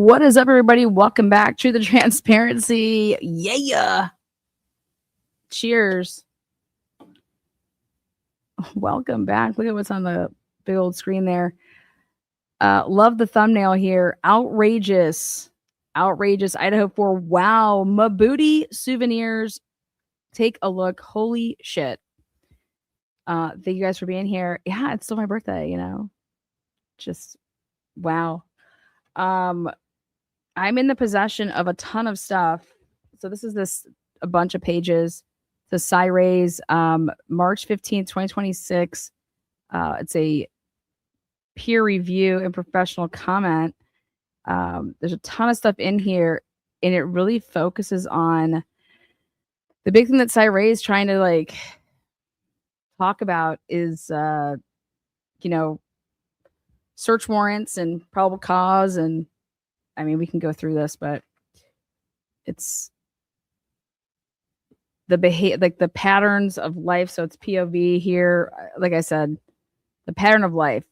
What is up, everybody? Welcome back to the Transparency. Yeah. Cheers. Welcome back. Look at what's on the big old screen there. Love the thumbnail here. Outrageous. Idaho4. Wow. Mabutt souvenirs. Take a look. Holy shit. Thank you guys for being here. Yeah, it's still my birthday, Just wow. I'm in the possession of a ton of stuff. So this is a bunch of pages. The Cyrays, March 15th, 2026. It's a peer review and professional comment. There's a ton of stuff in here, and it really focuses on the big thing that Cyray is trying to talk about is search warrants and probable cause. And I mean, we can go through this, but it's the the patterns of life. So it's POV here. Like I said, the pattern of life.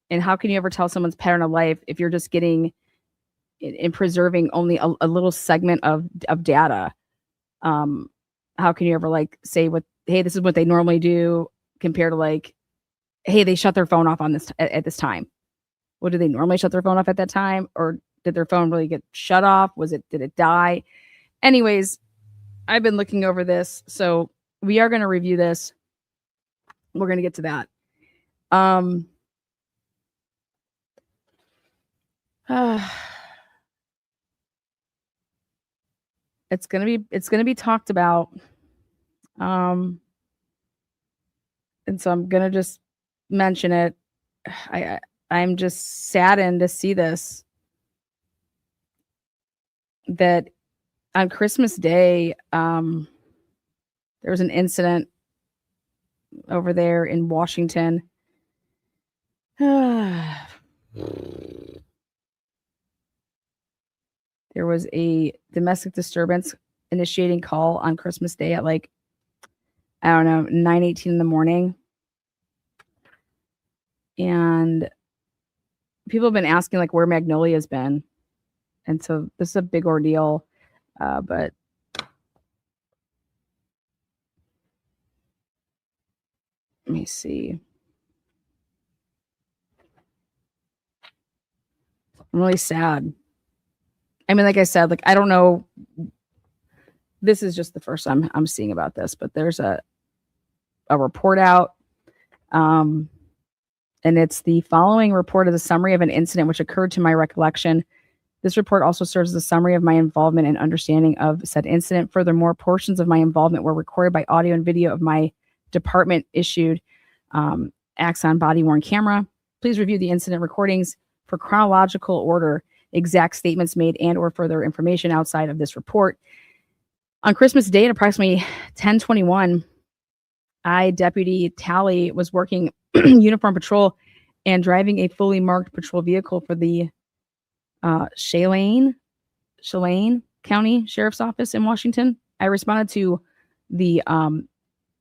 And how can you ever tell someone's pattern of life if you're just getting and preserving only a little segment of data? How can you ever say hey, this is what they normally do compared to hey, they shut their phone off on this at this time. What, do they normally shut their phone off at that time? Or did their phone really get shut off? Did it die? Anyways, I've been looking over this. So we are going to review this. We're going to get to that. It's going to be talked about. And so I'm going to just mention it. I'm just saddened to see this, that on Christmas Day, there was an incident over there in Washington. There was a domestic disturbance initiating call on Christmas Day at 9:18 in the morning. And people have been asking where Magnolia has been. And so this is a big ordeal. But let me see. I'm really sad. I mean, like I said, I don't know. This is just the first time I'm seeing about this, but there's a report out. And it's the following report is a summary of an incident which occurred to my recollection. This report also serves as a summary of my involvement and understanding of said incident. Furthermore, portions of my involvement were recorded by audio and video of my department issued Axon body-worn camera. Please review the incident recordings for chronological order, exact statements made, and or further information outside of this report. On Christmas Day at approximately 10:21, Deputy Talley, was working uniform patrol and driving a fully marked patrol vehicle for the Chelan County Sheriff's Office in Washington. I responded to the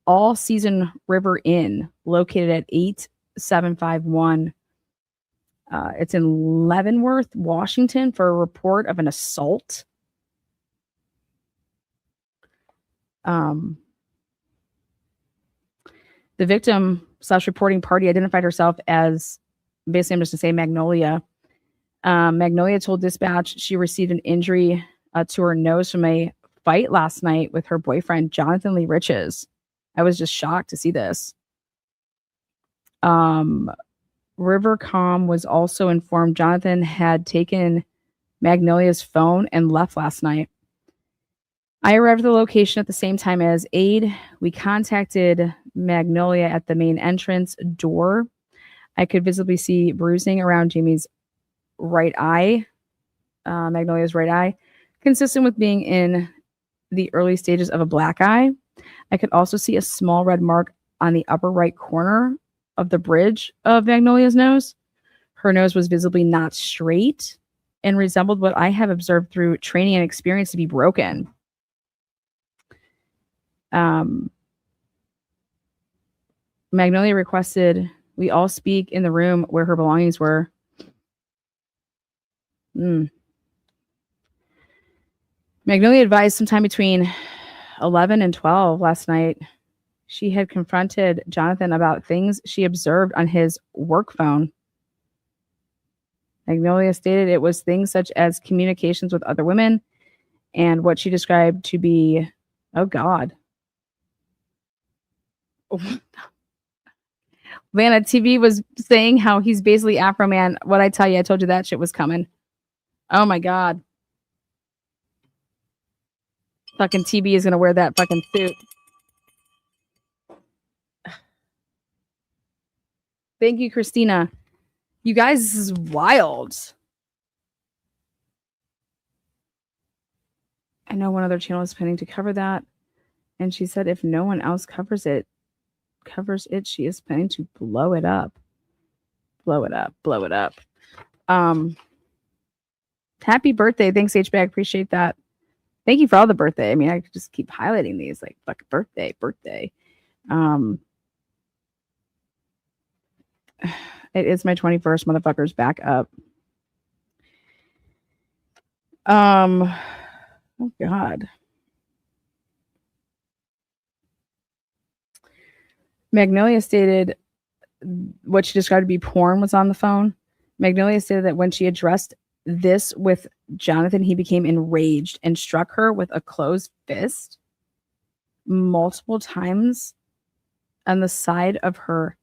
All Season River Inn located at 8751. It's in Leavenworth, Washington, for a report of an assault. The victim / reporting party identified herself as, basically, I'm just going to say Magnolia. Magnolia told dispatch she received an injury to her nose from a fight last night with her boyfriend, Jonathan Lee Riches. I was just shocked to see this. Rivercom was also informed Jonathan had taken Magnolia's phone and left last night. I arrived at the location at the same time as aide. We contacted Magnolia at the main entrance door. I could visibly see bruising around Jamie's right eye, Magnolia's right eye, consistent with being in the early stages of a black eye. I could also see a small red mark on the upper right corner of the bridge of Magnolia's nose. Her nose was visibly not straight and resembled what I have observed through training and experience to be broken. Magnolia requested we all speak in the room where her belongings were. Magnolia advised sometime between 11 and 12 last night. She had confronted Jonathan about things she observed on his work phone. Magnolia stated it was things such as communications with other women and what she described to be, oh God. Lana TV was saying how he's basically Afro Man. What I tell you, I told you that shit was coming. Oh my God. Fucking TB is going to wear that fucking suit. Thank you, Christina. You guys, this is wild. I know one other channel is planning to cover that. And she said if no one else covers it, she is planning to blow it up. Blow it up. Blow it up. Happy birthday. Thanks, HBAG. Appreciate that. Thank you for all the birthday. I mean, I could just keep highlighting these like fucking birthday. It is my 21st, motherfuckers. Back up. Oh God. Magnolia stated what she described to be porn was on the phone. Magnolia stated that when she addressed this with Jonathan, he became enraged and struck her with a closed fist multiple times on the side of her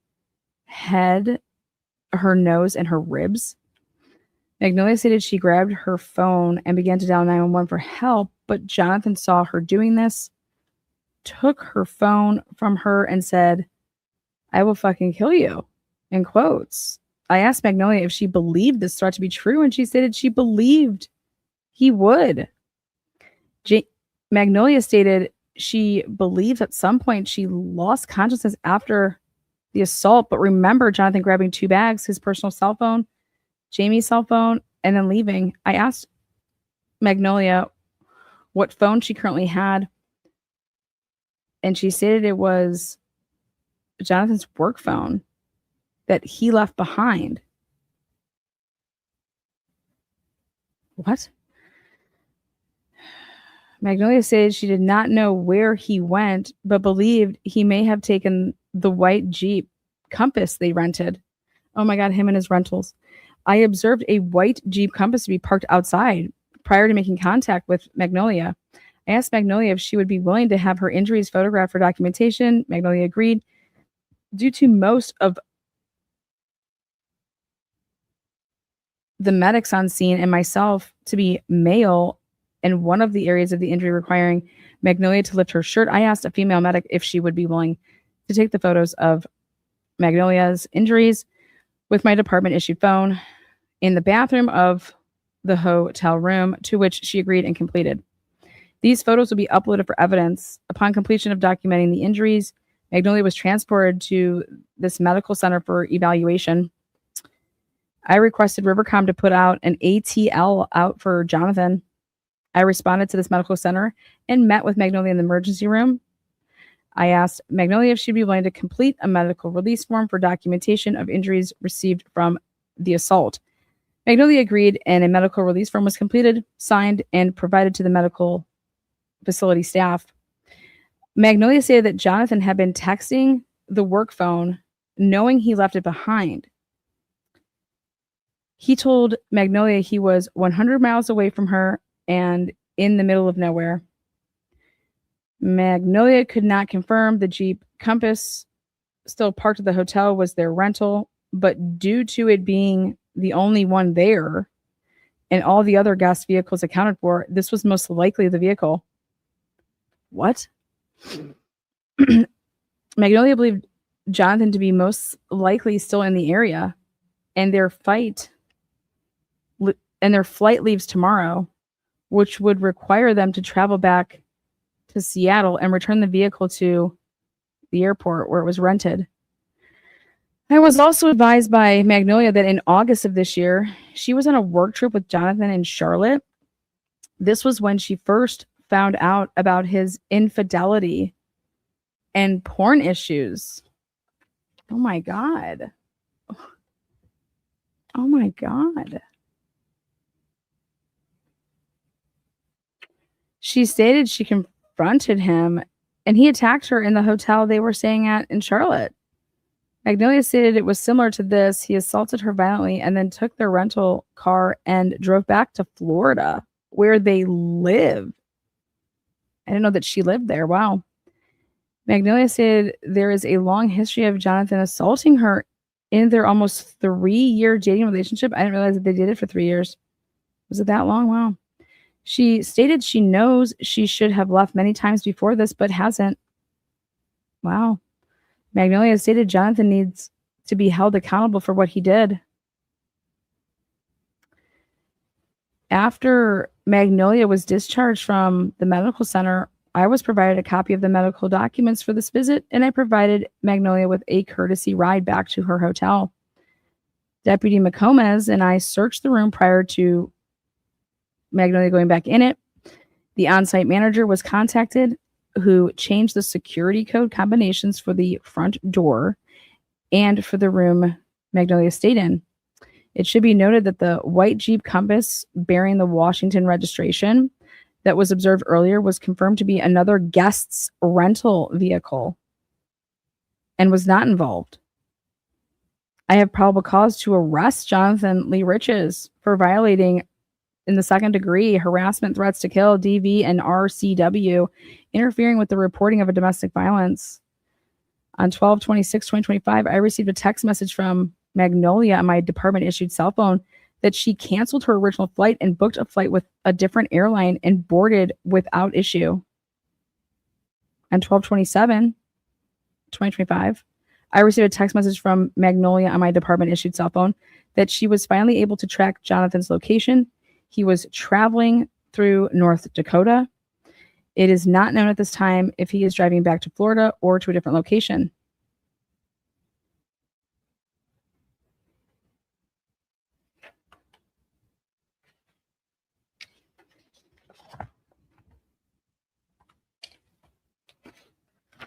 head, her nose, and her ribs. Magnolia stated she grabbed her phone and began to dial 911 for help, but Jonathan saw her doing this, took her phone from her, and said, "I will fucking kill you," in quotes. I asked Magnolia if she believed this threat to be true, and she stated she believed he would. Magnolia stated she believes at some point she lost consciousness after the assault, but remembered Jonathan grabbing 2 bags, his personal cell phone, Jamie's cell phone, and then leaving. I asked Magnolia what phone she currently had, and she stated it was Jonathan's work phone that he left behind. What? Magnolia said she did not know where he went, but believed he may have taken the white Jeep Compass they rented. Oh my God, him and his rentals. I observed a white Jeep Compass to be parked outside prior to making contact with Magnolia. I asked Magnolia if she would be willing to have her injuries photographed for documentation. Magnolia agreed. Due to most of the medics on scene and myself to be male, and one of the areas of the injury requiring Magnolia to lift her shirt, I asked a female medic if she would be willing to take the photos of Magnolia's injuries with my department issued phone in the bathroom of the hotel room, to which she agreed and completed. These photos will be uploaded for evidence. Upon completion of documenting the injuries, Magnolia was transported to this medical center for evaluation. I requested Rivercom to put out an ATL out for Jonathan. I responded to this medical center and met with Magnolia in the emergency room. I asked Magnolia if she'd be willing to complete a medical release form for documentation of injuries received from the assault. Magnolia agreed, and a medical release form was completed, signed, and provided to the medical facility staff. Magnolia stated that Jonathan had been texting the work phone, knowing he left it behind. He told Magnolia he was 100 miles away from her and in the middle of nowhere. Magnolia could not confirm the Jeep Compass still parked at the hotel was their rental, but due to it being the only one there and all the other guest vehicles accounted for, this was most likely the vehicle. What? Magnolia believed Jonathan to be most likely still in the area, and their flight leaves tomorrow, which would require them to travel back to Seattle and return the vehicle to the airport where it was rented. I was also advised by Magnolia that in August of this year, she was on a work trip with Jonathan in Charlotte. This was when she first found out about his infidelity and porn issues. Oh my God. Oh my God. She stated she confronted him and he attacked her in the hotel they were staying at in Charlotte. Magnolia stated it was similar to this. He assaulted her violently and then took their rental car and drove back to Florida, where they live. I didn't know that she lived there. Wow. Magnolia stated there is a long history of Jonathan assaulting her in their almost 3-year dating relationship. I didn't realize that they did it for 3 years. Was it that long? Wow. She stated she knows she should have left many times before this, but hasn't. Wow. Magnolia stated Jonathan needs to be held accountable for what he did. After Magnolia was discharged from the medical center, I was provided a copy of the medical documents for this visit, and I provided Magnolia with a courtesy ride back to her hotel. Deputy McComas and I searched the room prior to Magnolia going back in it. The on-site manager was contacted, who changed the security code combinations for the front door and for the room Magnolia stayed in. It should be noted that the white Jeep Compass bearing the Washington registration that was observed earlier was confirmed to be another guest's rental vehicle and was not involved. I have probable cause to arrest Jonathan Lee Riches for violating in the second degree harassment, threats to kill, DV, and RCW, interfering with the reporting of a domestic violence. On 12/26/2025, I received a text message from Magnolia on my department-issued cell phone that she canceled her original flight and booked a flight with a different airline and boarded without issue. On 12/27/2025, I received a text message from Magnolia on my department-issued cell phone that she was finally able to track Jonathan's location. He was traveling through North Dakota. It is not known at this time if he is driving back to Florida or to a different location.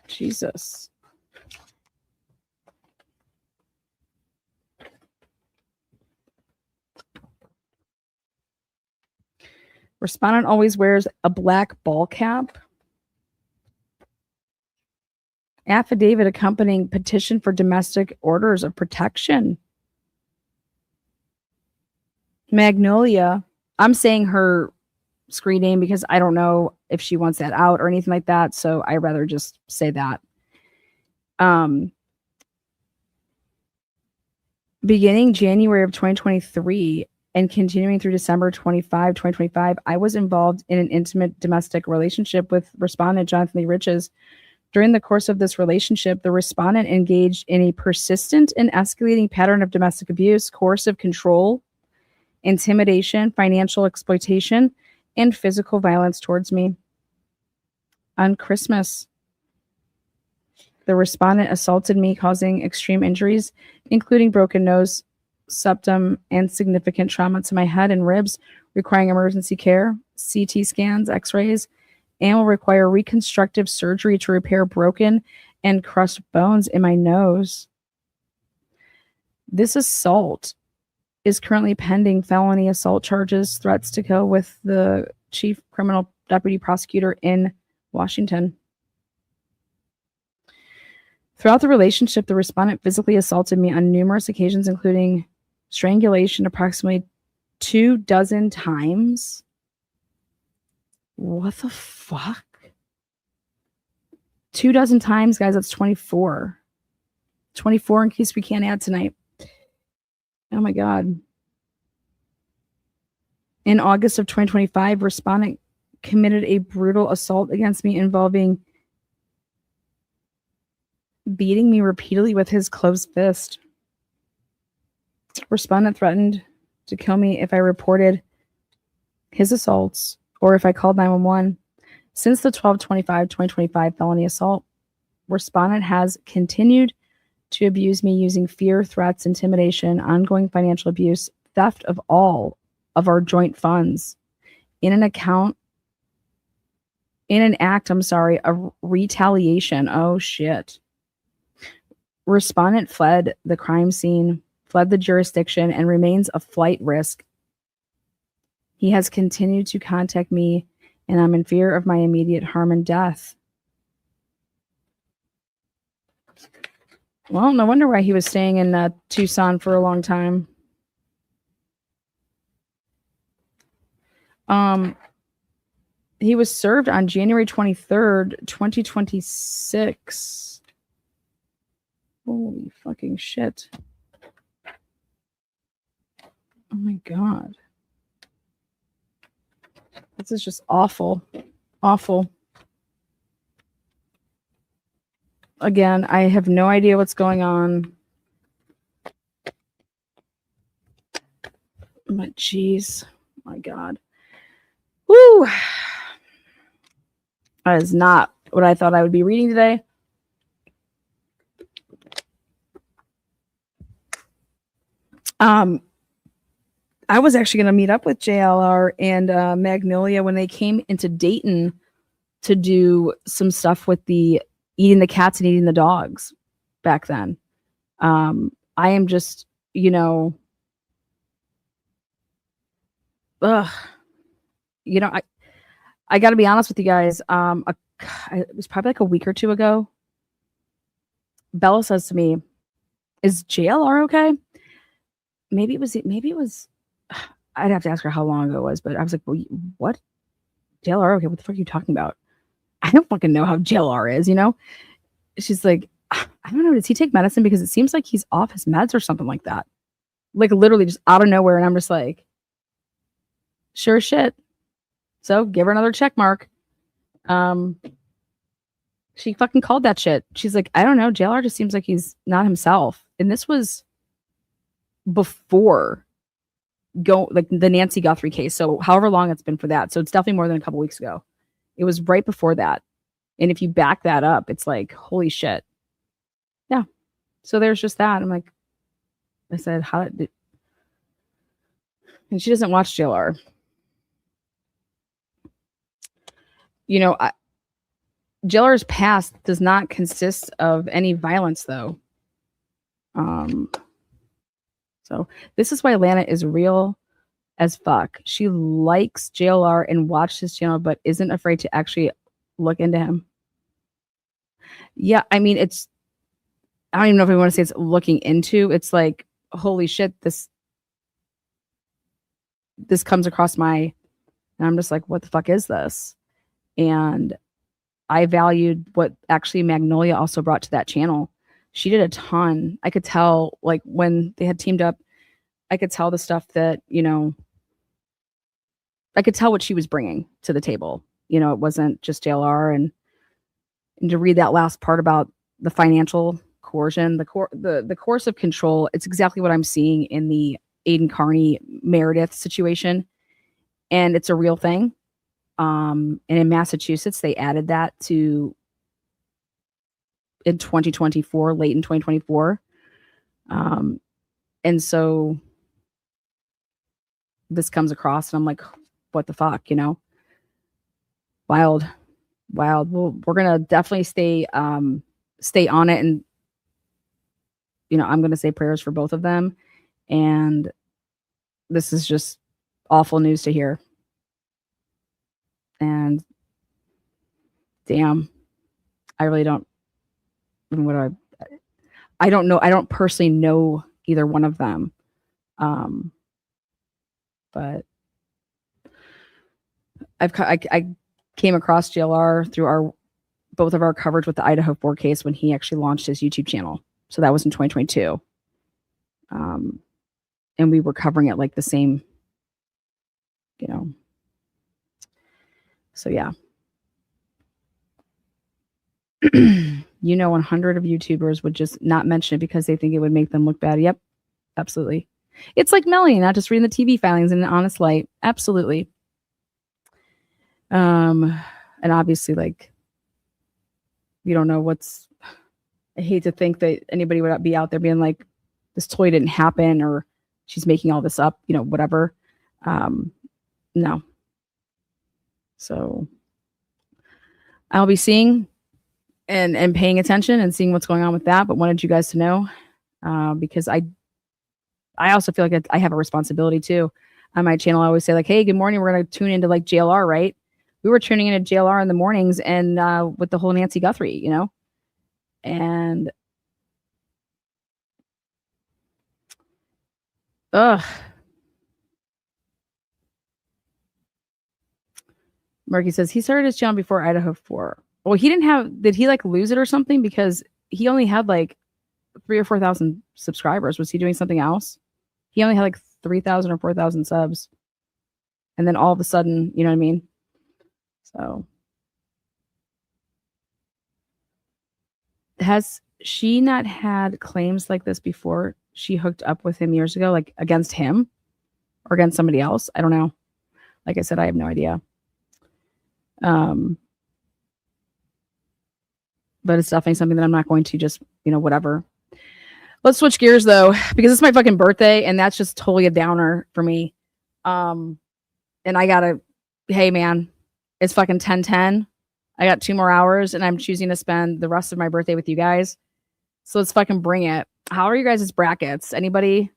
Jesus. Respondent always wears a black ball cap. Affidavit accompanying petition for domestic orders of protection. Magnolia. I'm saying her screen name because I don't know if she wants that out or anything like that. So I'd rather just say that. Beginning January of 2023 and continuing through December 2025, I was involved in an intimate domestic relationship with respondent Jonathan Lee Riches. During the course of this relationship, the respondent engaged in a persistent and escalating pattern of domestic abuse, coercive control, intimidation, financial exploitation, and physical violence towards me. On Christmas, the respondent assaulted me, causing extreme injuries, including broken nose, septum, and significant trauma to my head and ribs, requiring emergency care, CT scans, x-rays, and will require reconstructive surgery to repair broken and crushed bones in my nose. This assault is currently pending felony assault charges, threats to kill with the chief criminal deputy prosecutor in Washington. Throughout the relationship, the respondent physically assaulted me on numerous occasions, including strangulation approximately 24 times. What the fuck? 24 times, guys, that's 24. 24 in case we can't add tonight. Oh my God. In August of 2025, respondent committed a brutal assault against me involving beating me repeatedly with his closed fist. Respondent threatened to kill me if I reported his assaults or if I called 911. Since the 12/25/2025 felony assault, respondent has continued to abuse me using fear, threats, intimidation, ongoing financial abuse, theft of all of our joint funds in an act of retaliation. Oh shit. Respondent fled the crime scene, fled the jurisdiction, and remains a flight risk. He has continued to contact me and I'm in fear of my immediate harm and death. Well, no wonder why he was staying in Tucson for a long time. He was served on January 23rd, 2026. Holy fucking shit. Oh my God. This is just awful. Awful. Again, I have no idea what's going on. But jeez. My God. Woo. That is not what I thought I would be reading today. I was actually going to meet up with JLR and Magnolia when they came into Dayton to do some stuff with the eating the cats and eating the dogs back then. I am just, you know, I got to be honest with you guys. It was probably like a week or two ago. Bella says to me, "Is JLR okay?" Maybe it was. I'd have to ask her how long ago it was, but I was like, well, "What? JLR okay? What the fuck are you talking about? I don't fucking know how JLR is, you know?" She's like, "I don't know. Does he take medicine? Because it seems like he's off his meds or something like that." Like literally just out of nowhere, and I'm just like, "Sure as shit." So give her another check mark. She fucking called that shit. She's like, "I don't know. JLR just seems like he's not himself." And this was before the Nancy Guthrie case. So however long it's been for that. So it's definitely more than a couple weeks ago. It was right before that. And if you back that up, it's like, holy shit. Yeah. So there's just that. I'm like, I said, and she doesn't watch JLR. You know, JLR's past does not consist of any violence, though. So this is why Lana is real as fuck. She likes JLR and watched his channel, but isn't afraid to actually look into him. Yeah, I mean, I don't even know if I want to say it's looking into. It's like, holy shit, this comes across and I'm just like, what the fuck is this? And I valued what actually Magnolia also brought to that channel. She did a ton. I could tell, like, when they had teamed up, I could tell the stuff that, you know, I could tell what she was bringing to the table. You know, it wasn't just JLR. And to read that last part about the financial coercion, the course of control, it's exactly what I'm seeing in the Aiden Carney Meredith situation. And it's a real thing. And in Massachusetts, they added that in 2024, late in 2024. And so this comes across and I'm like, what the fuck, you know? Wild. Well, we're going to definitely stay on it. And, you know, I'm going to say prayers for both of them. And this is just awful news to hear. And damn, I really don't. I don't know. I don't personally know either one of them. But I came across JLR through both of our coverage with the Idaho4 case when he actually launched his YouTube channel. So that was in 2022. And we were covering it like the same, you know. So yeah. You know, 100 of YouTubers would just not mention it because they think it would make them look bad. Yep, absolutely. It's like Melanie not just reading the TV filings in an honest light. Absolutely. And obviously, like, we don't know I hate to think that anybody would be out there being like, this totally didn't happen or she's making all this up, you know, whatever. No. So I'll be seeing and paying attention and seeing what's going on with that, but wanted you guys to know because I also feel like I have a responsibility too. On my channel, I always say like, hey, good morning. We're going to tune into like JLR, right? we were tuning in to JLR in the mornings and with the whole Nancy Guthrie, you know, and ugh. Marky says he started his channel before Idaho4. Well, he didn't have. Did he like lose it or something? Because he only had like 3 or 4,000 subscribers. Was he doing something else? He only had like 3,000 or 4,000 subs, and then all of a sudden, you know what I mean? So, has she not had claims like this before? She hooked up with him years ago, like against him or against somebody else. I don't know. Like I said, I have no idea. But it's definitely something that I'm not going to just, you know, whatever. Let's switch gears though, because it's my fucking birthday and that's just totally a downer for me. And I gotta, hey man, it's fucking 10:10. I got 2 more hours and I'm choosing to spend the rest of my birthday with you guys. So let's fucking bring it. How are you guys' brackets? Anybody?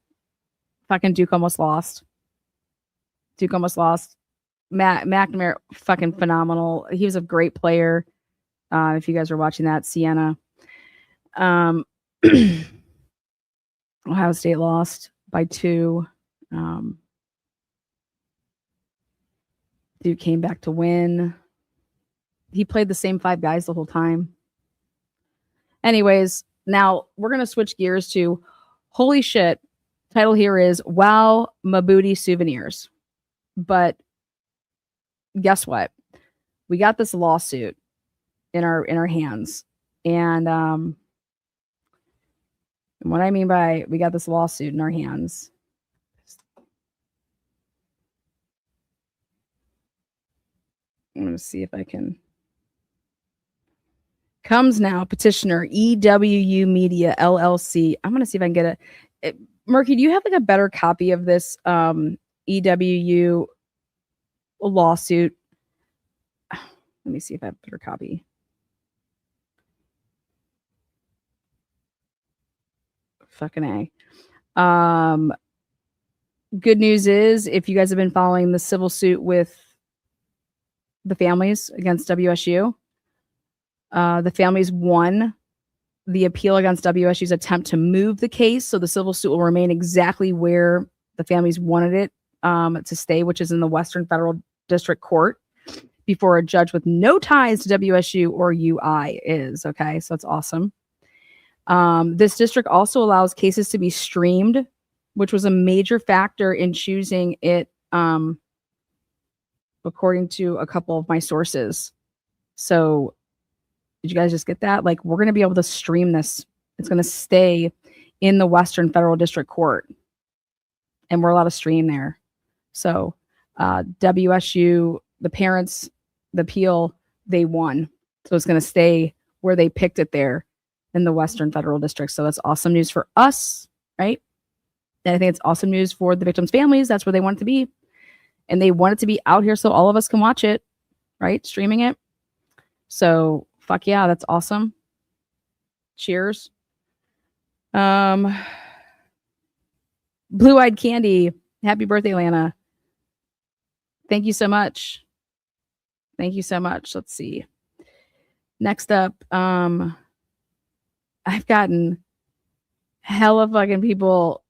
Fucking Duke almost lost. Duke almost lost. McNamara, fucking phenomenal. He was a great player. If you guys were watching that, Sienna. Ohio State lost by 2. Duke came back to win. He played the same 5 guys the whole time. Anyways, now we're going to switch gears to holy shit. Title here is Wow Mabutt Souvenirs. But guess what? We got this lawsuit in our hands. And what I mean by we got this lawsuit in our hands. I'm going to see if I can. Comes now, petitioner EWU Media LLC. I'm going to see if I can get it. Murky, do you have like a better copy of this EWU lawsuit? Let me see if I have a better copy. Fucking A. Good news is, if you guys have been following the civil suit with the families against WSU, the families won the appeal against WSU's attempt to move the case. So the civil suit will remain exactly where the families wanted it to stay, which is in the Western Federal District Court, before a judge with no ties to WSU or UI is. Okay, so it's awesome. This district also allows cases to be streamed, which was a major factor in choosing it, according to a couple of my sources. So did you guys just get that? Like, we're going to be able to stream this. It's going to stay in the Western Federal District Court, and we're allowed to stream there. So WSU, the parents, the appeal, they won. So it's going to stay where they picked it there in the Western Federal District. So that's awesome news for us, right? And I think it's awesome news for the victims' families. That's where they want it to be. And they want it to be out here so all of us can watch it, right? Streaming it. So fuck yeah, that's awesome. Cheers. Blue-eyed Candy. Happy birthday, Lana. Thank you so much. Thank you so much. Let's see. Next up, I've gotten hella fucking people.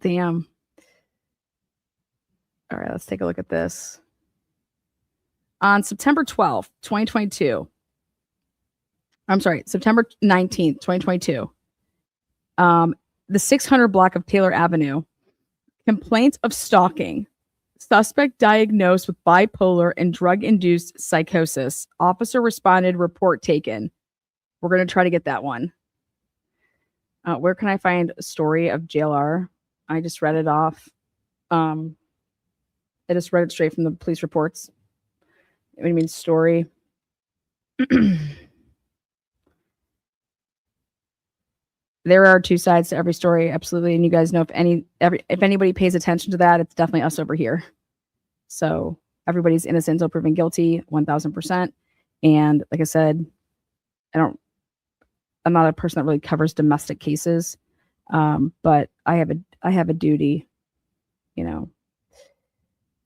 Damn. All right, let's take a look at this. On September 12th, 2022. I'm sorry, September 19th, 2022. The 600 block of Taylor Avenue. Complaints of stalking. Suspect diagnosed with bipolar and drug-induced psychosis. Officer responded, report taken. We're going to try to get that one. Where can I find a story of JLR? I just read it off. I just read it straight from the police reports. What do you mean story? There are 2 sides to every story, absolutely. And you guys know if anybody pays attention to that, it's definitely us over here. So everybody's innocent until proven guilty, 1000%. And like I said, I'm not a person that really covers domestic cases, but I have a duty, you know,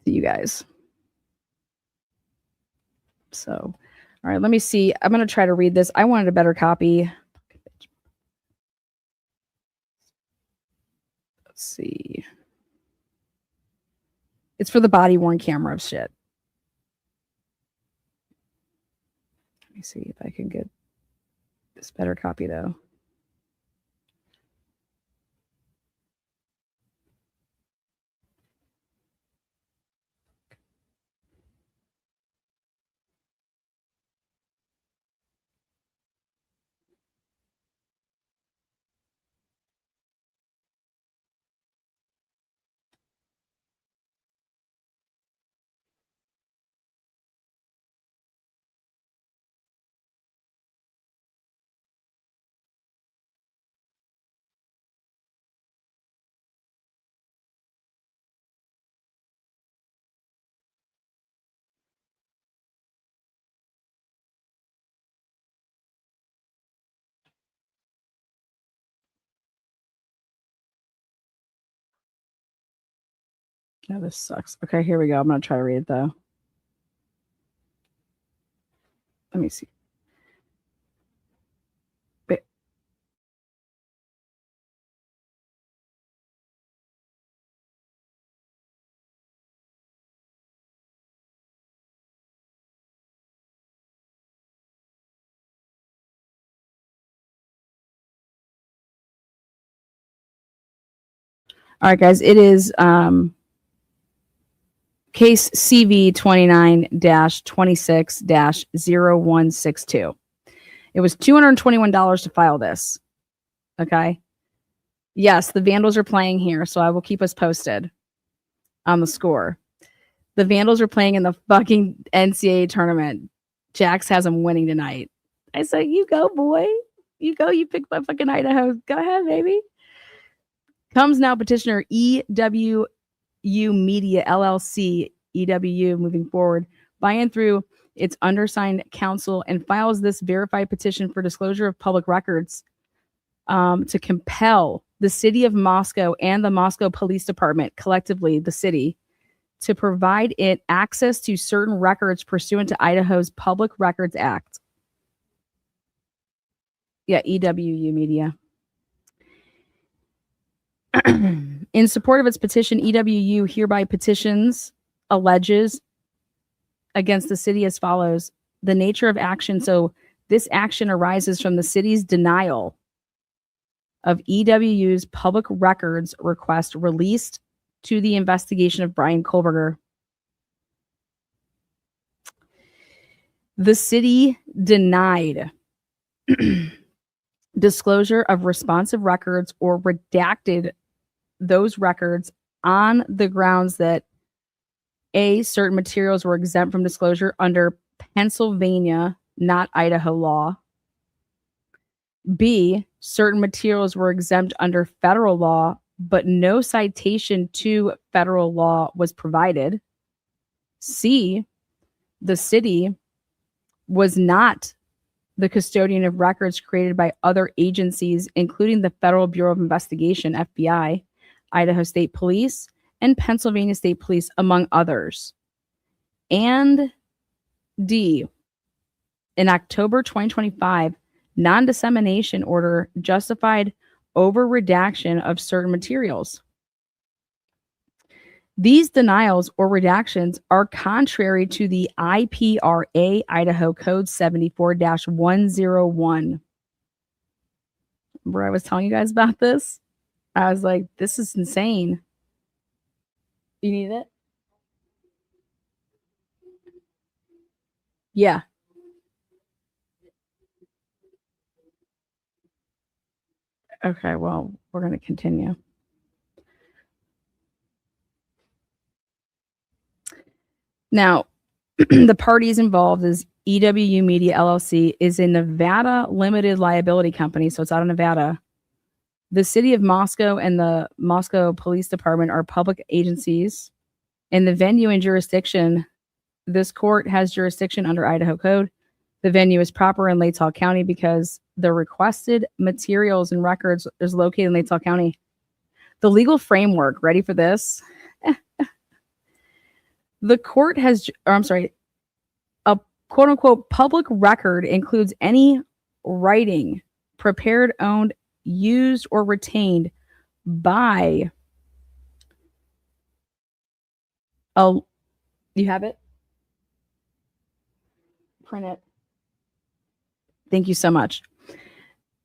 to you guys. So, all right, let me see. I'm going to try to read this. I wanted a better copy. Let's see. It's for the body worn camera of shit. Let me see if I can get this better copy though. Oh, this sucks. Okay, here we go. I'm going to try to read it though. Let me see. All right, guys. It is case CV 29-26-0162. It was $221 to file this. Okay. Yes, the Vandals are playing here, so I will keep us posted on the score. The Vandals are playing in the fucking NCAA tournament. Jax has them winning tonight. I said, you go, boy. You go. You pick my fucking Idaho. Go ahead, baby. Comes now petitioner EWU Media LLC, EWU, moving forward, by and through its undersigned counsel, and files this verified petition for disclosure of public records to compel the city of Moscow and the Moscow Police Department, collectively the city, to provide it access to certain records pursuant to Idaho's Public Records Act. Yeah, EWU Media. In support of its petition, EWU hereby petitions, alleges against the city as follows. The nature of action. So this action arises from the city's denial of EWU's public records request released to the investigation of Brian Kohlberger. The city denied disclosure of responsive records or redacted those records on the grounds that A, certain materials were exempt from disclosure under Pennsylvania, not Idaho law. B, certain materials were exempt under federal law, but no citation to federal law was provided. C, the city was not the custodian of records created by other agencies, including the Federal Bureau of Investigation, FBI, Idaho State Police, and Pennsylvania State Police, among others. And D, in October 2025, non-dissemination order justified over-redaction of certain materials. These denials or redactions are contrary to the IPRA Idaho Code 74-101. Remember I was telling you guys about this? I was like, this is insane. You need it? Yeah. Okay, well, we're going to continue. Now, the parties involved is EWU Media LLC is a Nevada limited liability company, so it's out of Nevada. The city of Moscow and the Moscow Police Department are public agencies. And the venue and jurisdiction, this court has jurisdiction under Idaho Code. The venue is proper in Latah County because the requested materials and records is located in Latah County. The legal framework, ready for this? The court has, or I'm sorry, a quote unquote public record includes any writing prepared, owned, used, or retained by a. You have it? Print it. Thank you so much.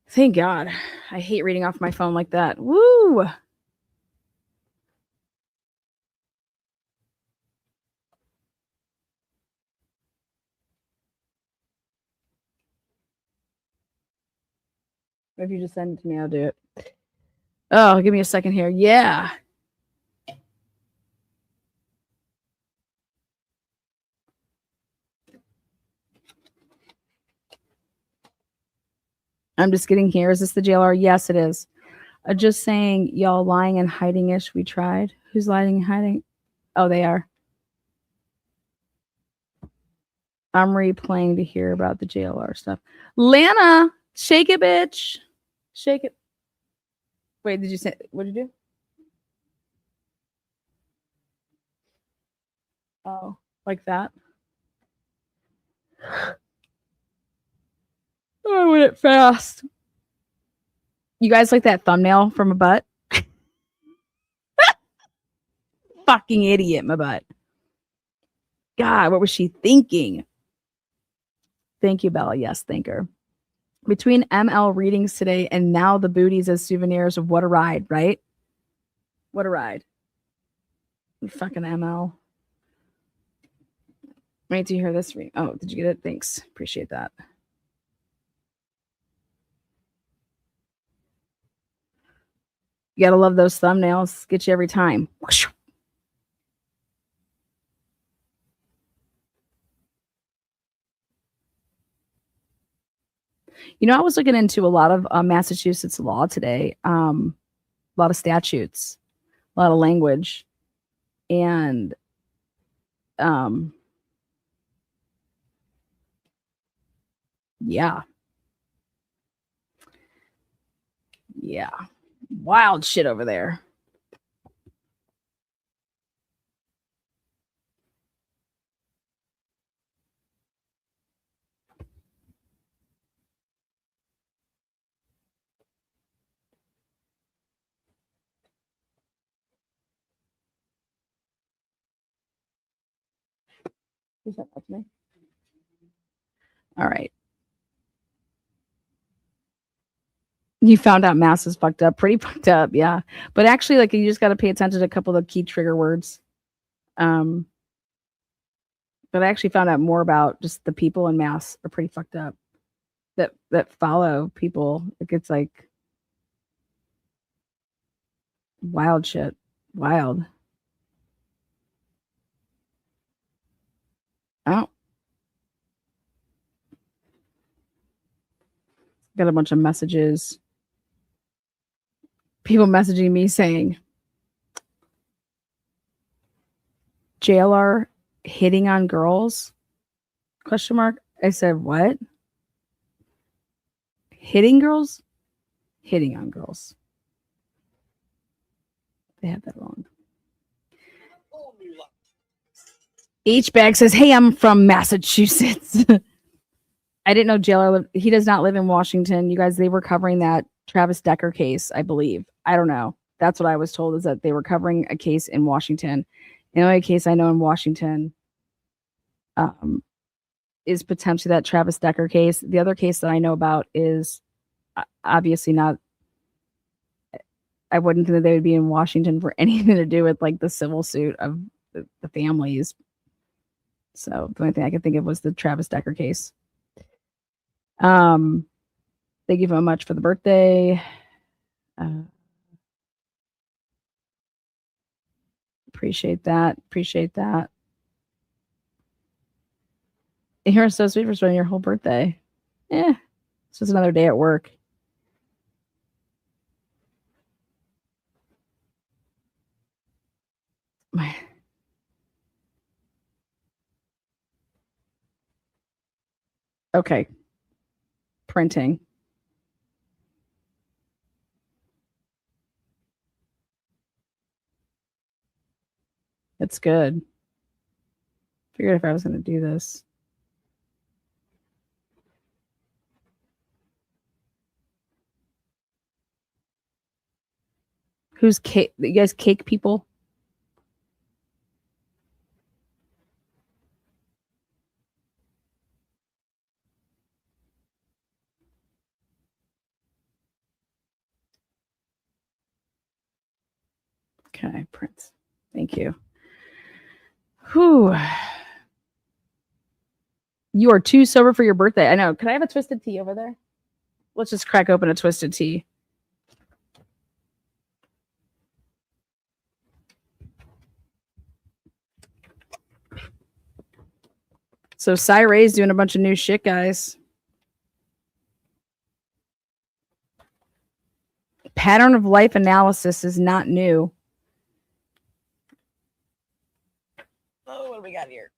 Thank God. I hate reading off my phone like that. Woo! If you just send it to me, I'll do it. Oh, give me a second here. Yeah. I'm just getting here. Is this the JLR? Yes, it is. Just saying, y'all lying and hiding ish. We tried. Who's lying and hiding? Oh, they are. I'm replaying to hear about the JLR stuff. Lana, shake it, bitch. Shake it. Wait, did you say what did you do? Oh, like that. Oh, I went it fast. You guys like that thumbnail from Mabutt? Fucking idiot, Mabutt. God, what was she thinking? Thank you, Bella. Yes, thank her. Between ML readings today and now the booties as souvenirs of what a ride, right? What a ride. Fucking ML. Wait till you hear this read. Oh, did you get it? Thanks. Appreciate that. You gotta love those thumbnails. Get you every time. You know, I was looking into a lot of Massachusetts law today, a lot of statutes, a lot of language, and um, yeah, yeah, wild shit over there. Who's that? That's me. All right. You found out Mass is fucked up, pretty fucked up, yeah. But actually, like you just got to pay attention to a couple of key trigger words. Um, but I actually found out more about just the people in Mass are pretty fucked up. That follow people. It's like wild shit. Wild. Oh, got a bunch of messages. People messaging me saying JLR hitting on girls? Question mark. I said, what? Hitting girls? Hitting on girls. They had that wrong. H bag says, hey, I'm from Massachusetts. I didn't know JLR he does not live in Washington. You guys, they were covering that Travis Decker case, I believe. I don't know. That's what I was told, is that they were covering a case in Washington. The only case I know in Washington is potentially that Travis Decker case. The other case that I know about is obviously not. I wouldn't think that they would be in Washington for anything to do with like the civil suit of the families. So the only thing I could think of was the Travis Decker case. Thank you very much for the birthday. Appreciate that. Appreciate that. You're so sweet for spending your whole birthday. Yeah, it's just another day at work. Okay. Printing. It's good. Figured if I was going to do this. Who's cake? You guys cake people? Okay, Prince. Thank you. Whew. You are too sober for your birthday. I know. Could I have a twisted tea over there? Let's just crack open a twisted tea. So Cy Ray's doing a bunch of new shit, guys. Pattern of life analysis is not new. Oh, what do we got here?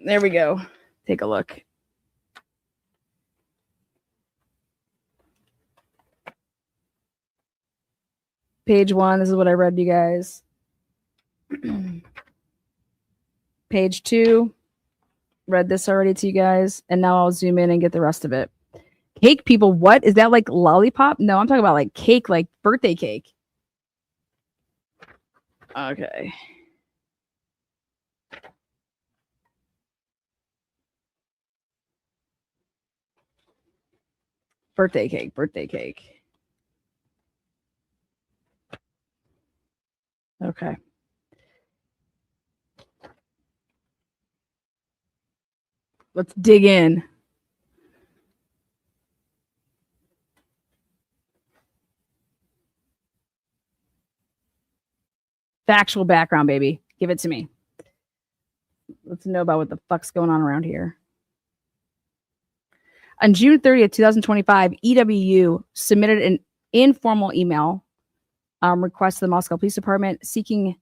There we go. Take a look. Page 1, this is what I read to you guys. Page 2, read this already to you guys. And now I'll zoom in and get the rest of it. Cake people, what? Is that like lollipop? No, I'm talking about like cake, like birthday cake. Okay. Birthday cake, birthday cake. Okay. Let's dig in. Factual background, baby. Give it to me. Let's know about what the fuck's going on around here. On June 30th, 2025, EWU submitted an informal email request to the Moscow Police Department seeking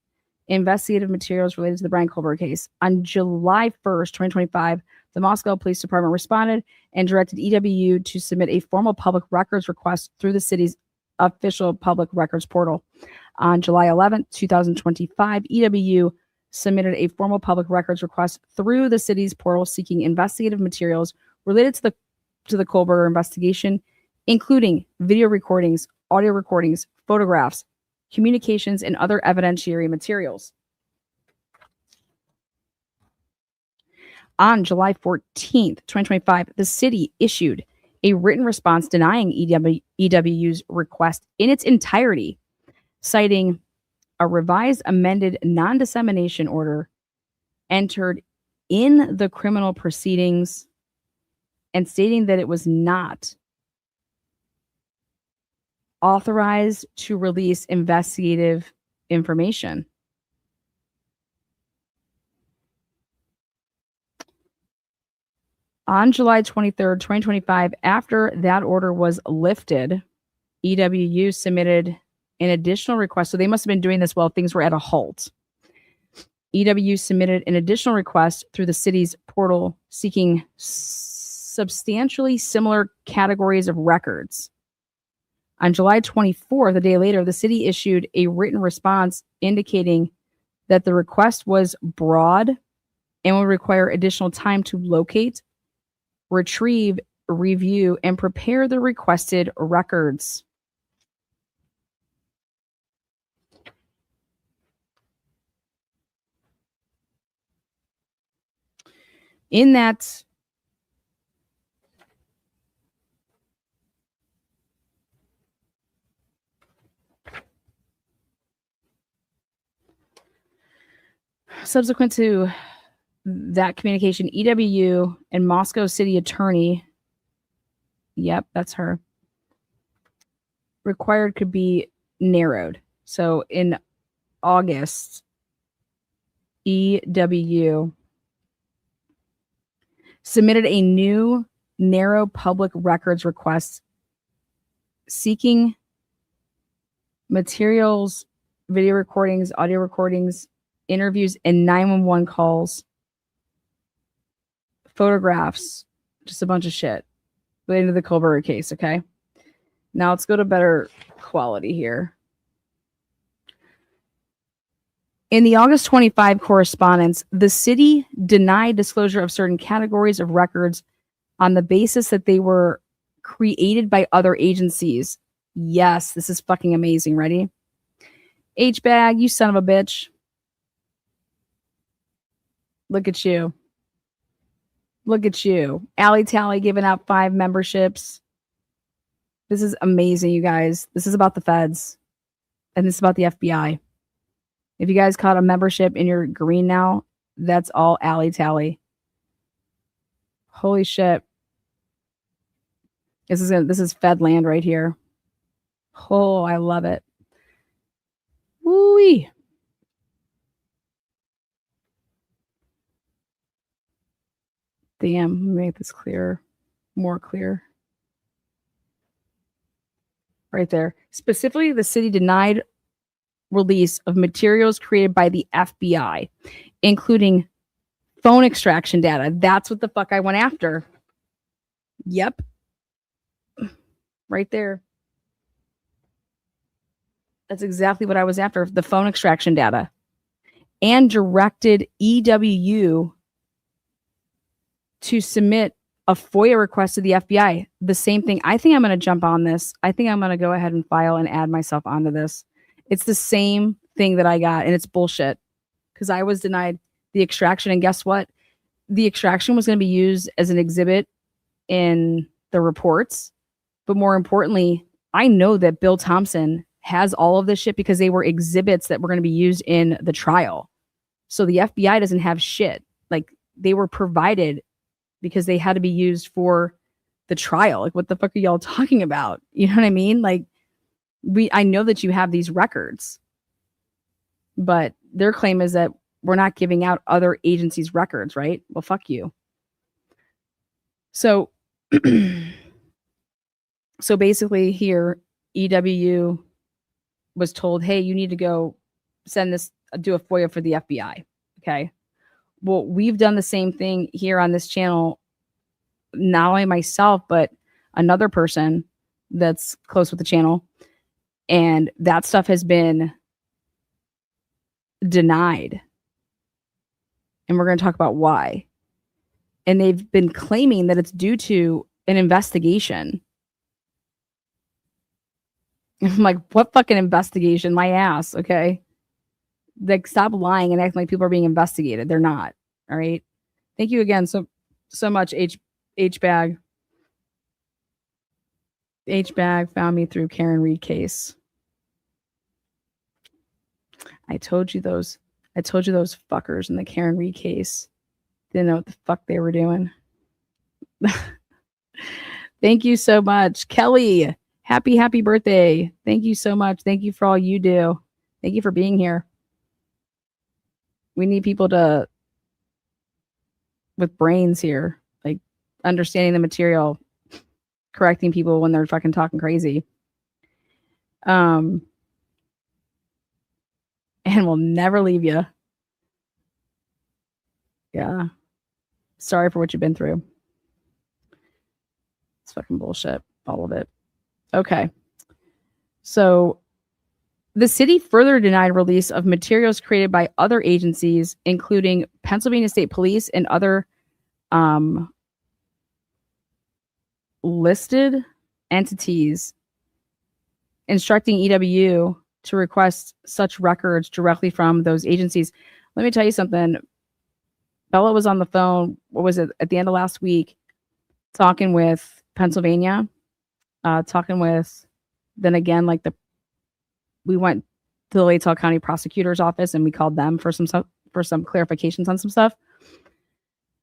investigative materials related to the Brian Colbert case. On July 1st, 2025, the Moscow Police Department responded and directed EWU to submit a formal public records request through the city's official public records portal. On July 11th, 2025, EWU submitted a formal public records request through the city's portal seeking investigative materials related to the Colbert investigation, including video recordings, audio recordings, photographs, communications, and other evidentiary materials. On July 14th, 2025, the city issued a written response denying EWU's request in its entirety, citing a revised amended non-dissemination order entered in the criminal proceedings and stating that it was not authorized to release investigative information. On July 23rd, 2025, after that order was lifted, EWU submitted an additional request. So they must have been doing this while things were at a halt. EWU submitted an additional request through the city's portal seeking substantially similar categories of records. On July 24th, a day later, the city issued a written response indicating that the request was broad and would require additional time to locate, retrieve, review, and prepare the requested records. In that subsequent to that communication, EWU and Moscow City Attorney, yep, that's her, required could be narrowed. So in August, EWU submitted a new narrow public records request seeking materials, video recordings, audio recordings, interviews, and 911 calls, photographs, just a bunch of shit related to the Colbert case, okay? Now let's go to better quality here. In the August 25 correspondence, the city denied disclosure of certain categories of records on the basis that they were created by other agencies. Yes, this is fucking amazing. Ready? H-bag, you son of a bitch. Look at you. Look at you. Alley Tally giving out 5 memberships. This is amazing, you guys. This is about the feds. And this is about the FBI. If you guys caught a membership and you're green now, that's all Alley Tally. Holy shit. This is Fed land right here. Oh, I love it. Woo-wee. Damn, let me make this clear. More clear. Right there. Specifically, the city denied release of materials created by the FBI, including phone extraction data. That's what the fuck I went after. Yep. Right there. That's exactly what I was after, the phone extraction data. And directed EWU to submit a FOIA request to the FBI. The same thing. I think I'm going to jump on this. I think I'm going to go ahead and file and add myself onto this. It's the same thing that I got, and it's bullshit because I was denied the extraction. And guess what? The extraction was going to be used as an exhibit in the reports. But more importantly, I know that Bill Thompson has all of this shit because they were exhibits that were going to be used in the trial. So the FBI doesn't have shit. Like, they were provided because they had to be used for the trial. Like, what the fuck are y'all talking about? You know what I mean? Like, I know that you have these records, but their claim is that we're not giving out other agencies' records, right? Well, fuck you. So, so basically here, EWU was told, hey, you need to go do a FOIA for the FBI. Okay. Well, we've done the same thing here on this channel, not only myself, but another person that's close with the channel. And that stuff has been denied. And we're going to talk about why. And they've been claiming that it's due to an investigation. I'm like, what fucking investigation? My ass, okay? Like, stop lying and acting like people are being investigated. They're not. All right. Thank you again so much, H-bag. H-bag found me through Karen Reed case. I told you those fuckers in the Karen Reed case didn't know what the fuck they were doing. Thank you so much, Kelly. Happy birthday. Thank you so much. Thank you for all you do. Thank you for being here. We need people with brains here, like understanding the material, correcting people when they're fucking talking crazy. And we'll never leave you. Yeah. Sorry for what you've been through. It's fucking bullshit. All of it. Okay. So the city further denied release of materials created by other agencies, including Pennsylvania State Police and other listed entities, instructing EWU to request such records directly from those agencies. Let me tell you something. Bella was on the phone, what was it, at the end of last week, talking with Pennsylvania, talking with, then again, like we went to the Latah County Prosecutor's Office and we called them for some clarifications on some stuff.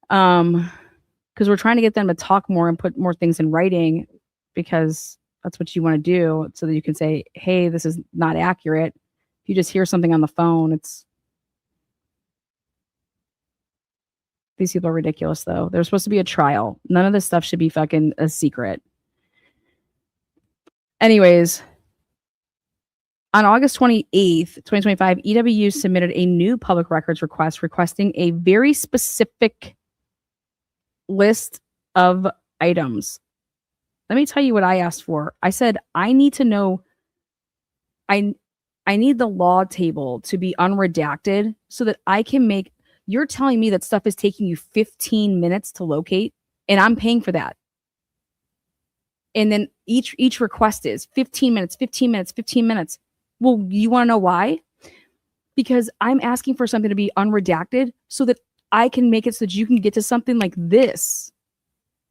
Because we're trying to get them to talk more and put more things in writing, because that's what you want to do, so that you can say, hey, this is not accurate. If you just hear something on the phone, these people are ridiculous, though. There's supposed to be a trial. None of this stuff should be fucking a secret. Anyways, on August 28th, 2025, EWU submitted a new public records request requesting a very specific list of items. Let me tell you what I asked for. I said, I need to know, I need the law table to be unredacted so that I can make. You're telling me that stuff is taking you 15 minutes to locate, and I'm paying for that. And then each request is 15 minutes, 15 minutes, 15 minutes. Well, you want to know why? Because I'm asking for something to be unredacted so that I can make it so that you can get to something like this.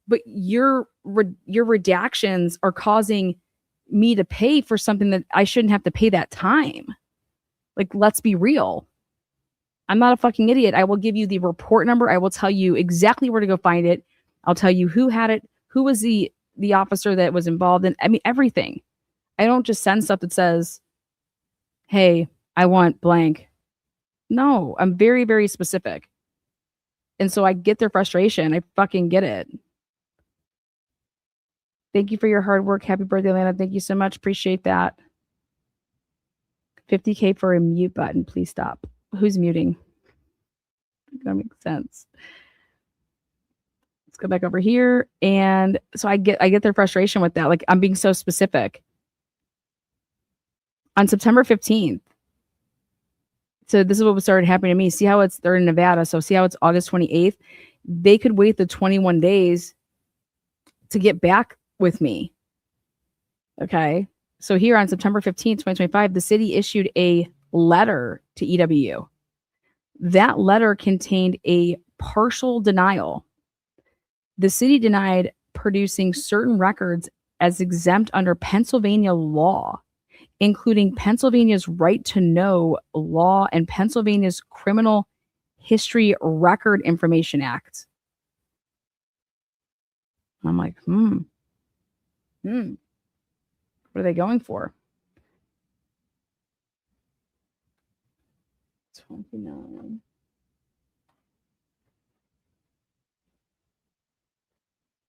But your redactions are causing me to pay for something that I shouldn't have to pay that time. Like, let's be real. I'm not a fucking idiot. I will give you the report number. I will tell you exactly where to go find it. I'll tell you who had it, who was the officer that was involved in. I mean, everything. I don't just send stuff that says, hey, I want blank. No, I'm very, very specific. And so I get their frustration. I fucking get it. Thank you for your hard work. Happy birthday, Lana. Thank you so much. Appreciate that. 50K for a mute button. Please stop. Who's muting? That makes sense. Let's go back over here. And so I get their frustration with that. Like, I'm being so specific. On September 15th, so this is what started happening to me. See how they're in Nevada. So see how it's August 28th. They could wait the 21 days to get back with me. Okay. So here on September 15th, 2025, the city issued a letter to EWU. That letter contained a partial denial. The city denied producing certain records as exempt under Pennsylvania law, including Pennsylvania's right to know law and Pennsylvania's Criminal History Record Information Act. I'm like, What are they going for? 29.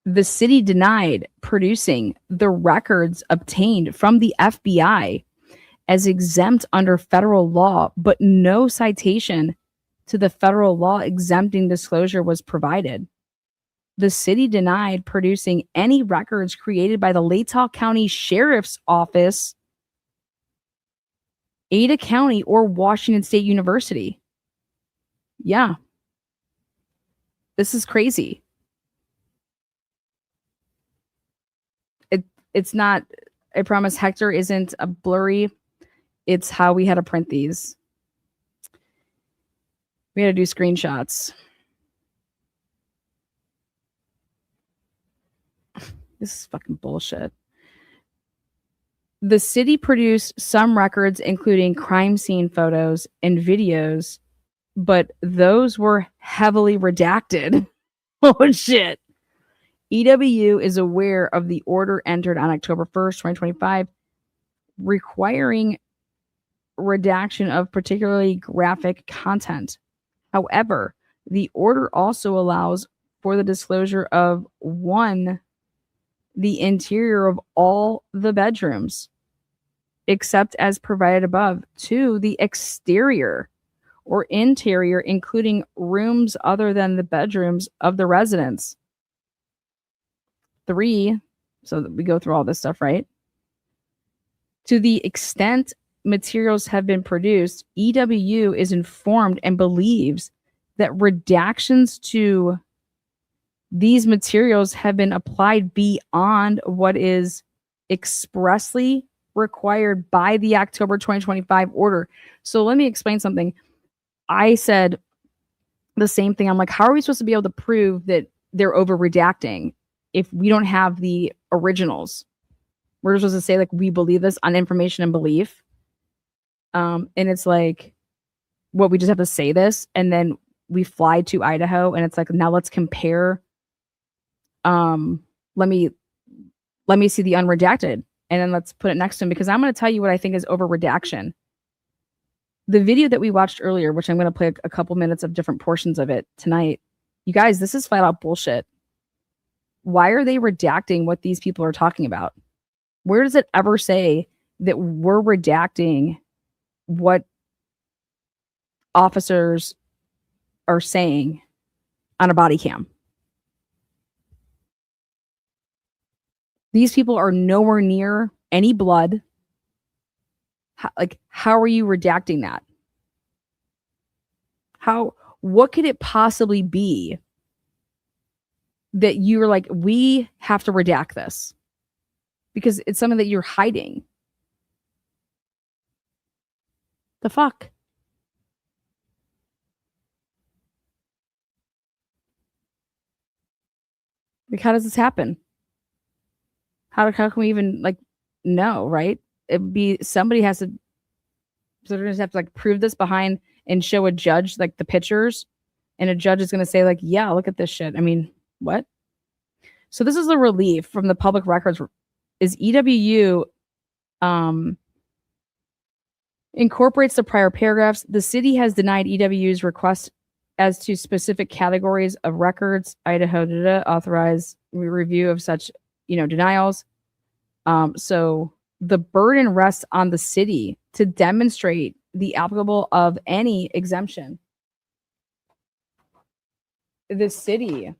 The city denied producing the records obtained from the FBI as exempt under federal law, but no citation to the federal law exempting disclosure was provided. The city denied producing any records created by the Latah County Sheriff's Office, Ada County, or Washington State University. Yeah. This is crazy. It's not, I promise Hector isn't a blurry. It's how we had to print these. We had to do screenshots. This is fucking bullshit. The city produced some records, including crime scene photos and videos, but those were heavily redacted. Oh, shit. EWU is aware of the order entered on October 1st, 2025, requiring redaction of particularly graphic content. However, the order also allows for the disclosure of 1, the interior of all the bedrooms, except as provided above. 2, the exterior or interior, including rooms other than the bedrooms of the residents. 3, so that we go through all this stuff, right? To the extent materials have been produced, EWU is informed and believes that redactions to these materials have been applied beyond what is expressly required by the October 2025 order. So let me explain something. I said the same thing. I'm like, how are we supposed to be able to prove that they're over redacting if we don't have the originals? We're supposed to say, like, we believe this on information and belief. And it's like, what, we just have to say this, and then we fly to Idaho, and it's like, now let's compare. Let me see the unredacted, and then let's put it next to him, because I'm going to tell you what I think is over redaction. The video that we watched earlier, which I'm going to play a couple minutes of different portions of it tonight. You guys, this is flat out bullshit. Why are they redacting what these people are talking about? Where does it ever say that we're redacting what officers are saying on a body cam? These people are nowhere near any blood. How are you redacting that? What could it possibly be that you're like, we have to redact this because it's something that you're hiding? The fuck? Like, how does this happen? How can we even like know, right? It'd be somebody has to, so they're gonna have to like prove this behind and show a judge like the pictures, and a judge is gonna say, like, yeah, look at this shit. I mean, what? So this is a relief from the public records is EWU incorporates the prior paragraphs. The city has denied EWU's request as to specific categories of records. Idaho authorize review of such, denials. So the burden rests on the city to demonstrate the applicable of any exemption. The city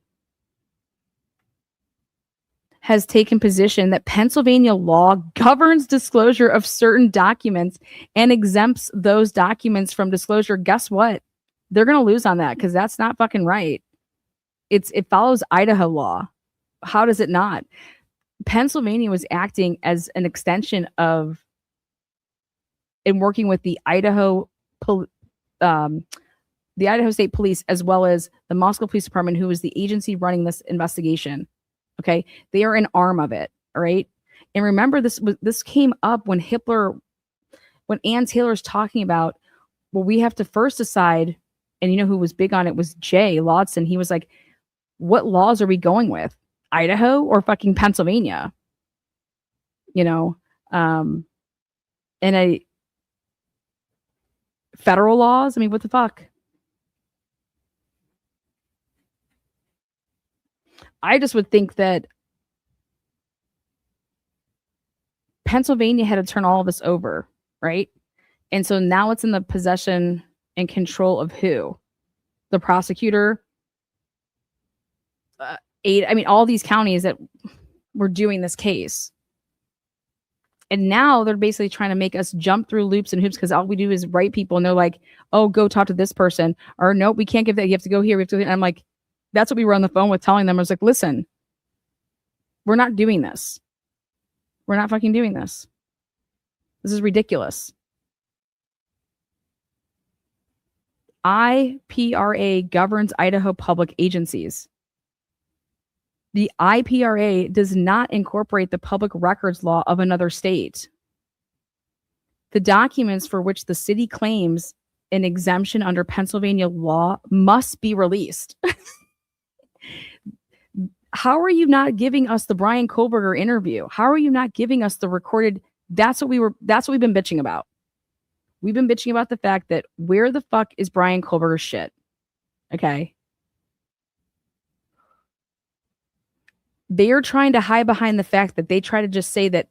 has taken position that Pennsylvania law governs disclosure of certain documents and exempts those documents from disclosure. Guess what? They're going to lose on that because that's not fucking right. It follows Idaho law. How does it not? Pennsylvania was acting as an extension of in working with the Idaho State Police as well as the Moscow Police Department, who was the agency running this investigation. Okay, they are an arm of it. All right, and remember this came up when Ann Taylor's talking about, well, we have to first decide, and you know who was big on it was Jay Lodson. He was like, what laws are we going with? Idaho or fucking Pennsylvania? And federal laws. I mean, what the fuck? I just would think that Pennsylvania had to turn all of this over, right? And so now it's in the possession and control of who? The prosecutor. All these counties that were doing this case. And now they're basically trying to make us jump through loops and hoops because all we do is write people and they're like, oh, go talk to this person. Or no, we can't give that. You have to go here. We have to. And I'm like, that's what we were on the phone with telling them. I was like, listen, we're not doing this. We're not fucking doing this. This is ridiculous. IPRA governs Idaho public agencies. The IPRA does not incorporate the public records law of another state. The documents for which the city claims an exemption under Pennsylvania law must be released. How are you not giving us the Brian Kohlberger interview? How are you not giving us the recorded? That's what we've been bitching about. We've been bitching about the fact that where the fuck is Brian Kohlberger's shit? Okay. They are trying to hide behind the fact that they try to just say that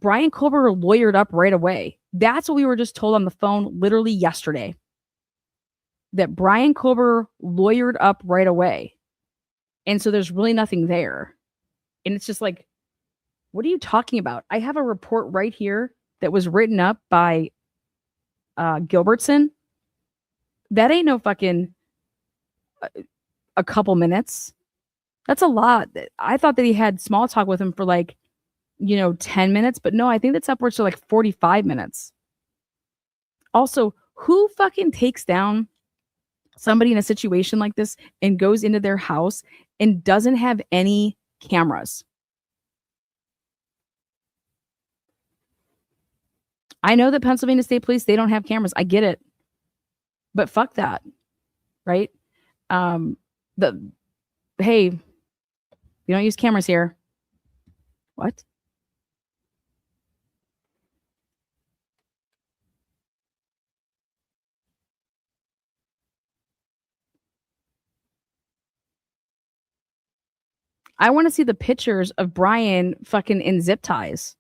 Brian Kohlberger lawyered up right away. That's what we were just told on the phone literally yesterday. That Brian Kohlberger lawyered up right away. And so there's really nothing there. And it's just like, what are you talking about? I have a report right here that was written up by Gilbertson. That ain't no fucking a couple minutes. That's a lot. I thought that he had small talk with him for 10 minutes, but no, I think that's upwards to 45 minutes. Also, who fucking takes down somebody in a situation like this and goes into their house and doesn't have any cameras? I know that Pennsylvania State Police, they don't have cameras. I get it. But fuck that. Right? Hey, we don't use cameras here. What? I want to see the pictures of Brian fucking in zip ties.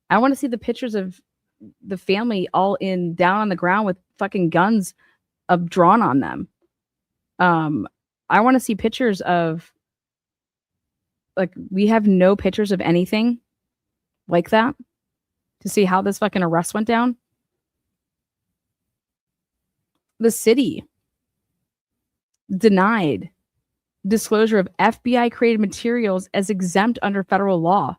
I want to see the pictures of the family all down on the ground with fucking guns drawn on them. I want to see pictures of we have no pictures of anything like that. to see how this fucking arrest went down? The city denied disclosure of FBI created materials as exempt under federal law.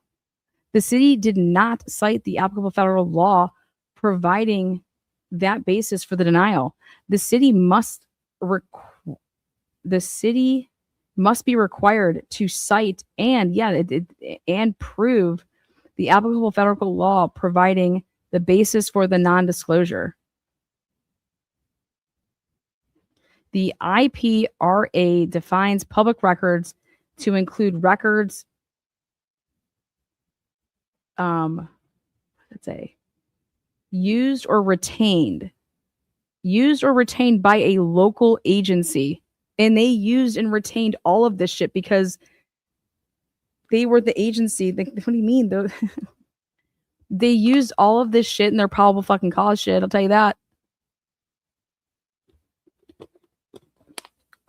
The city did not cite the applicable federal law providing that basis for the denial. The city must be required to cite and prove the applicable federal law providing the basis for the non-disclosure. The IPRA defines public records to include records, used or retained by a local agency. And they used and retained all of this shit because they were the agency. What do you mean? They used all of this shit in their probable fucking cause shit. I'll tell you that.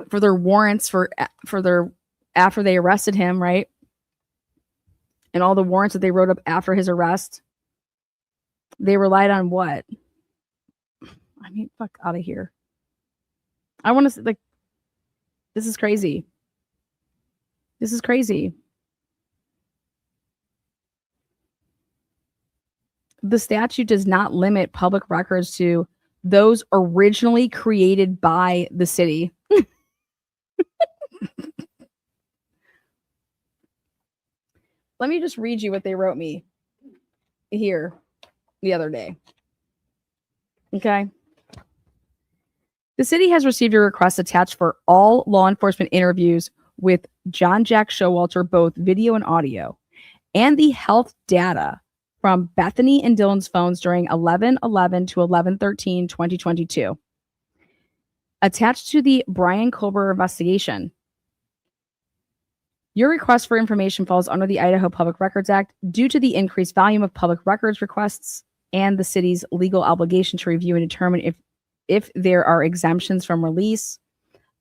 For their warrants for their after they arrested him, right? And all the warrants that they wrote up after his arrest, they relied on what? I mean, fuck out of here. I want to this is crazy. This is crazy. The statute does not limit public records to those originally created by the city. Let me just read you what they wrote me here the other day. Okay. The city has received your request attached for all law enforcement interviews with John Jack Showalter, both video and audio, and the health data from Bethany and Dylan's phones during 11/11 to 11/13/2022. Attached to the Brian Colbert investigation. Your request for information falls under the Idaho Public Records Act due to the increased volume of public records requests and the city's legal obligation to review and determine if there are exemptions from release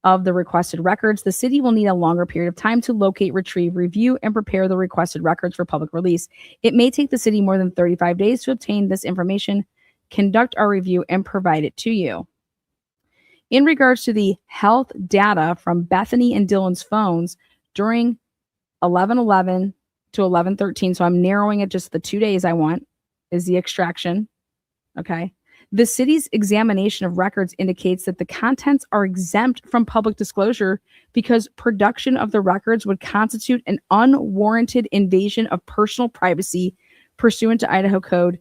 of the requested records. The city will need a longer period of time to locate, retrieve, review, and prepare the requested records for public release. It may take the city more than 35 days to obtain this information, conduct our review, and provide it to you. In regards to the health data from Bethany and Dylan's phones during 11/11 to 11/13, so I'm narrowing it just the 2 days I want, is the extraction. Okay. The city's examination of records indicates that the contents are exempt from public disclosure because production of the records would constitute an unwarranted invasion of personal privacy pursuant to Idaho code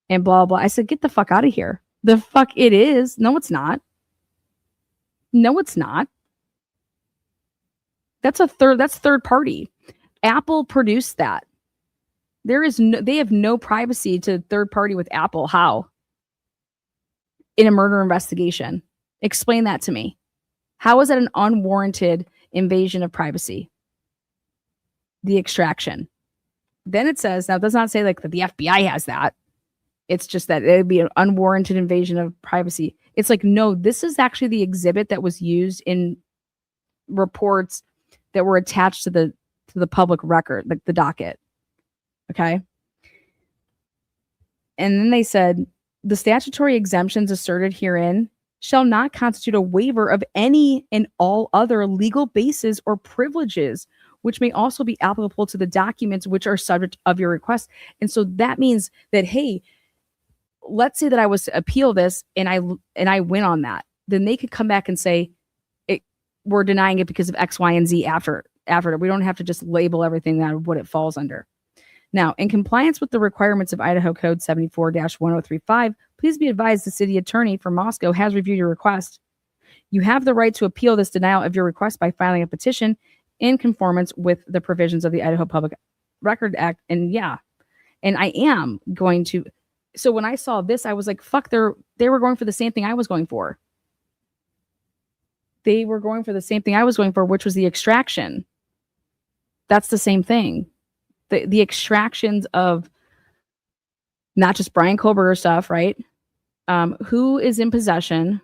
and blah, blah. I said, get the fuck out of here. The fuck it is. No, it's not. No, it's not. That's third party. Apple produced that. They have no privacy to third party with Apple. How? In a murder investigation. Explain that to me. How is that an unwarranted invasion of privacy? The extraction. Then it says, now it does not say that the FBI has that. It's just that it would be an unwarranted invasion of privacy. It's no, this is actually the exhibit that was used in reports that were attached to the public record, the docket. Okay. And then they said, the statutory exemptions asserted herein shall not constitute a waiver of any and all other legal bases or privileges, which may also be applicable to the documents which are subject of your request. And so that means that, hey, let's say that I was to appeal this and I win on that. Then they could come back and say, we're denying it because of X, Y, and Z after it. We don't have to just label everything that what it falls under. Now, in compliance with the requirements of Idaho Code 74-1035, please be advised the city attorney for Moscow has reviewed your request. You have the right to appeal this denial of your request by filing a petition in conformance with the provisions of the Idaho Public Record Act. And I am going to. So when I saw this, I was like, fuck, they were going for the same thing I was going for. They were going for the same thing I was going for, which was the extraction. That's the same thing. The extractions of not just Brian Colbert stuff, right? Who is in possession?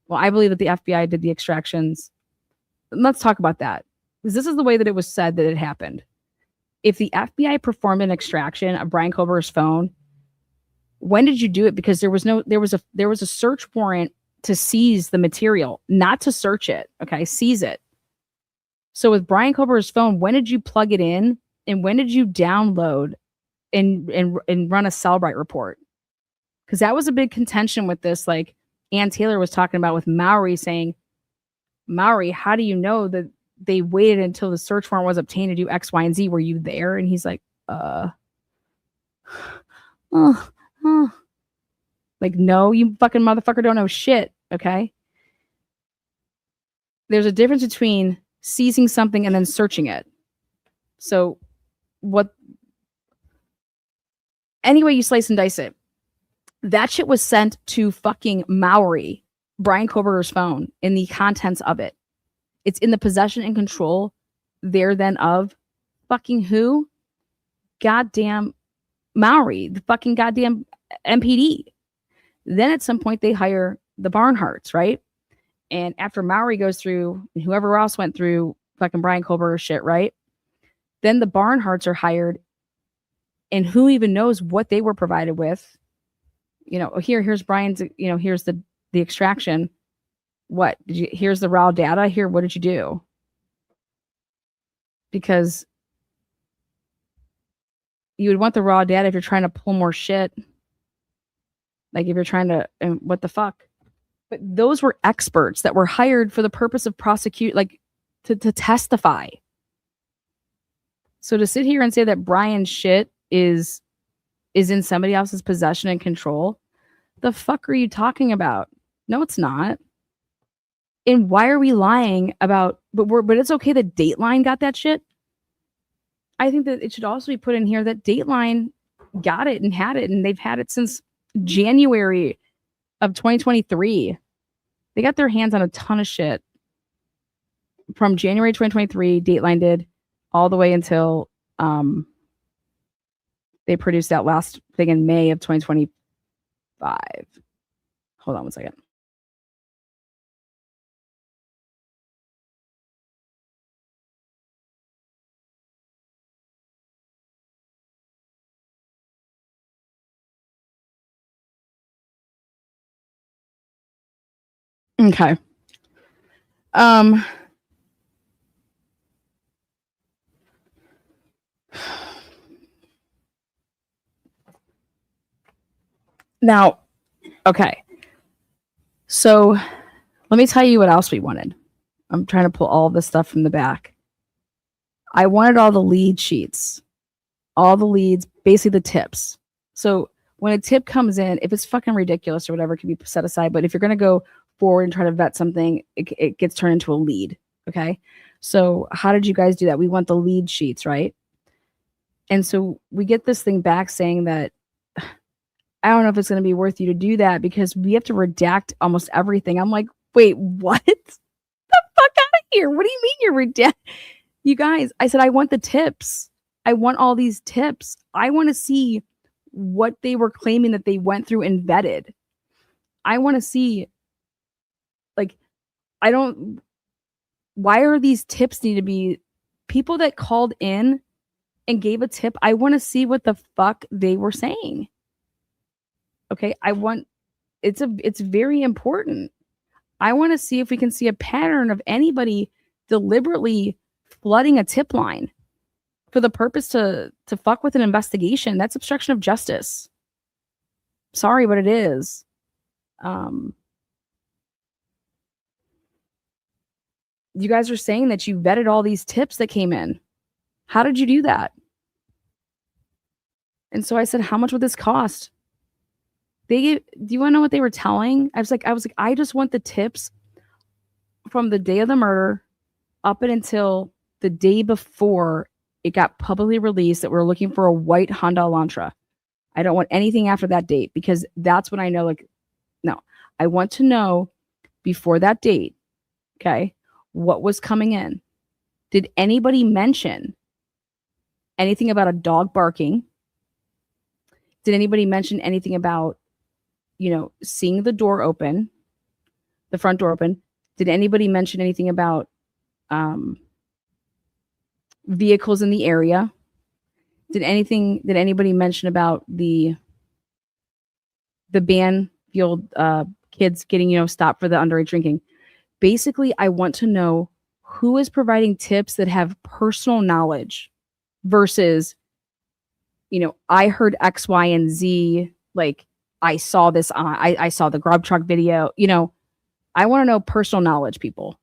Well, I believe that the FBI did the extractions. Let's talk about that. Because this is the way that it was said that it happened. If the FBI performed an extraction of Brian Colbert's phone, When did you do it? Because there was a search warrant to seize the material, not to search it. Okay, seize it. So with Brian Kober's phone, when did you plug it in, and when did you download and run a Cellbrite report? Because that was a big contention with this. Like Ann Taylor was talking about with Mowry, saying, Mowry, how do you know that they waited until the search warrant was obtained to do X, Y, and Z? Were you there? And he's like, like, no, you fucking motherfucker don't know shit. Okay. There's a difference between seizing something and then searching it. So anyway you slice and dice it, that shit was sent to fucking Mowry, Brian Koberger's phone, in the contents of it. It's in the possession and control there then of fucking who? Goddamn Mowry, the fucking goddamn MPD. Then at some point they hire the Barnharts, right? And after Mowry goes through, and whoever else went through fucking Brian Koberger's shit, right? Then the Barnharts are hired, and who even knows what they were provided with? Here's Brian's, here's the extraction. What did you? Here's the raw data. Here, what did you do? Because you would want the raw data if you're trying to pull more shit. Like if you're trying to, what the fuck? But those were experts that were hired for the purpose of to testify. So to sit here and say that Brian's shit is in somebody else's possession and control, the fuck are you talking about? No, it's not. And why are we lying about? But it's okay that Dateline got that shit. I think that it should also be put in here that Dateline got it and had it, and they've had it since January of 2023. They got their hands on a ton of shit from January 2023. Dateline did all the way until they produced that last thing in May of 2025. Hold on one second. Okay. Now, okay. So let me tell you what else we wanted. I'm trying to pull all this stuff from the back. I wanted all the lead sheets, all the leads, basically the tips. So when a tip comes in, if it's fucking ridiculous or whatever, it can be set aside. But if you're going to go forward and try to vet something, it gets turned into a lead. Okay. So how did you guys do that? We want the lead sheets, right? And so we get this thing back saying that I don't know if it's going to be worth you to do that because we have to redact almost everything. I'm like, wait, what? The fuck out of here. What do you mean you're redact? You guys, I said, I want the tips. I want all these tips. I want to see what they were claiming that they went through and vetted. I want to see, why are these tips need to be people that called in and gave a tip? I want to see what the fuck they were saying. Okay, it's very important. I want to see if we can see a pattern of anybody deliberately flooding a tip line for the purpose to fuck with an investigation. That's obstruction of justice. Sorry, but it is. You guys are saying that you vetted all these tips that came in. How did you do that? And so I said, how much would this cost? Do you want to know what they were telling? I was like, I just want the tips from the day of the murder up until the day before it got publicly released that we're looking for a white Honda Elantra. I don't want anything after that date because that's when I know, no, I want to know before that date, okay, what was coming in. Did anybody mention anything about a dog barking? Did anybody mention anything about, seeing the door open, the front door open? Did anybody mention anything about vehicles in the area? Did anybody mention about the the Banfield kids getting, stopped for the underage drinking. Basically, I want to know who is providing tips that have personal knowledge versus, I heard X, Y, and Z. Like, I saw this I saw the grub truck video. I want to know personal knowledge, people.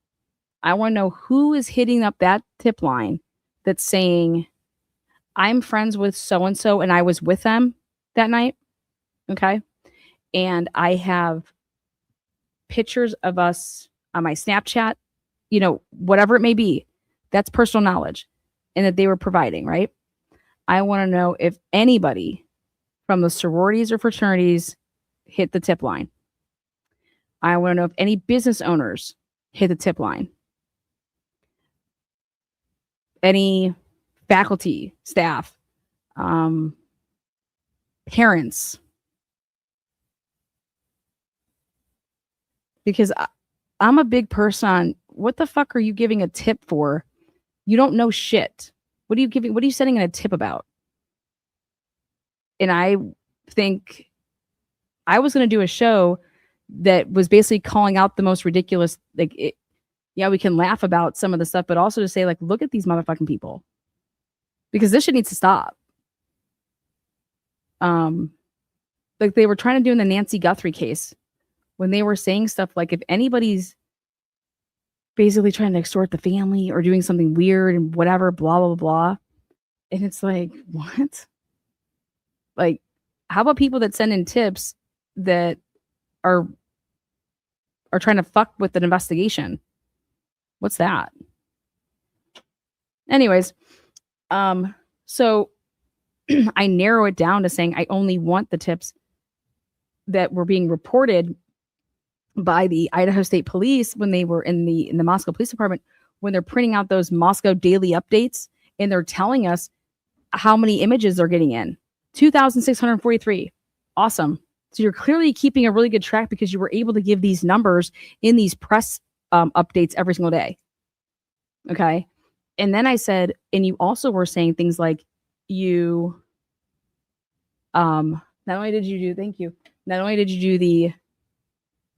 I want to know who is hitting up that tip line that's saying, I'm friends with so and so and I was with them that night. Okay. And I have pictures of us on my Snapchat, whatever it may be. That's personal knowledge and that they were providing, right? I want to know if anybody from the sororities or fraternities hit the tip line. I want to know if any business owners hit the tip line. Any faculty, staff, parents. Because I'm a big person on what the fuck are you giving a tip for? You don't know shit. What are you sending in a tip about? And I think I was going to do a show that was basically calling out the most ridiculous, yeah, we can laugh about some of the stuff, but also to say, like, look at these motherfucking people. Because this shit needs to stop. Like they were trying to do in the Nancy Guthrie case when they were saying stuff like, if anybody's basically trying to extort the family or doing something weird and whatever, blah, blah, blah. And it's like, what? Like, how about people that send in tips that are trying to fuck with an investigation? What's that? Anyways, so I narrow it down to saying I only want the tips that were being reported by the Idaho State Police when they were in the Moscow Police Department, when they're printing out those Moscow daily updates and they're telling us how many images they're getting in. 2,643. Awesome. So you're clearly keeping a really good track because you were able to give these numbers in these press updates every single day. Okay. And then I said, and you also were saying things like not only did you do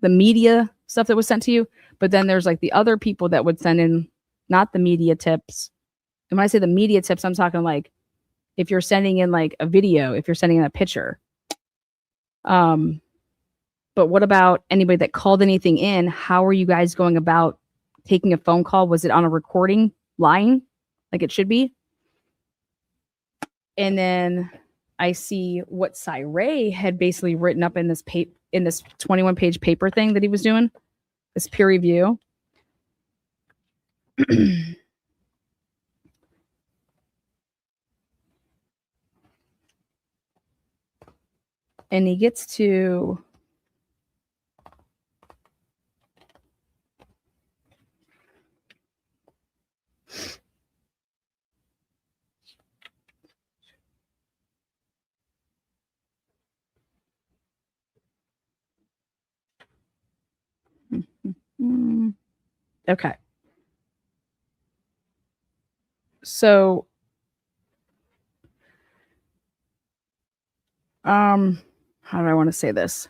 the media stuff that was sent to you, but then there's like the other people that would send in not the media tips. And when I say the media tips, I'm talking like if you're sending in like a video, if you're sending in a picture. But what about anybody that called anything in? How are you guys going about taking a phone call? Was it on a recording line like it should be? And then I see what Ray had basically written up in this 21-page paper thing that he was doing, this peer review. And he gets to okay. So how do I want to say this?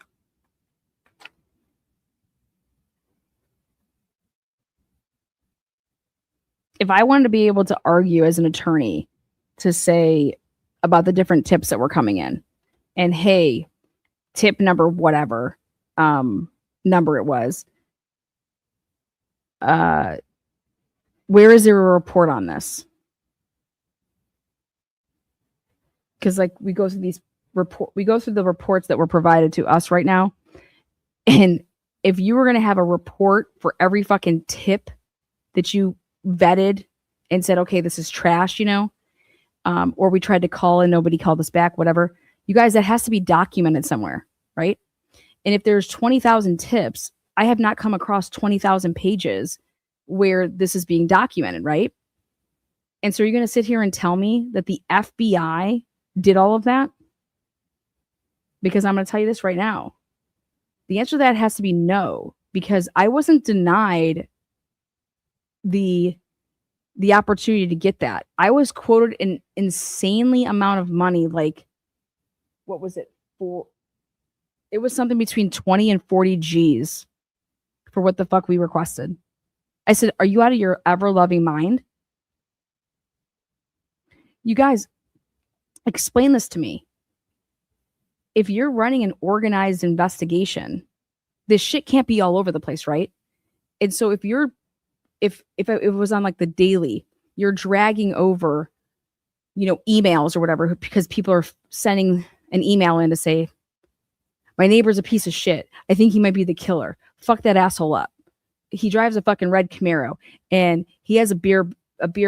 If I wanted to be able to argue as an attorney to say about the different tips that were coming in, and hey, tip number whatever number it was, where is there a report on this? Because like we go through the reports that were provided to us right now, and if you were going to have a report for every fucking tip that you vetted and said, okay, this is trash, or we tried to call and nobody called us back, whatever, you guys, that has to be documented somewhere, right? And if there's 20,000 tips, I have not come across 20,000 pages where this is being documented, right? And so you're going to sit here and tell me that the FBI did all of that? Because I'm going to tell you this right now. The answer to that has to be no, because I wasn't denied the opportunity to get that. I was quoted an insanely amount of money, like, what was it for? It was something between 20 and 40 G's for what the fuck we requested. I said, are you out of your ever-loving mind? You guys, explain this to me. If you're running an organized investigation, this shit can't be all over the place, right? And so if it was on like the daily, you're dragging over, emails or whatever, because people are sending an email in to say, my neighbor's a piece of shit. I think he might be the killer. Fuck that asshole up. He drives a fucking red Camaro and he has a beer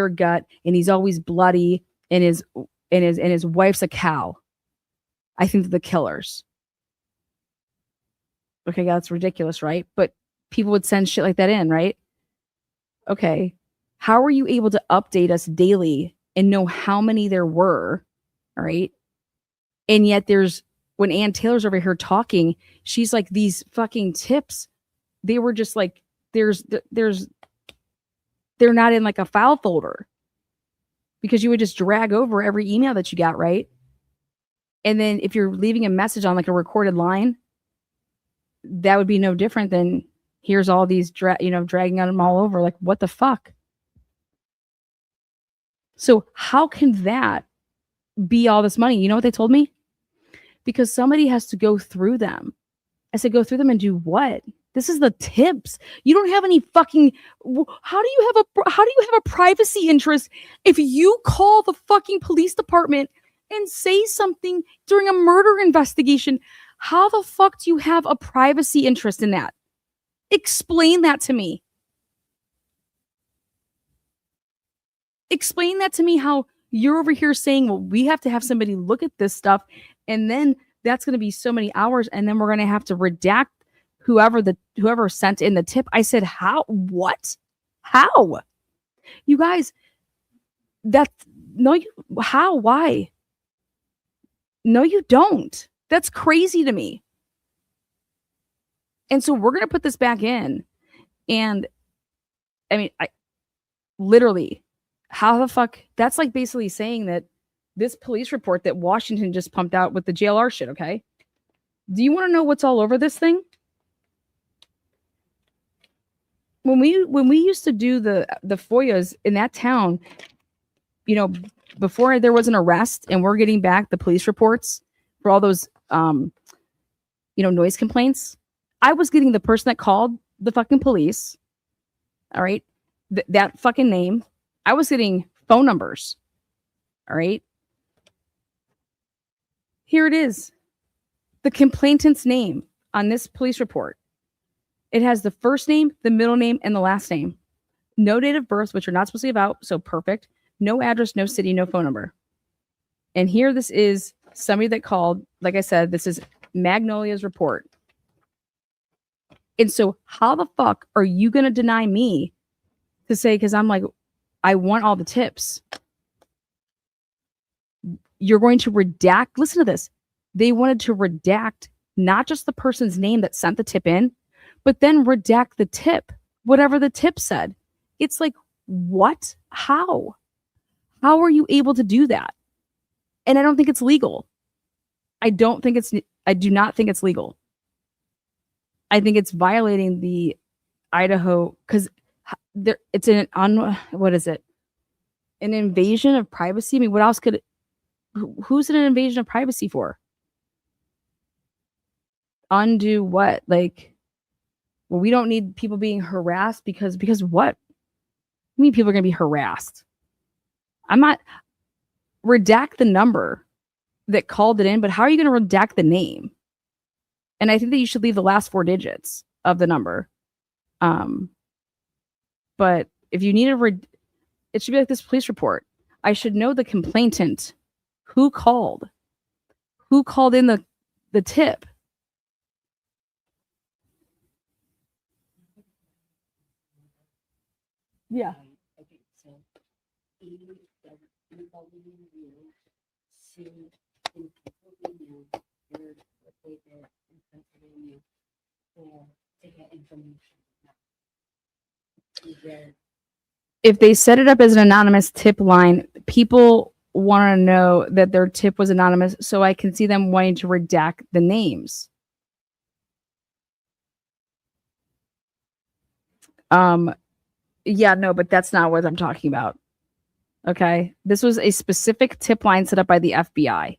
gut and he's always bloody and his wife's a cow. I think they're the killers. Okay, that's ridiculous, right? But people would send shit like that in, right? Okay. How are you able to update us daily and know how many there were? All right. And yet when Ann Taylor's over here talking, she's like, these fucking tips, they were just like, they're not in like a file folder because you would just drag over every email that you got, right? And then if you're leaving a message on like a recorded line, that would be no different than here's all these, dragging on them all over. Like, what the fuck? So how can that be all this money? You know what they told me? Because somebody has to go through them. I said, go through them and do what? This is the tips. You don't have any fucking. How do you have a privacy interest if you call the fucking police department and say something during a murder investigation? How the fuck do you have a privacy interest in that? Explain that to me. Explain that to me, how you're over here saying, well, we have to have somebody look at this stuff, and then that's going to be so many hours, and then we're going to have to redact whoever sent in the tip. I said, how? What? How? You guys, how? Why? No, you don't. That's crazy to me. And so we're going to put this back in. And I mean, literally, how the fuck? That's like basically saying that this police report that Washington just pumped out with the JLR shit, okay? Do you want to know what's all over this thing? When we used to do the FOIAs in that town, before there was an arrest and we're getting back the police reports for all those noise complaints, I was getting the person that called the fucking police, all right, that fucking name. I was getting phone numbers, all right. Here it is, the complainant's name on this police report. It has the first name, the middle name, and the last name. No date of birth, which you're not supposed to give out, so perfect. No address, no city, no phone number. And here this is somebody that called. Like I said, this is Magnolia's report. And so how the fuck are you going to deny me to say, because I'm like, I want all the tips. You're going to redact. Listen to this. They wanted to redact not just the person's name that sent the tip in, but then redact the tip, whatever the tip said. It's like, what? How? How are you able to do that? And I don't think it's legal. I do not think it's legal. I think it's violating the Idaho, because it's what is it? An invasion of privacy? I mean, what else who's it an invasion of privacy for? Undo what? Like, well, we don't need people being harassed because what? I mean, people are going to be harassed. I'm not. Redact the number that called it in, but how are you going to redact the name? And I think that you should leave the last 4 digits of the number. But if you need it should be like this police report. I should know the complainant, who called in the tip. Yeah. Okay, so 80 involving you, sued in Pennsylvania, heard what they did in Pennsylvania to get information. If they set it up as an anonymous tip line, people want to know that their tip was anonymous, so I can see them wanting to redact the names. Yeah, no, but that's not what I'm talking about. Okay. This was a specific tip line set up by the FBI.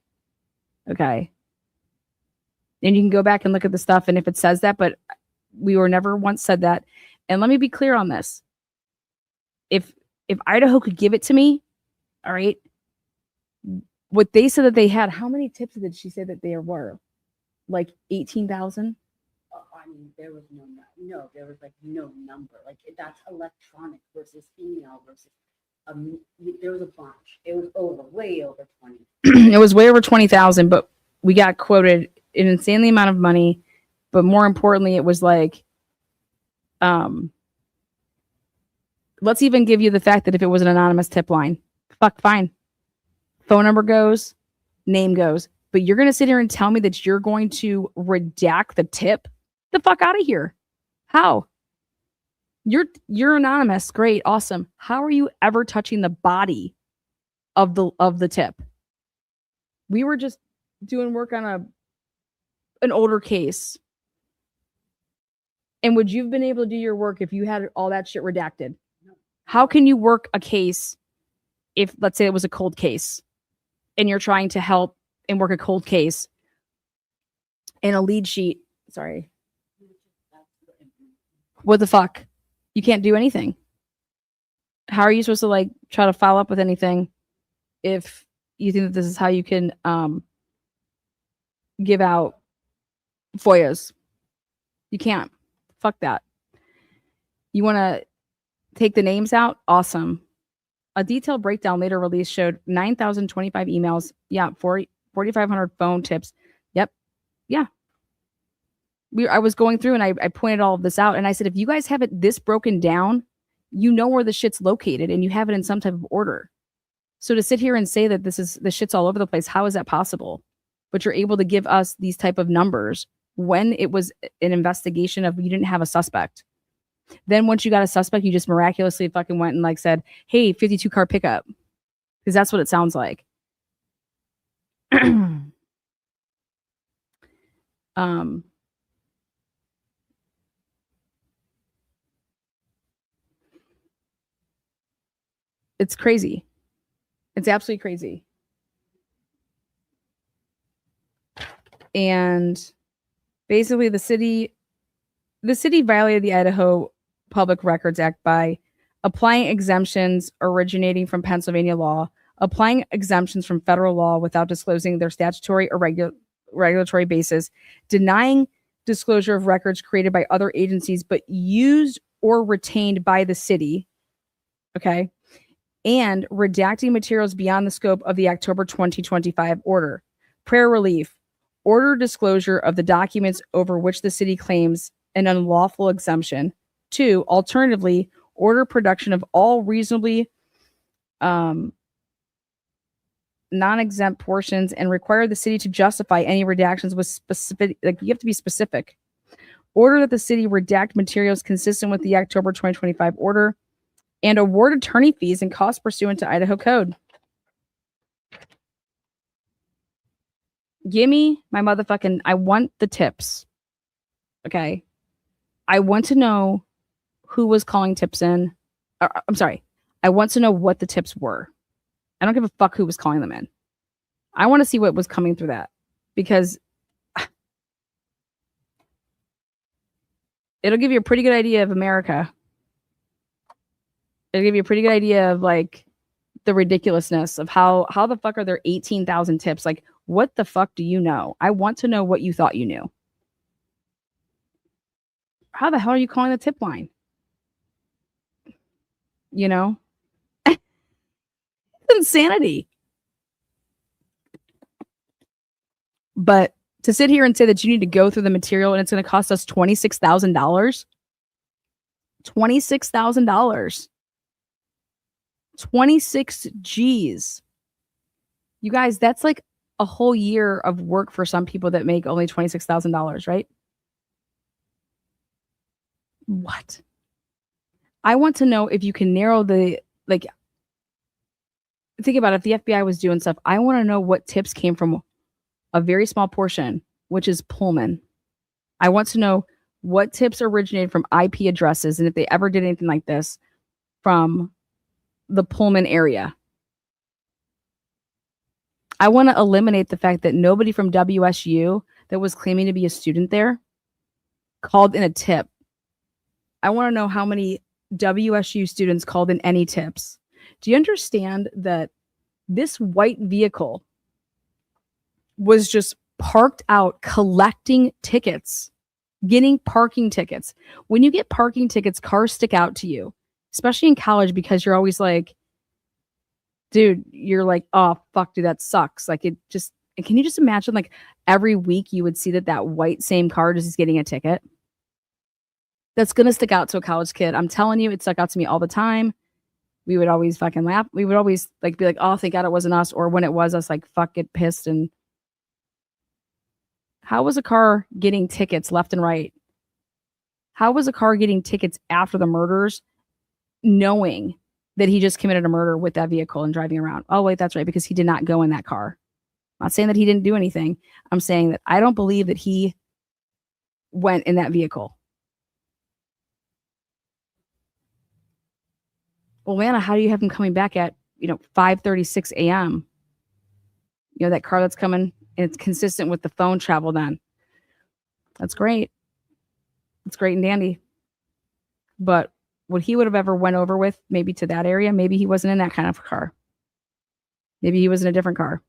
Okay. And you can go back and look at the stuff and if it says that, but we were never once said that. And let me be clear on this. If Idaho could give it to me, all right, what they said that they had, how many tips did she say that there were? Like 18,000? I mean, there was no, there was like no number. Like that's electronic versus email versus, there was a bunch. It was way over 20. It was way over 20,000, but we got quoted an insanely amount of money. But more importantly, it was like, let's even give you the fact that if it was an anonymous tip line, fuck, fine. Phone number goes, name goes. But you're going to sit here and tell me that you're going to redact the tip? The fuck out of here. How? You're anonymous. Great. Awesome. How are you ever touching the body of the tip? We were just doing work on an older case. And would you have been able to do your work if you had all that shit redacted? How can you work a case if, let's say, it was a cold case and you're trying to help and work a cold case in a lead sheet? Sorry. What the fuck? You can't do anything. How are you supposed to like try to follow up with anything if you think that this is how you can give out FOIAs? You can't. Fuck that. You want to take the names out? Awesome. A detailed breakdown later released showed 9,025 emails. Yeah, 4,500 phone tips. Yep. Yeah. I was going through and I pointed all of this out and I said, if you guys have it this broken down, you know where the shit's located and you have it in some type of order. So to sit here and say that the shit's all over the place, how is that possible? But you're able to give us these type of numbers when it was an investigation of you didn't have a suspect. Then once you got a suspect, you just miraculously fucking went and like said, hey, 52 car pickup. Because that's what it sounds like. It's crazy. It's absolutely crazy. And basically the city violated the Idaho Public Records Act by applying exemptions originating from Pennsylvania law, applying exemptions from federal law without disclosing their statutory or regulatory basis, denying disclosure of records created by other agencies but used or retained by the city, okay, and redacting materials beyond the scope of the October 2025 order. Prayer relief, order disclosure of the documents over which the city claims an unlawful exemption. 2, alternatively, order production of all reasonably non-exempt portions and require the city to justify any redactions with specific, like you have to be specific. Order that the city redact materials consistent with the October 2025 order and award attorney fees and costs pursuant to Idaho code. Give me my motherfucking, I want the tips. Okay. I want to know who was calling tips in. I'm sorry. I want to know what the tips were. I don't give a fuck who was calling them in. I want to see what was coming through that because it'll give you a pretty good idea of America. It'll give you a pretty good idea of like the ridiculousness of how the fuck are there 18,000 tips? Like, what the fuck do you know? I want to know what you thought you knew. How the hell are you calling the tip line? You know? It's insanity. But to sit here and say that you need to go through the material and it's going to cost us $26,000. $26,000. 26 G's. You guys, that's like a whole year of work for some people that make only $26,000, right? What? I want to know if you can narrow the, like, think about it, if the FBI was doing stuff, I want to know what tips came from a very small portion, which is Pullman. I want to know what tips originated from IP addresses, and if they ever did anything like this from the Pullman area. I want to eliminate the fact that nobody from WSU that was claiming to be a student there called in a tip. I want to know how many WSU students called in any tips. Do you understand that this white vehicle was just parked out collecting tickets, getting parking tickets? When you get parking tickets, cars stick out to you, especially in college, because you're always like, dude, you're like, oh, fuck, dude, that sucks. Like, it just, can you just imagine, like, every week you would see that white same car just is getting a ticket? That's going to stick out to a college kid. I'm telling you, it stuck out to me all the time. We would always fucking laugh. We would always like be like, oh, thank God it wasn't us. Or when it was us, like, fuck, get pissed. And how was a car getting tickets left and right? How was a car getting tickets after the murders, knowing that he just committed a murder with that vehicle and driving around? Oh, wait, that's right, because he did not go in that car. I'm not saying that he didn't do anything. I'm saying that I don't believe that he went in that vehicle. Well, Lana, how do you have him coming back at, 5:36 a.m.? That car that's coming, and it's consistent with the phone travel then. That's great. It's great and dandy. But what he would have ever went over with, maybe to that area, maybe he wasn't in that kind of car. Maybe he was in a different car.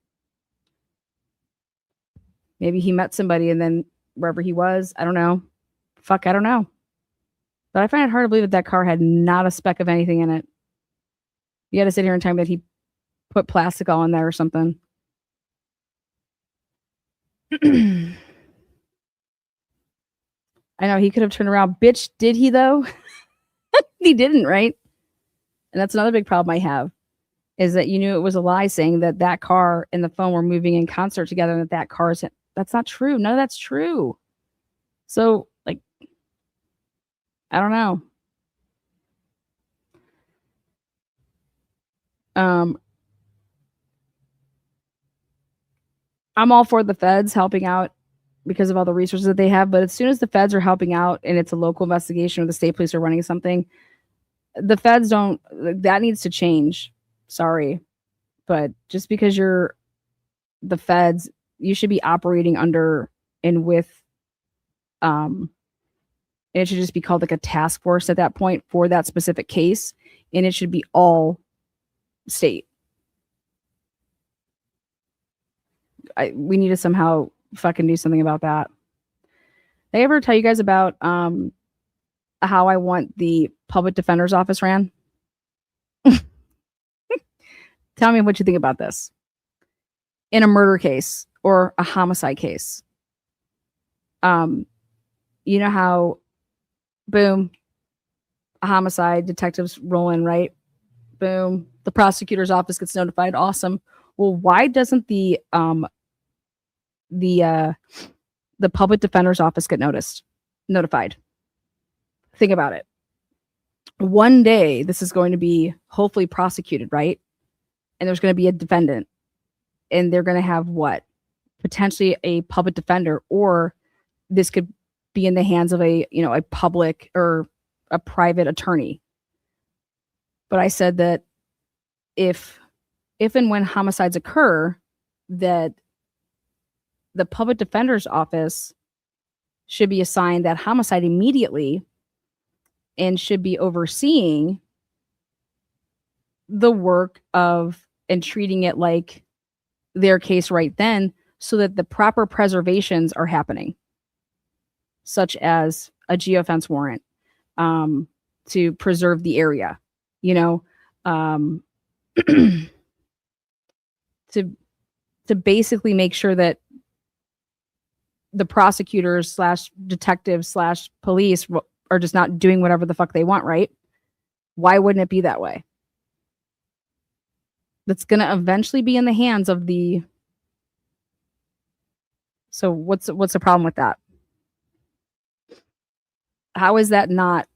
Maybe he met somebody and then wherever he was, I don't know. Fuck, I don't know. But I find it hard to believe that car had not a speck of anything in it. You got to sit here and tell me that he put plastic all in there or something. I know he could have turned around. Bitch, did he though? He didn't, right? And that's another big problem I have, is that you knew it was a lie saying that car and the phone were moving in concert together, and that car is, that's not true. None of that's true. So, like, I don't know. I'm all for the feds helping out because of all the resources that they have. But as soon as the feds are helping out and it's a local investigation or the state police are running something, the feds don't, that needs to change. Sorry. But just because you're the feds, you should be operating under and with, it should just be called like a task force at that point for that specific case. And it should be all state. We need to somehow fucking do something about that. Did I ever tell you guys about how I want the public defender's office ran? Tell me what you think about this. In a murder case or a homicide case, you know how, boom, a homicide, detectives roll in, right? Boom, the prosecutor's office gets notified. Awesome. Well, why doesn't the public defender's office get notified? Think about it. One day, this is going to be hopefully prosecuted, right? And there's going to be a defendant, and they're going to have what? Potentially a public defender, or this could be in the hands of a public or a private attorney. But I said that if and when homicides occur, that the public defender's office should be assigned that homicide immediately and should be overseeing the work of and treating it like their case right then, so that the proper preservations are happening, such as a geofence warrant, to preserve the area, to basically make sure that the prosecutors / detectives / police are just not doing whatever the fuck they want, right? Why wouldn't it be that way? That's going to eventually be in the hands of the... So what's the problem with that? How is that not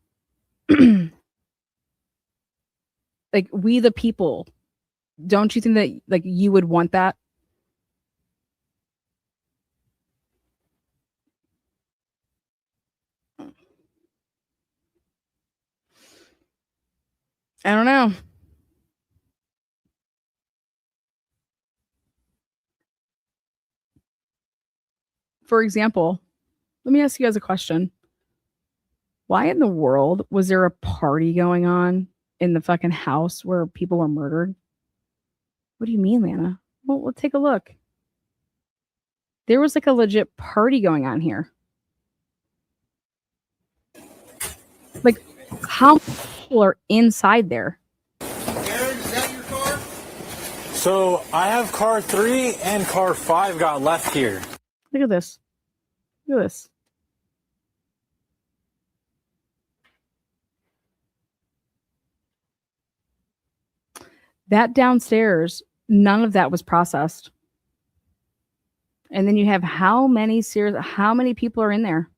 like we the people? Don't you think that like you would want that? I don't know. For example, let me ask you guys a question. Why in the world was there a party going on in the fucking house where people were murdered? What do you mean, Lana? Well, let's take a look. There was like a legit party going on here. Like, how many people are inside there? Aaron, is that your car? So I have car 3 and car 5 got left here. Look at this. Look at this. That downstairs, none of that was processed. And then you have how many people are in there?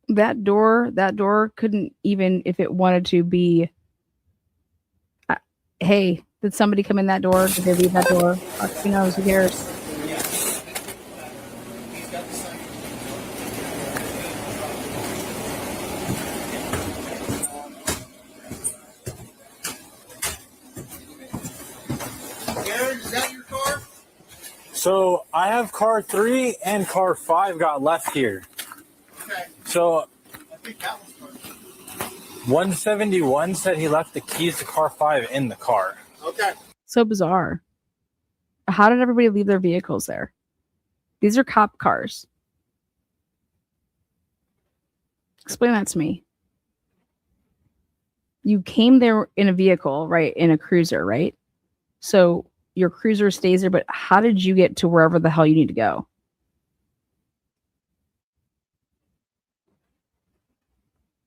That door couldn't even, if it wanted to be, hey, did somebody come in that door? Did they leave that door? Who knows? Who cares? Aaron, is that your car? So I have car 3 and car 5 got left here. Okay. So I think that was car 171 said he left the keys to car 5 in the car. Okay. So bizarre. How did everybody leave their vehicles there? These are cop cars. Explain that to me. You came there in a vehicle, right? In a cruiser, right? So your cruiser stays there, but how did you get to wherever the hell you need to go?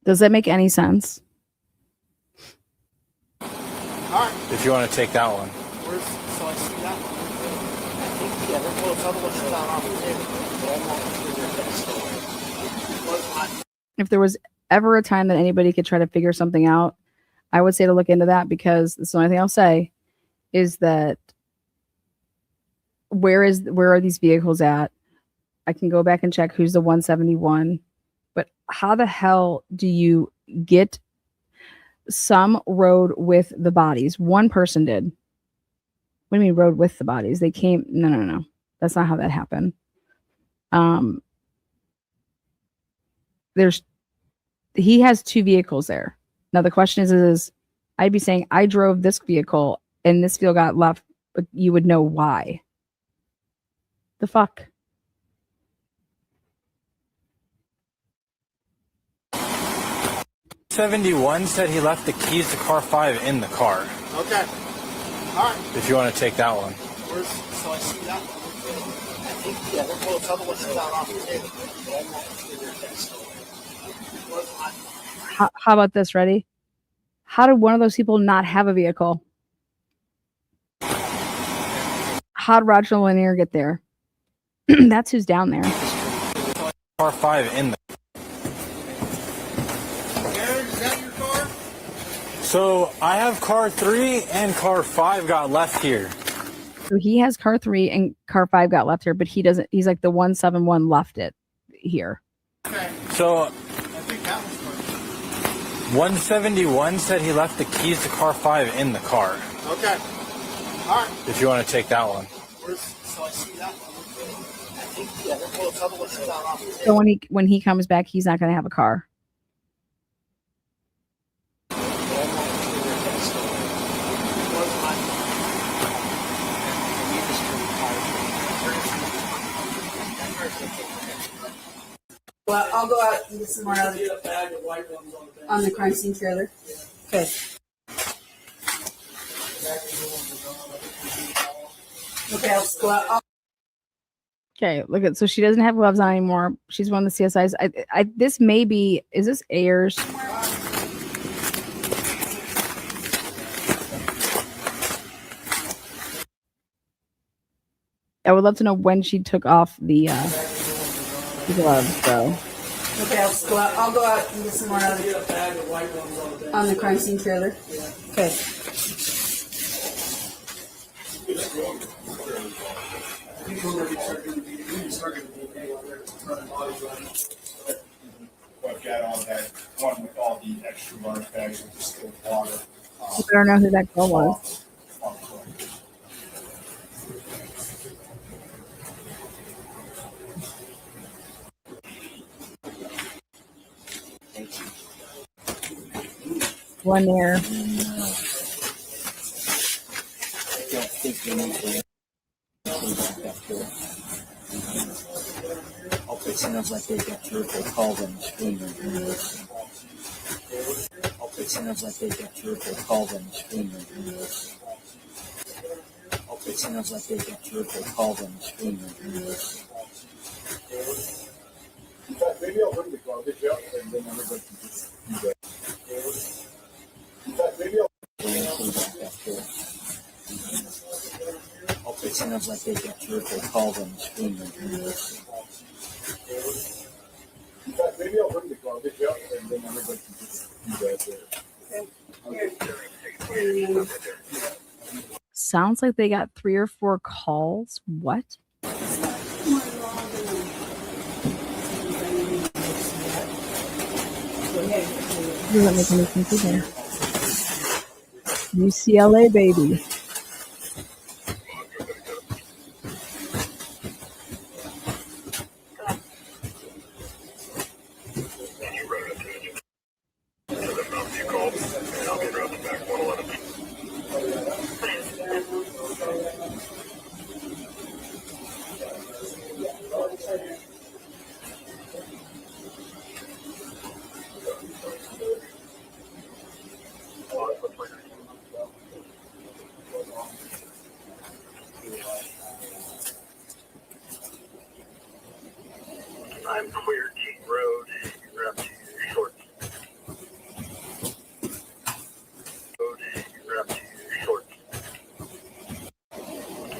Does that make any sense? All right. If you want to take that one. So I see that one. I think the other one's not on the table. If there was ever a time that anybody could try to figure something out, I would say to look into that, because that's the only thing I'll say is that where are these vehicles at? I can go back and check who's the 171, but how the hell do you get some road with the bodies? One person did. What do you mean road with the bodies? They came. No. That's not how that happened. He has 2 vehicles there. Now the question is I'd be saying I drove this vehicle and this vehicle got left, but you would know why. The fuck? '71 said he left the keys to car 5 in the car. Okay. All right. If you want to take that one. So I see that one. I think the other one's not on the table. How about this? Ready? How did one of those people not have a vehicle? How did Roger Lanier get there? That's who's down there. Car 5 in the. Aaron, is that your car? So I have car 3 and car 5 got left here. So he has car 3 and car 5 got left here, but he doesn't. He's like the 171 left it here. Okay. So I think that was car 171 said he left the keys to car 5 in the car. Okay. All right. If you want to take that one. So I see that one. I think the other one's not on the table. So when he comes back, he's not going to have a car. Well, I'll go out and get some more on the crime scene trailer. Okay. Okay, I'll go out. Okay, look at, so she doesn't have gloves on anymore. She's one of the CSIs. This may be, is this Ayers? I would love to know when she took off the gloves, though. Okay, I'll go out and get some more on the crime scene trailer. Okay. I've got all that one with all the extra large bags of distilled water. You better know who that girl was. Lanier. I don't think we need to clean back after. Okay, sounds like they got your they call them screeners. Okay, sounds like they got your they call them screeners. Okay, sounds like they got your they call them screeners. In fact, maybe I'll bring the garbage out and then everybody can just do that. In fact, maybe I'll Clean back after. Okay, sounds like they got your they call them screeners. In fact, maybe I'll bring the garbage out and then everybody can just do that there. Sounds like they got 3 or 4 calls. What? Doesn't make any sense either. UCLA, baby. I'm clear King Road. You're up to your shorts. You're up to your shorts.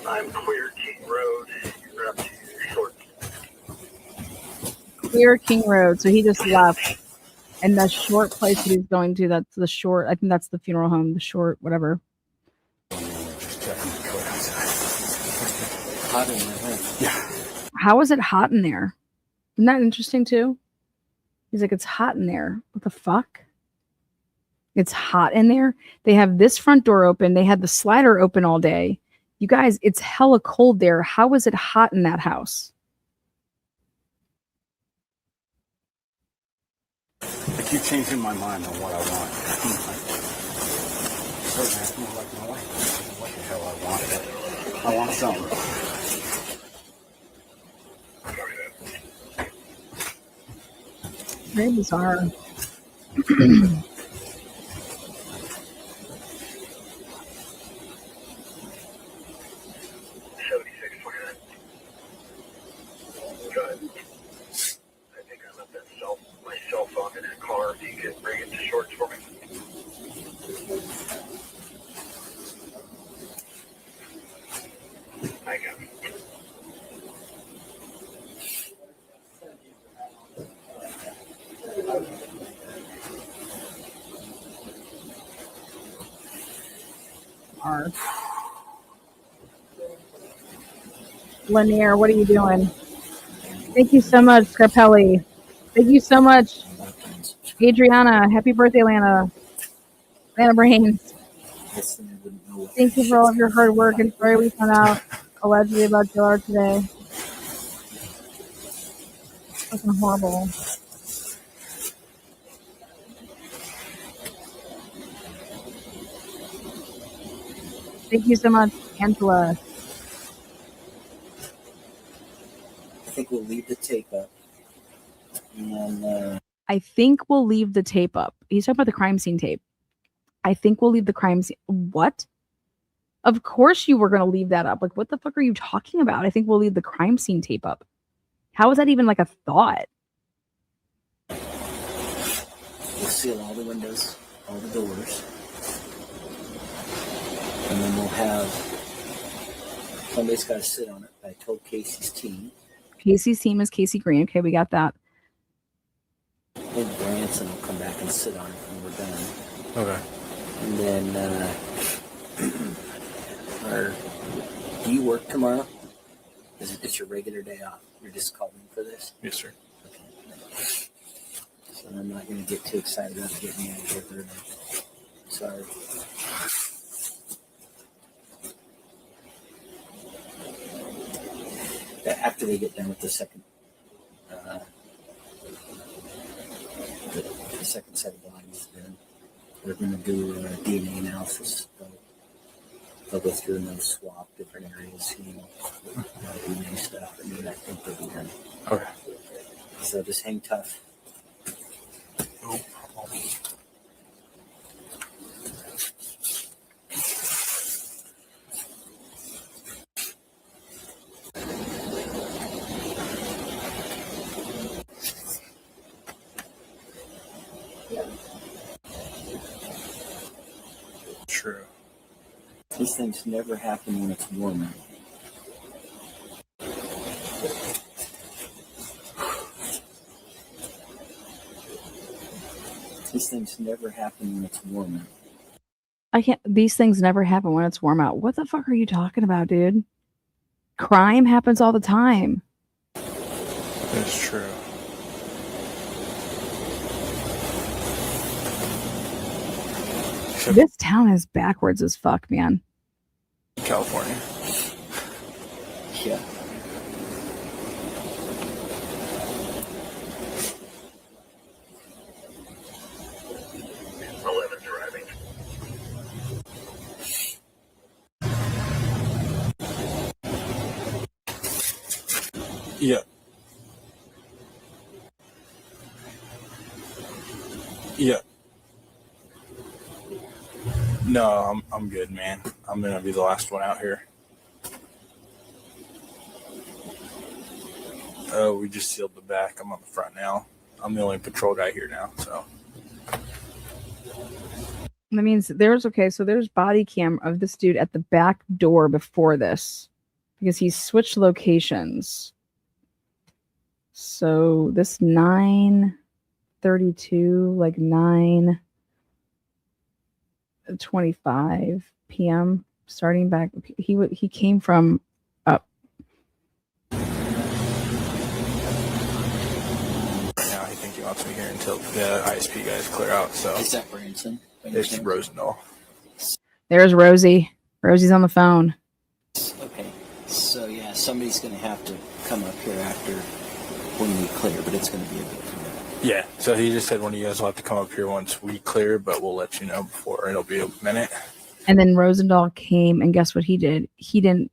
I'm clear King Road. You're up to your shorts. Clear King Road. So he just left. And the short place that he's going to, that's the short, I think that's the funeral home, the short, whatever. Hot in there, huh? Yeah. How is it hot in there? Isn't that interesting too? He's like, it's hot in there. What the fuck? It's hot in there. They have this front door open. They had the slider open all day. You guys, it's hella cold there. How is it hot in that house? I keep changing my mind on what I want. Start asking like my wife what the hell I want. I want something. Very bizarre. 7629. Good. I think I left my cell phone in that car. If you could bring it to shorts for me. I got it. Are. Lanier, what are you doing? Thank you so much, Scarpelli. Thank you so much, Adriana. Happy birthday, Lana. Lana Brains. Thank you for all of your hard work and story we found out allegedly about JR today. Fucking horrible. Thank you so much, Angela. I think we'll leave the tape up. And then, I think we'll leave the tape up. He's talking about the crime scene tape. I think we'll leave the crime scene. What? Of course you were going to leave that up. Like, what the fuck are you talking about? I think we'll leave the crime scene tape up. How is that even like a thought? we'll seal all the windows, all the doors. And then we'll have somebody's got to sit on it. I told Casey's team. Casey's team is Casey Green. Okay, we got that. And Branson will come back and sit on it when we're done. Okay. And then, do you work tomorrow? It's your regular day off. You're just calling for this? Yes, sir. So I'm not going to get too excited about getting out of here early. Sorry. After they get done with the second the second set of bodies, then they're going to do a DNA analysis. They'll go through and they'll swap different areas, DNA stuff, and then I think they'll be done. Okay. So just hang tough. True. These things never happen when it's warm out. These things never happen when it's warm out. I can't. These things never happen when it's warm out. What the fuck are you talking about, dude? Crime happens all the time. That's true. This town is backwards as fuck, man. California. Yeah. Driving. Yeah. Yeah. No, I'm good, man. I'm gonna be the last one out here. Oh, we just sealed the back. I'm on the front now. I'm the only patrol guy here now, so. That means there's body cam of this dude at the back door before this because he switched locations. So this 9:32, like 9:25 p.m. starting back. He came from up. Now he thinks he wants me here until the ISP guys clear out. So Is that Branson? it's Rosendahl. There's Rosie. Rosie's on the phone. Okay. So yeah, somebody's going to have to come up here after when we clear, but it's going to be a bit from there. Yeah. So he just said one of you guys will have to come up here once we clear, but we'll let you know before. It'll be a minute. And then Rosendahl came, and guess what he did? He didn't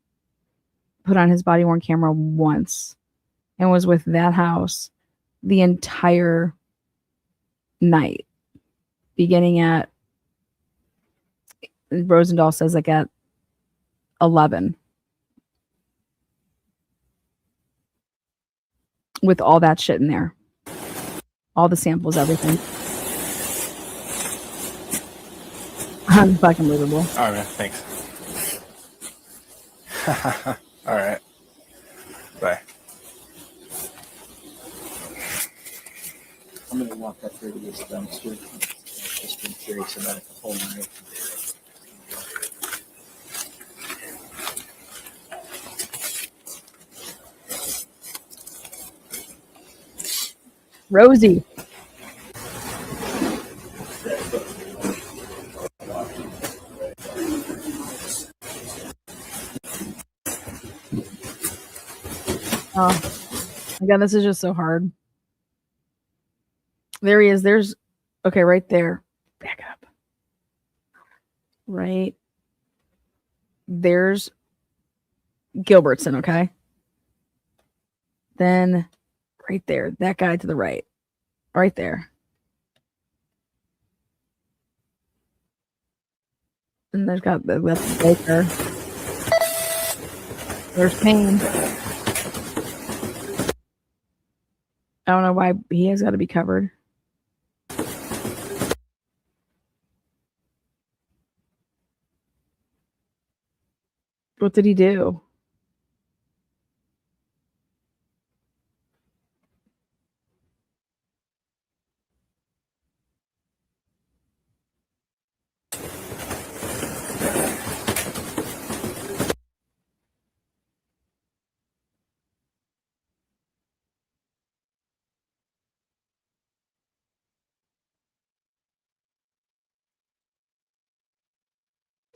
put on his body worn camera once, and was with that house the entire night, beginning at, Rosendahl says, like at 11, with all that shit in there, all the samples, everything. Fucking believable. All right, man. Thanks. All right. Bye. I'm going to walk up here to this dumpster. I've just been curious about it the whole night. Rosie. Oh, again, this is just so hard. There he is. There's, okay, right there. Back up. Right. There's Gilbertson, okay? Then right there, that guy to the right. Right there. And there's got that's Baker. There's Payne. I don't know why he has got to be covered. What did he do?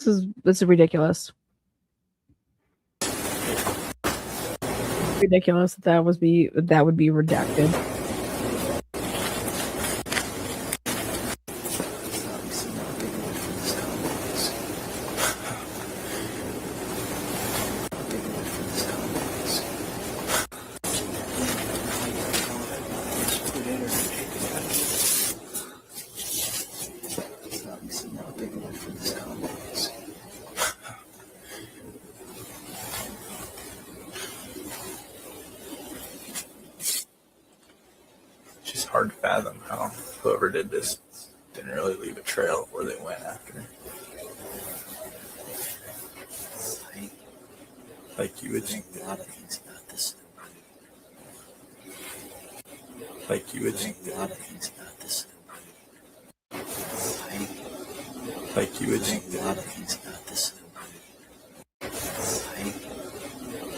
This is ridiculous. Ridiculous that would be redacted. It's just hard to fathom how whoever did this didn't really leave a trail of where they went after. Like you would think A lot of things about this. like you would think A lot of things about this. like you would think A lot of things about this.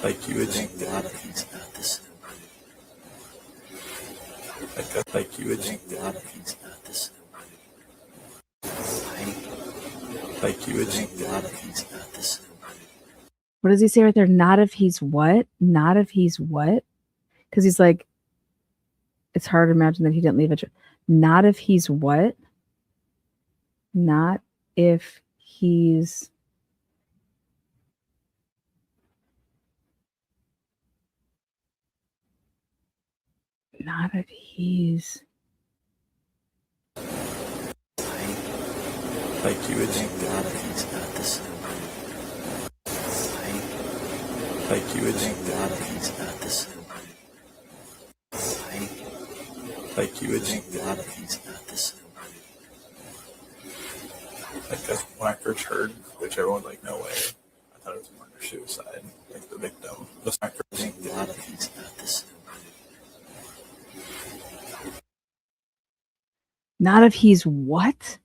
like you would think A lot of things about this. like you would think A lot of things about this. like you would think A lot of things about this. What does he say right there? Not if he's what? Not if he's what? Because he's like, it's hard to imagine that he didn't leave it. Not if he's what? Not if he's. Not if he's. like you would think A lot of things about this. like you would think A lot of things about this. like you would think A lot of things about this. like a whackers heard, which everyone like no way. I thought it was murder suicide. Like the victim. The whacker A lot of things about this. Not if he's what?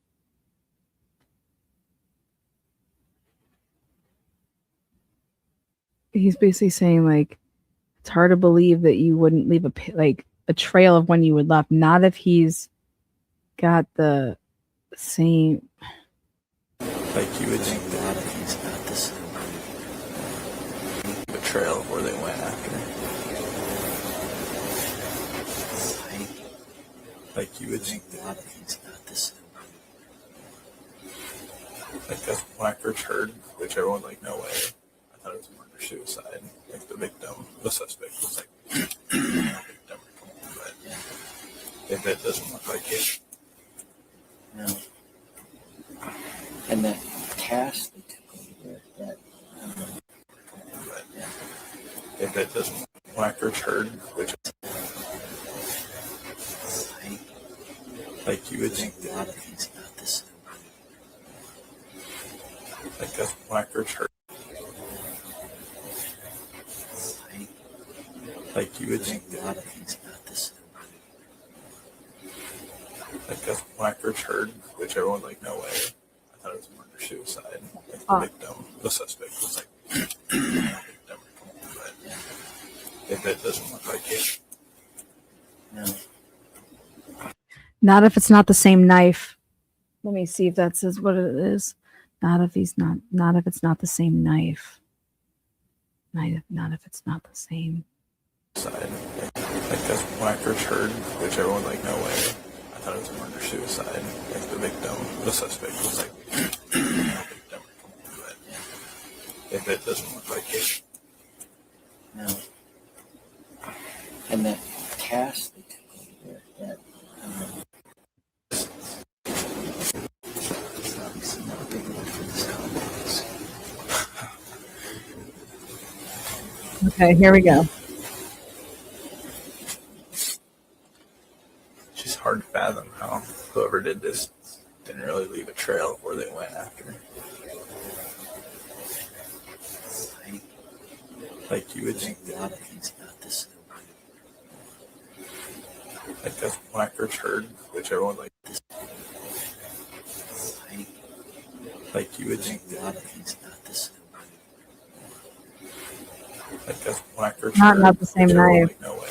He's basically saying like it's hard to believe that you wouldn't leave a trail of when you would left. Not if he's got the same. like you would think A lot of things about this. the trail of where they went after. Like you would think A lot of things about this. like a whackers heard, which everyone like no way. I thought it was murder suicide. Like the victim, the suspect was like victim, but if it doesn't look like it, No. And that cast they took over there, but if it doesn't, whackers heard, which like you would think A lot of things about this. like a whackers heard, like you would think A lot of things about this. like a whackers heard, which everyone like no way. I thought it was murder suicide. Like the victim, the suspect was like victim, but if it doesn't look like it, No. Not if it's not the same knife. Let me see if that says what it is. Not if he's not. Not if it's not the same knife. Not if it's not the same. side, like a whackers heard, which everyone like no way. I thought it was murder suicide. Like the victim, the suspect was like victim, but if it doesn't look like it, No. And that cast they took over there, obviously not big enough for this conference. Okay, here we go. it's just hard to fathom how whoever did this didn't really leave a trail of where they went after. Like you would think A lot of things about this. like a whackers heard, which everyone like you would think A lot of things about this. like a whackers Not heard, the same which everyone knife. like no way. I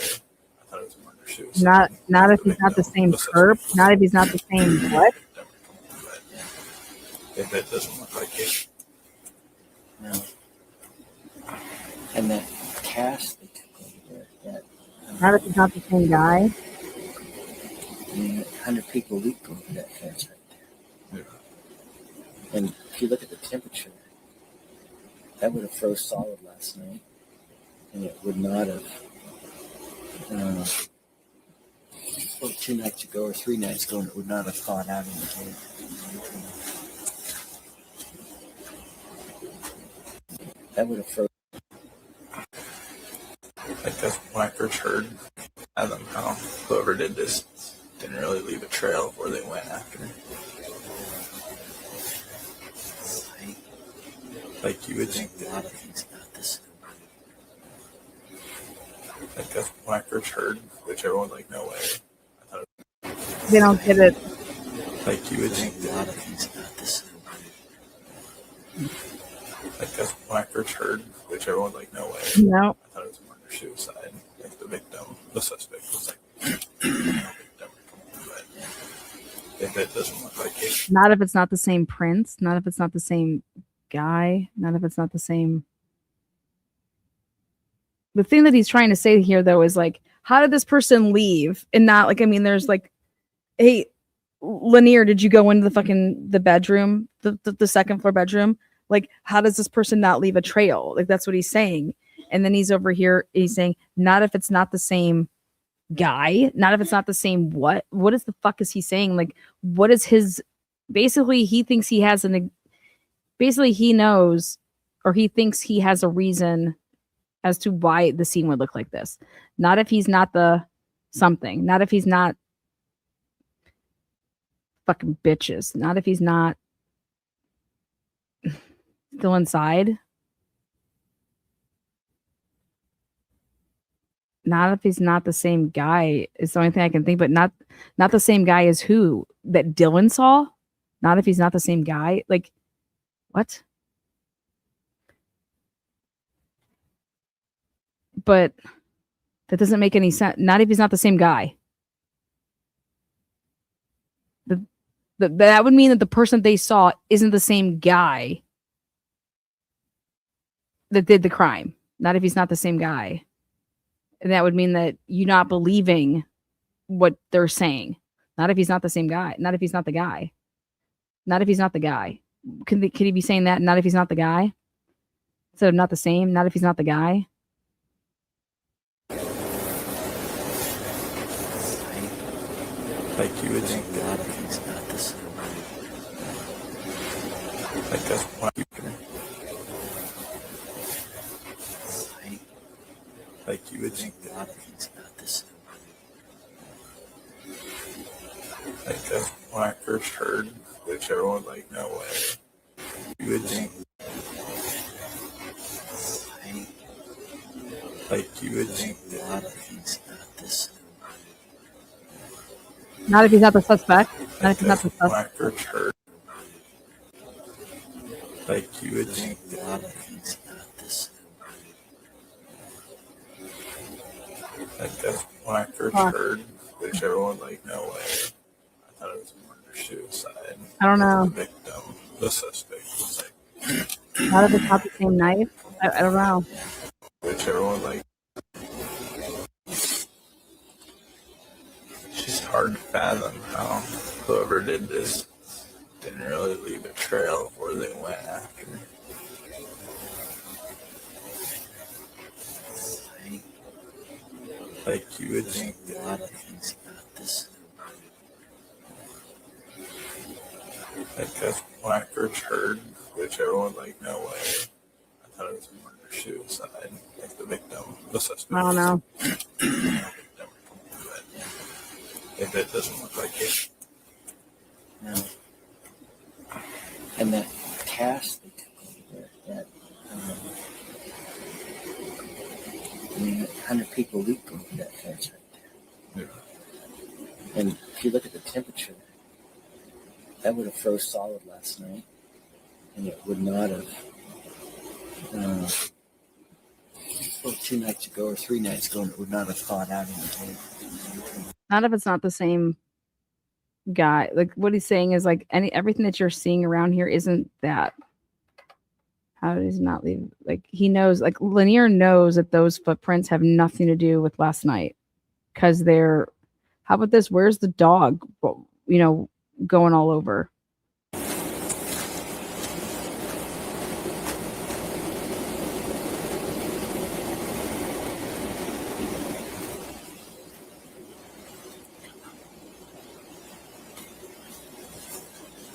thought it was murder suicide. Not if he's not the same perp. Not if he's not the same what? But if it doesn't look like it, No. And that cast they took over there, that Not if it's not the same guy. 100 people leap over that fence right there. Yeah. And if you look at the temperature, that would have froze solid last night, and it would not have. Well, 2 nights ago or 3 nights ago, and it would not have thawed out in the day. That would have frozen. Like that's when I first heard them how whoever did this didn't really leave a trail of where they went after. Like you would think A lot of things about this. like that's when I first heard, which everyone like no way. I thought They don't get it. like you would think A lot of things about this. like that's when I first heard, which everyone like no way. No. I thought it was a murder suicide. Like the victim, the suspect was like victim, but if it doesn't look like it, Not if it's not the same prince. Not if it's not the same guy. Not if it's not the same. The thing that he's trying to say here, though, is like, how did this person leave? And not like, I mean, there's like, hey, Lanier, did you go into the bedroom, the second floor bedroom? Like, how does this person not leave a trail? Like, that's what he's saying. And then he's over here, he's saying, not if it's not the same guy, not if it's not the same what is the fuck is he saying? Like, what is his, basically he thinks he has basically he knows, or he thinks he has a reason as to why the scene would look like this. Not if he's not the something, not if he's not fucking bitches, not if he's not still inside. Not if he's not the same guy is the only thing I can think, but not the same guy as who? That Dylan saw? Not if he's not the same guy? Like, what? But that doesn't make any sense. Not if he's not the same guy. That would mean that the person they saw isn't the same guy that did the crime. Not if he's not the same guy. And that would mean that you're not believing what they're saying. Not if he's not the same guy. Not if he's not the guy. Not if he's not the guy. Can he be saying that? Not if he's not the guy? So not the same. Not if he's not the guy. like you would think A lot of things about this. like that's why you can, like you would think A lot of things about this. like that's when I first heard, which everyone like no way. You would think like you would think A lot of things about this. Not if he's not the suspect. Not if he's not the when I suspect. first heard, like you would think A lot of things about this. like that's when I first heard, which everyone like no way. I thought it was a murder suicide. I don't know. The victim, the suspect was like Not if it's not the same knife. I don't know. which everyone like. It's just hard to fathom how whoever did this didn't really leave a trail of where they went after. Like you would think A lot of things about this. like that's when I first heard, which everyone like no way. I thought it was a murder suicide. Like the victim, the suspect. I don't know. But if it doesn't look like it, No. And that cast they took over there, that 100 people leap over that fence right there. yeah. And if you look at the temperature, that would have froze solid last night, and it would not have. Well, 2 nights ago or 3 nights ago, and it would not have thawed out in the day. Not if it's not the same guy. Like what he's saying is like everything that you're seeing around here isn't that. How does he not leave? Like, he knows, like, Lanier knows that those footprints have nothing to do with last night. Because they're, how about this? Where's the dog, going all over?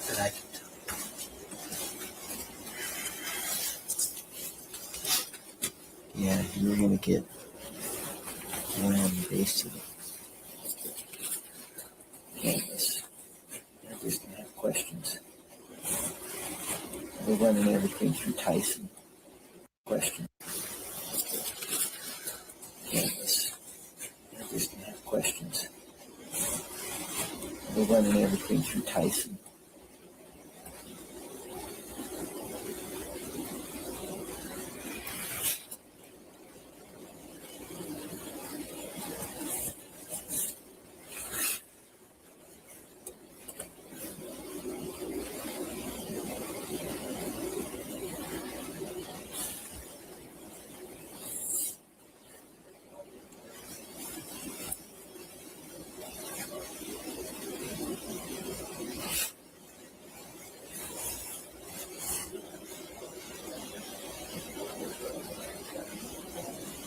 That I can tell. Yeah, you're gonna get land-based. Yes. They're just gonna have questions. We're running everything through Tyson. Question. Yes. They're just gonna have questions. We're running everything through Tyson.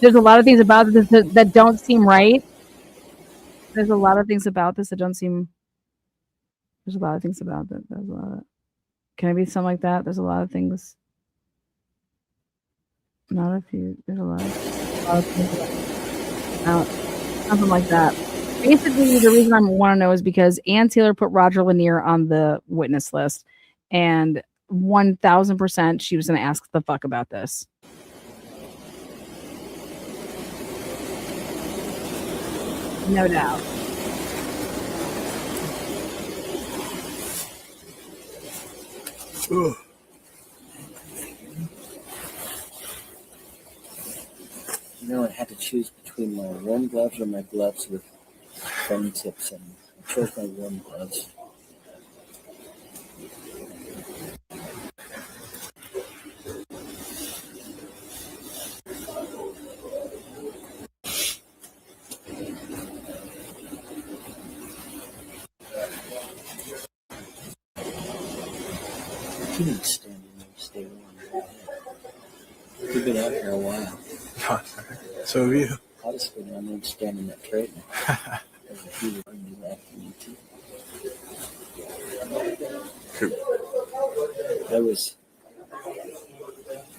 There's a lot of things about this that don't seem right. There's a lot of things about this that don't seem. There's a lot of things about that. There's a lot of. Can it be something like that? There's a lot of things. Not a few. There's a lot of things about something like that. Basically, the reason I want to know is because Ann Taylor put Roger Lanier on the witness list, and 1,000% she was going to ask the fuck about this. No doubt. Ugh. I had to choose between my warm gloves or my gloves with foam tips, and I chose my warm gloves. You need to stand in there and stay warm. You've been out here a while. So have you. I'll just go down there and stand in that trade. There's a heater on you after you too. I was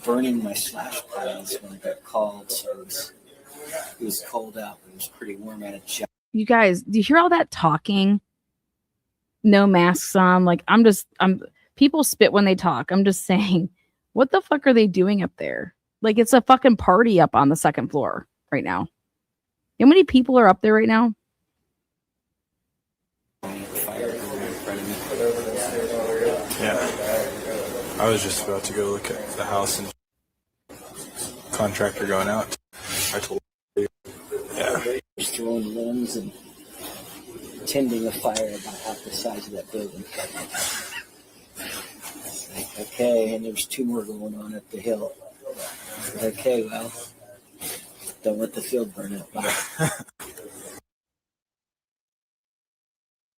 burning my slash piles when I got called, so it was cold out, but it was pretty warm at a job. You guys, do you hear all that talking? No masks on. Like, people spit when they talk. I'm just saying, what the fuck are they doing up there? Like, it's a fucking party up on the second floor right now. How many people are up there right now? Yeah. I was just about to go look at the house and contractor going out. I told you. Yeah. Just throwing limbs and tending a fire about half the size of that building. Like, okay, and there's 2 more going on up the hill. Okay, well, don't let the field burn up.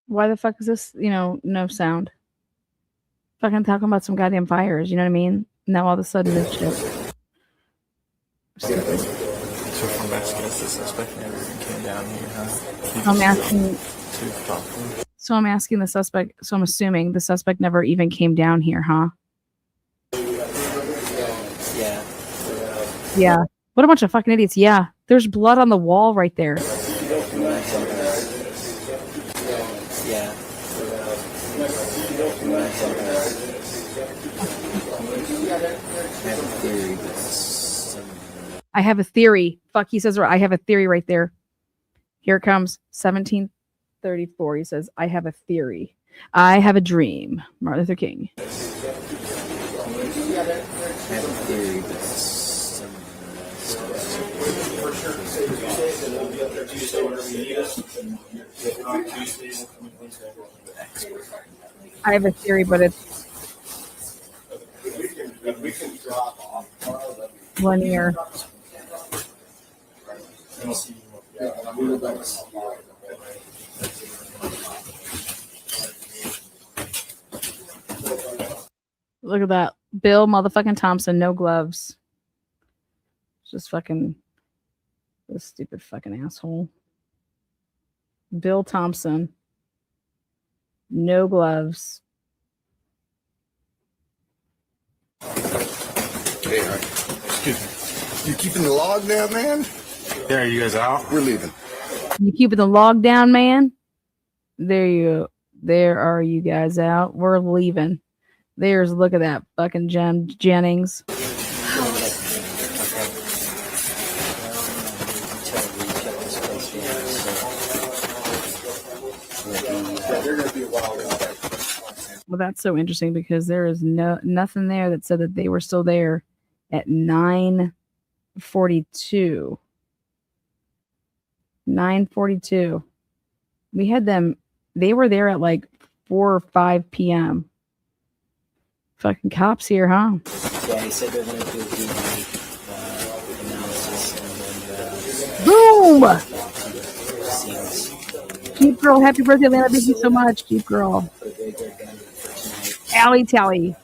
Why the fuck is this, no sound? Fucking talking about some goddamn fires, you know what I mean? Now all of a sudden this shit. So from asking us, the suspect never even came down here, huh? So I'm asking the suspect, so I'm assuming the suspect never even came down here, huh? Yeah. Yeah. What a bunch of fucking idiots. Yeah. There's blood on the wall right there. Yeah. I have a theory. Fuck, he says, I have a theory right there. Here it comes. 1734. He says, I have a theory. I have a dream. Martin Luther King. I have a theory, but I have a theory, but it's We can drop off tomorrow, but Linear. yeah, I'm really like, Look at that. Bill motherfucking Thompson, no gloves. Just fucking this stupid fucking asshole. Bill Thompson. No gloves. Hey, excuse me. You keeping the log down, man? Yeah, are you guys out? We're leaving. You keeping the log down, man? There are you guys out. We're leaving. Look at that fucking Jennings. Well, that's so interesting because there is nothing there that said that they were still there at 9:42. 9:42. We had them. They were there at like 4 or 5 p.m. Fucking cops here, huh? Yeah, he said they're going to do a DNA analysis and Boom! then scenes. Jeep Girl, happy birthday, Lana. Thank you so much, Jeep Girl. Put a big red gun for tonight. Allie Tally.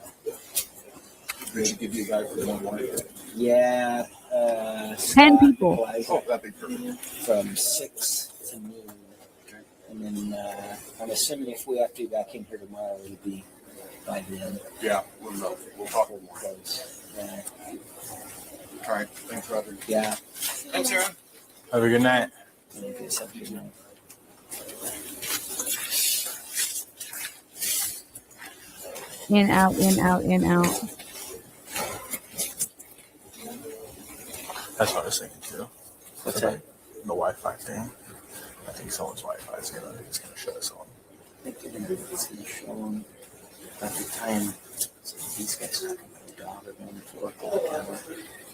Did she give you a guy for 1 1? Yeah. 10 people. Oh, that'd be perfect. From 6 to noon. And then I'm assuming if we have to be back in here tomorrow, it'll be by then. Yeah, we'll know. We'll talk more. Close. Yeah. All right. Thanks, Roger. Yeah. Thanks, Aaron. Have a good night. Okay, something to know. In, out, in, out, in, out. That's what I was thinking too. What's that? The Wi-Fi thing. I think someone's Wi-Fi is gonna shut us on. I think they're going to show them at the time. So these guys talking about the dog are going to 4 o'clock hour.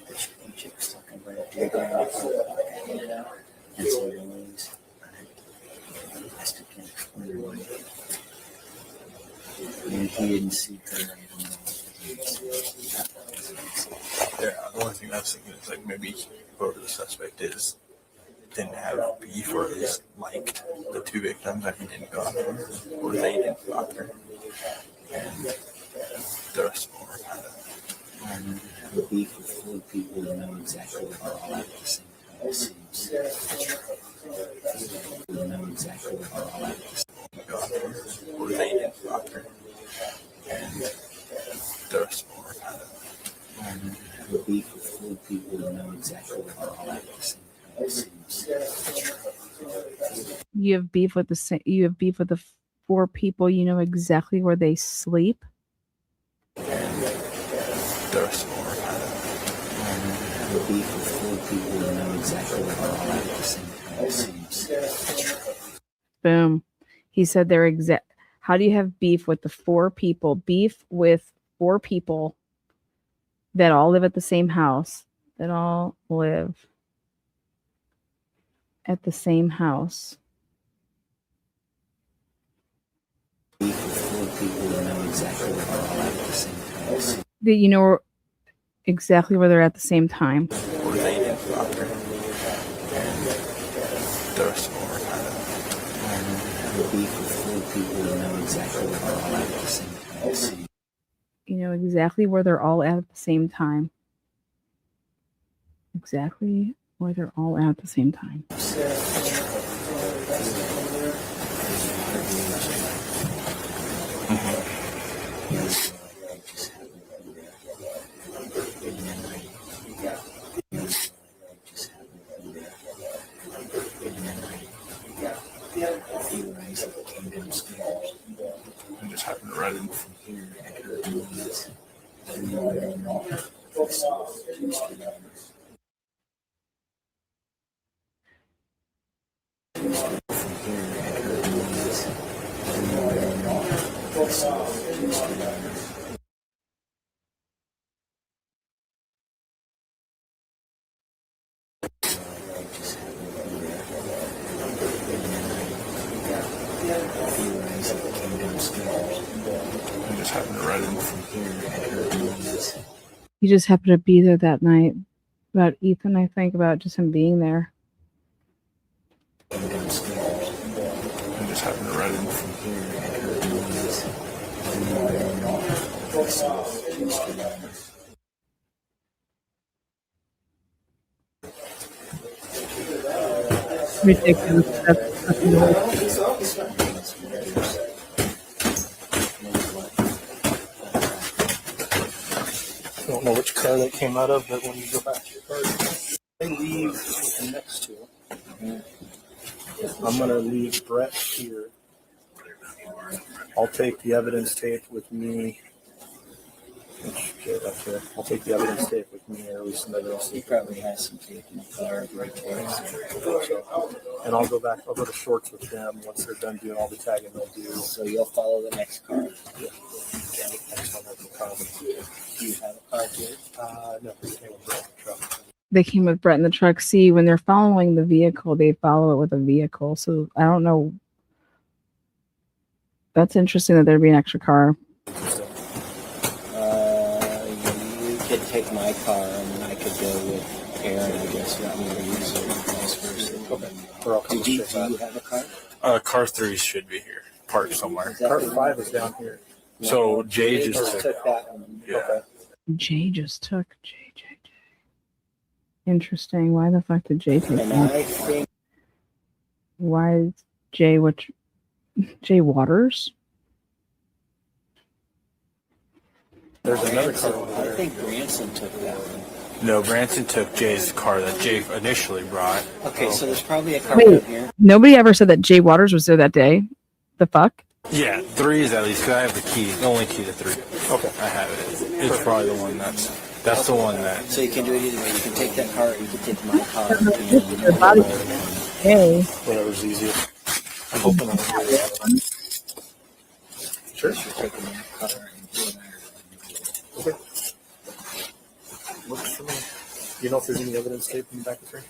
The chick's talking about a deer going to 4 o'clock hour. And so the noise. I still can't explain why. And he didn't see her. I don't know. Yeah, the only thing I was thinking is like maybe whoever the suspect is didn't have beef or is liked the 2 victims that he didn't go after, or they didn't go after. And the rest of them were kind of. The beef with 4 people who know exactly what they're all at the same time. Who know exactly what they're all at the same Go after, or they didn't go after. And the rest of them were kind of. The beef with 4 people who know exactly what they're all at the same time. You have beef with the 4 people. You know exactly where they sleep. The rest of them were kind of. The beef with 4 people who know exactly what they're all at the same time. Boom. He said they're exact. How do you have beef with the 4 people? Beef with 4 people that all live at the same house. That all live at the same house. Beef with 4 people who know exactly what they're all at the same time. That you know exactly where they're at the same time. Or they didn't go after. And the rest of them were kind of. The beef with 4 people who know exactly what they're all at the same time. You know exactly where they're all at the same time. Exactly where they're all at the same time. I just happened to run in from here. I just happened to run in from here. He just happened to be there that night. About Ethan, I think, about just him being there. Downstairs. I just happened to read it. From here, I heard noise. And I saw two screamers. Ridiculous. That's fucking weird. I don't know which car that came out of, but when you go back to your car, I leave with the next two. I'm going to leave Brett here. I'll take the evidence tape with me. I'll take the evidence tape with me, or at least some evidence He tape. probably has some tape in the car right there. And I'll go to Shorts with them once they're done doing all the tagging they'll do. So you'll follow the next car. Next one has a comment. Do you have a car here? No, it's came with the truck. They came with Brett in the truck. See, when they're following the vehicle, they follow it with a vehicle. So I don't know. That's interesting that there'd be an extra car. You could take my car and then I could go with Aaron, I guess, rather than use it, vice versa. Okay. Or I'll come Do you straight back. have a car? Car 3 should be here, parked somewhere. Is that Car the 5 one? is down here. So Jay They just took that one. Yeah. Okay. Jay just took J. Interesting. Why the fuck did Jay take And that? I think Why is Jay Jay Waters? There's another car over I there. think Branson took that one. No, Branson took Jay's car that Jay initially brought. Okay, so there's probably a car Wait. down here. Nobody ever said that Jay Waters was there that day. The fuck? Yeah, 3 is at least, because I have the key, the only key to 3. Okay. I have it. It's probably the one that's the one that. So you can do it either way. You can take that car or you can take my car. The body. Hey. Whatever's easiest. I'm hoping I'll do it. Sure. You're taking that car and you and I are Okay. Works for me. Do you know if there's any evidence tape in the back of the train?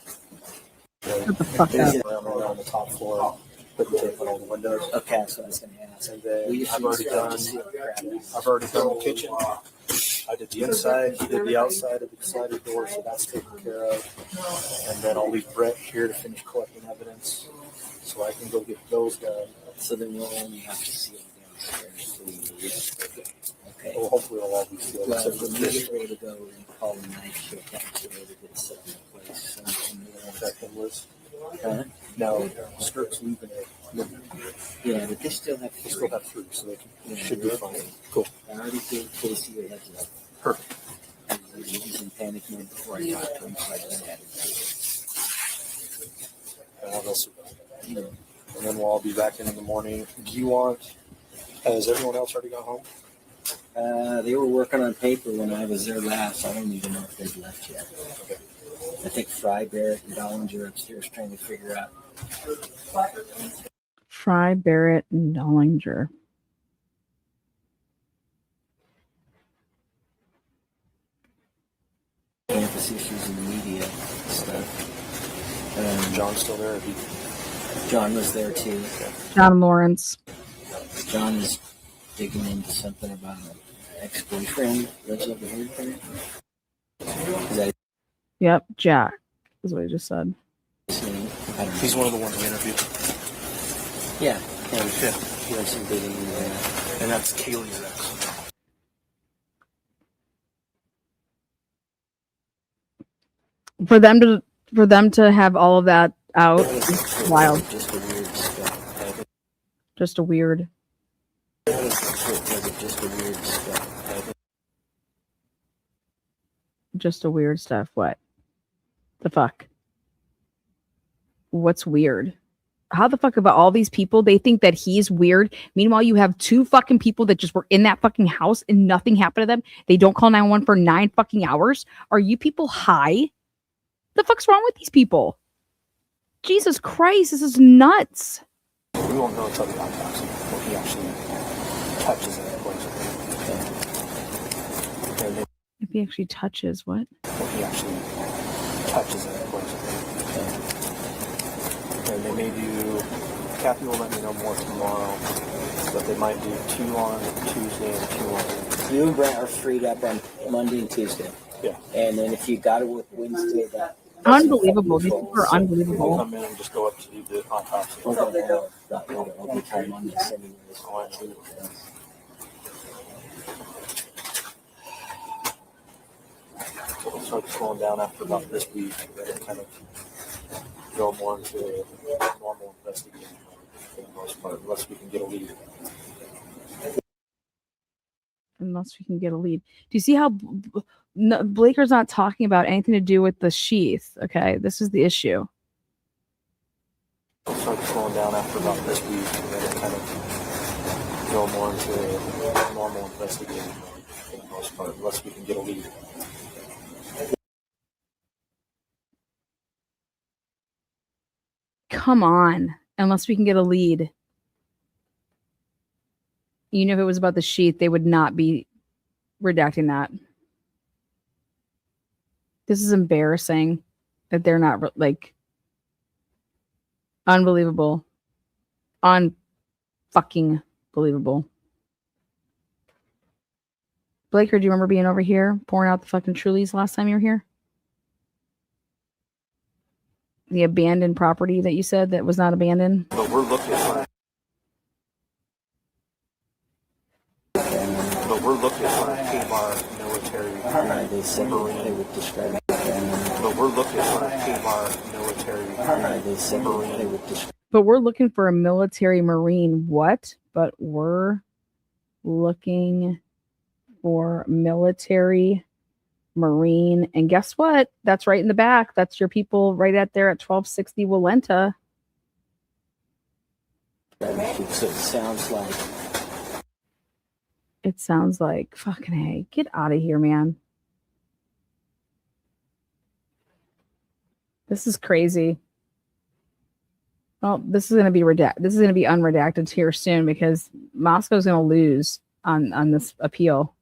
Shut the fuck up. Around on the top floor, putting tape on all the windows. Okay, that's what I was going to ask. And then We I've already done the kitchen. I did the inside, he did the outside of the sliding door, so that's taken care of. And then I'll leave Brett here to finish collecting evidence, so I can go get those done. So then we'll only have to see it downstairs. Okay. Well, hopefully it'll all be sealed. Well, except for the this. immediate way to go and call the night shift activated to get set in place. Second list. Huh? Now, Skirt's leaving it. Yeah, but they still have They still have 3, so they should be fine. Cool. I already gave Casey a heads up. Perfect. He was in panic mode before I talked to him, so I just had to They'll survive. you know. And then we'll all be back in the morning. Do you want, has everyone else already gone home? They were working on paper when I was there last. I don't even know if they've left yet. Okay. I think Fry, Barrett, and Dollinger upstairs trying to figure out. Fry, Barrett, and Dollinger. Campus issues in the media stuff. John's still there? John was there too. John Lawrence. John was digging into something about an ex-boyfriend lives over here. Is that Yep, Jack is what he just said. his name? I don't know. He's one of the ones we interviewed. Yeah. Yeah. He has some digging into that. And that's Kaylee's ex. For them to have all of that out is wild. Just a weird stuff. Just a weird. Just a weird stuff. Just a weird stuff. What? The fuck? What's weird? How the fuck about all these people? They think that he's weird. Meanwhile, you have 2 fucking people that just were in that fucking house and nothing happened to them. They don't call 911 for 9 fucking hours. Are you people high? The fuck's wrong with these people? Jesus Christ, this is nuts. We won't know until the autopsy when he actually touches it. And then If he actually touches what? when he actually touches it. And they may do, Kathy will let me know more tomorrow, but they might do 2 on Tuesday and 2 on You and Brent are freed up on Monday and Tuesday. Yeah. And then if you got to work Wednesday, that's Unbelievable. These people are We'll unbelievable. come in and just go up to do the autopsy. Okay, I'll be time on this anyways. It'll start slowing down after about this week, and then kind of go more into a normal investigation for the most part, unless we can get a lead. Unless we can get a lead. Do you see how Blaker's not talking about anything to do with the sheath? Okay, this is the issue. It'll start slowing down after about this week, and then kind of go more into a normal investigation for the most part, unless we can get a lead. Come on. Unless we can get a lead. You know, if it was about the sheath, they would not be redacting that. This is embarrassing that they're not like unbelievable. Unfucking believable. Blaker, do you remember being over here pouring out the fucking Trulies last time you were here? The abandoned property that you said that was not abandoned? But we're looking for KBAR military They said they would describe it. But we're looking for a KBAR military They said they would describe. But we're looking for a military marine. What? But we're looking for military marine. And guess what? That's right in the back. That's your people right at there at 1260 Walenta. So it sounds like fucking hey, get out of here, man. This is crazy. Well, this is going to be This is going to be unredacted here soon because Moscow's going to lose on this appeal.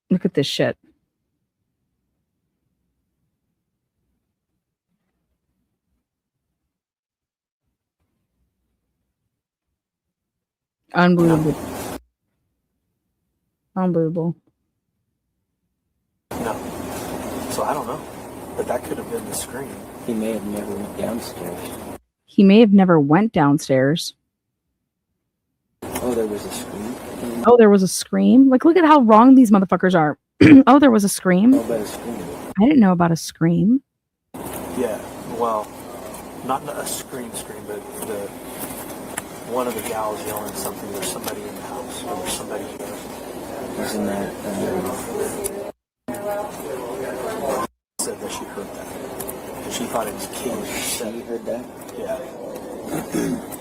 Look at this shit. Unbelievable. Unbelievable. No. So I don't know. But that could have been the screen. He may have never went downstairs. He may have never went downstairs. Oh, there was a scream. Oh, there was a scream? Like, look at how wrong these motherfuckers are. Oh, there was a scream? Oh, about a scream. I didn't know about a scream. Yeah. Well, not a scream, but one of the gals yelling something. There's somebody in the house. Or there's somebody here. Isn't that Said that she heard that. And she thought it was kids. she heard that? Yeah.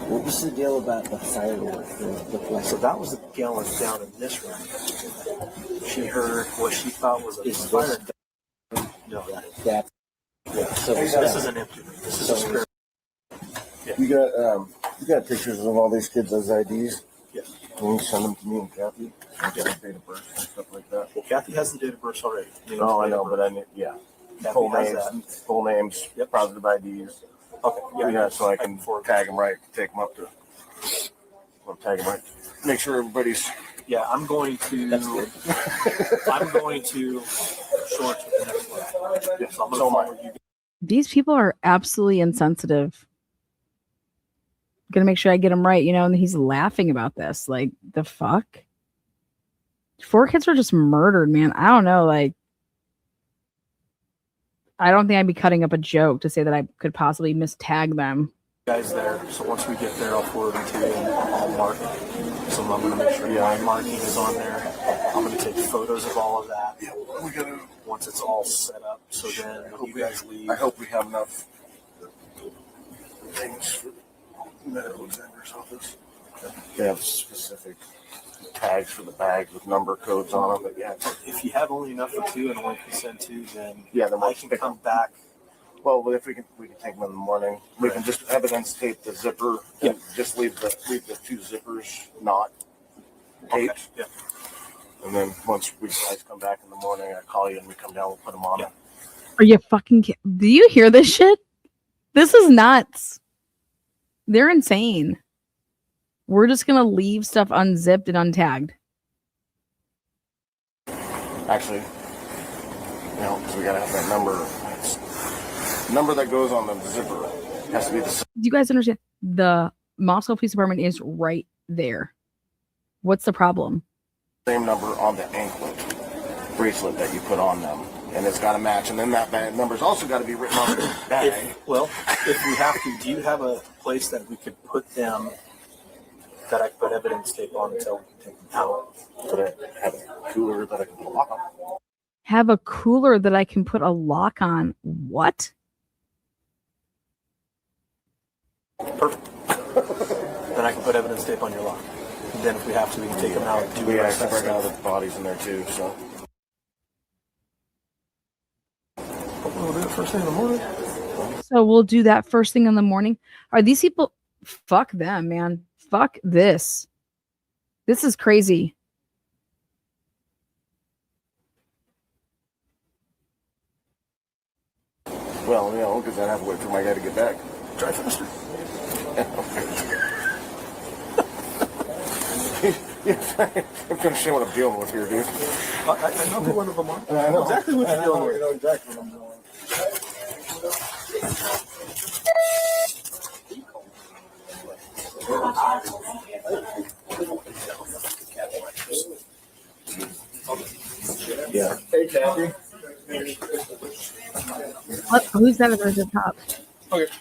What was the deal about the firework? So that was the gal that's down in this room. She heard what she thought was a fire. No, that. Yeah. So this is an empty room. This is a spare. Yeah. You got pictures of all these kids as IDs? Yeah. Can you send them to me and Kathy? I get a date of birth and stuff like that. Well, Kathy has the date of birth already. Oh, I know, but I need, yeah. Kathy Full has names, that. full names, Yep. positive IDs. Okay. Yeah, so I can tag them right, take them up to. I'll tag them right. Make sure everybody's. Yeah, I'm going to. That's good. I'm going to shorts with the next one. Yeah, so I'm going to follow you. These people are absolutely insensitive. I'm gonna make sure I get him right, you know, and he's laughing about this. Like, the fuck? 4 kids were just murdered, man. I don't know, like, I don't think I'd be cutting up a joke to say that I could possibly mistag them. Guys there. So once we get there, I'll forward them to you and I'll mark it. So I'm going to make sure my marking is on there. I'm going to take photos of all of that. Yeah, we gotta. Once it's all set up. So then when you guys leave. I hope we have enough things for the medical examiner's office. They have specific tags for the bags with number codes on them. But yeah, If you have only enough for 2 and only can send 2, then then I we'll can pick come them. back. Well, if we can take them in the morning. We can just evidence tape the zipper and just leave the 2 zippers not Okay. taped. Yeah. And then once we guys come back in the morning, I call you and we come down. We'll put them on. Yeah. Are you fucking do you hear this shit? This is nuts. They're insane. We're just gonna leave stuff unzipped and untagged. Actually, because we gotta have that number. Number that goes on the zipper has to be the Do you guys understand? The Moscow Police Department is right there. What's the problem? same number on the anklet bracelet that you put on them, and it's got to match. And then that number's also got to be written on the bag. If we have to, do you have a place that we could put them that I could put evidence tape on until we can take them out? Could I have a cooler that I can put a lock on? Have a cooler that I can put a lock on. What? Perfect. Then I can put evidence tape on your lock. And then if we have to, we can take them out. We got to break out the bodies in there too. So we'll do it first thing in the morning. So we'll do that first thing in the morning. Are these people? Fuck them, man. Fuck this. This is crazy. well, because I have to wait for my guy to get back. Drive faster. I'm trying to show what I'm dealing with here, dude. I know who one of them are. I know exactly what you're dealing with. I know exactly what I'm dealing with. Yeah. Hey, Kathy. What? Who's that at the top? Okay.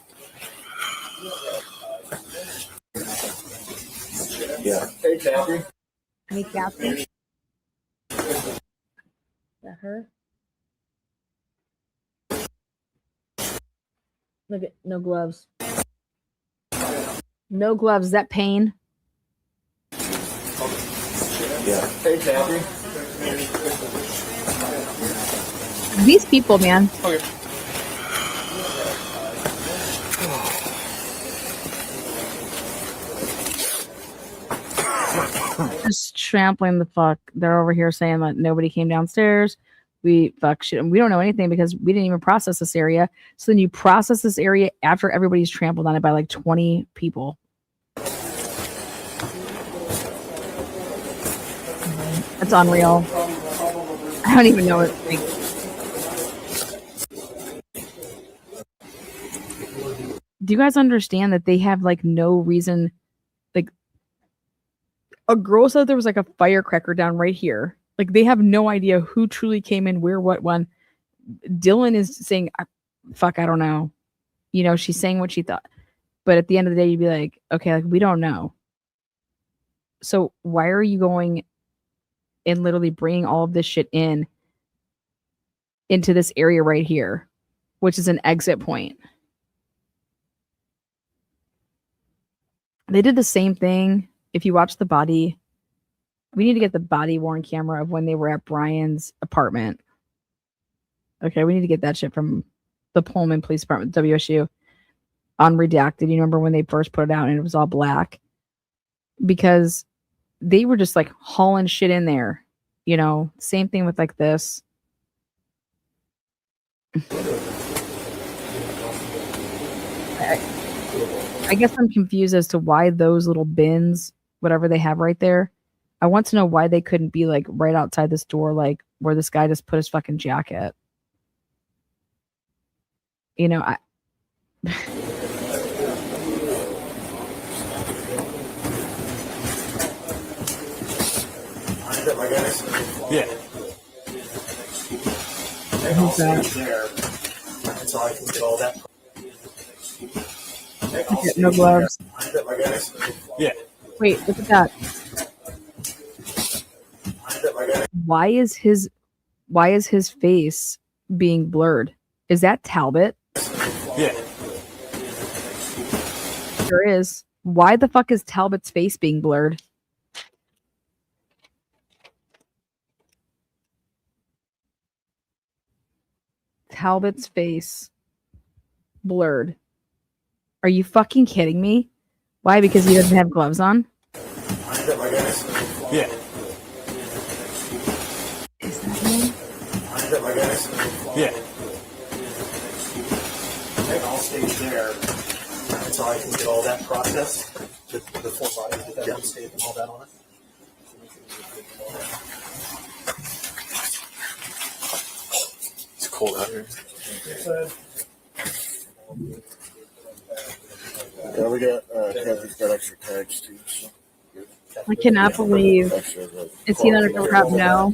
Yeah. Hey, Kathy. Hey, Catherine. Is that her? Look at no gloves. No gloves. Is that pain? Yeah. Hey, Kathy. These people, man. Okay. Just trampling the fuck. They're over here saying that nobody came downstairs. We fuck shit. And we don't know anything because we didn't even process this area. So then you process this area after everybody's trampled on it by like 20 people. That's unreal. I don't even know what to think. Do you guys understand that they have like no reason? Like a girl said there was like a firecracker down right here. Like they have no idea who truly came in, where, what, when. Dylan is saying, fuck, I don't know. You know, she's saying what she thought. But at the end of the day, you'd be like, okay, like we don't know. So why are you going and literally bringing all of this shit into this area right here, which is an exit point? They did the same thing. If you watch the body, we need to get the body worn camera of when they were at Brian's apartment. Okay, we need to get that shit from the Pullman Police Department, WSU, unredacted. You remember when they first put it out and it was all black? Because they were just like hauling shit in there. You know, same thing with like this. I guess I'm confused as to why those little bins, whatever they have right there, I want to know why they couldn't be like right outside this door, like where this guy just put his fucking jacket. You know, Yeah. Who's that? So I can get all that. No gloves. Yeah. Wait, look at that. Why is his face being blurred? Is that Talbot? Yeah. Sure is. Why the fuck is Talbot's face being blurred? Talbot's face blurred. Are you fucking kidding me? Why? Because he doesn't have gloves on? Yeah. Is that him? Yeah. And I'll stay there so I can get all that processed. The four bodies, get that one state and all that on it. It's cold out here. Yeah, we got, Kathy's got extra tags too, so. I cannot believe. Extra, Is he not a prep? No.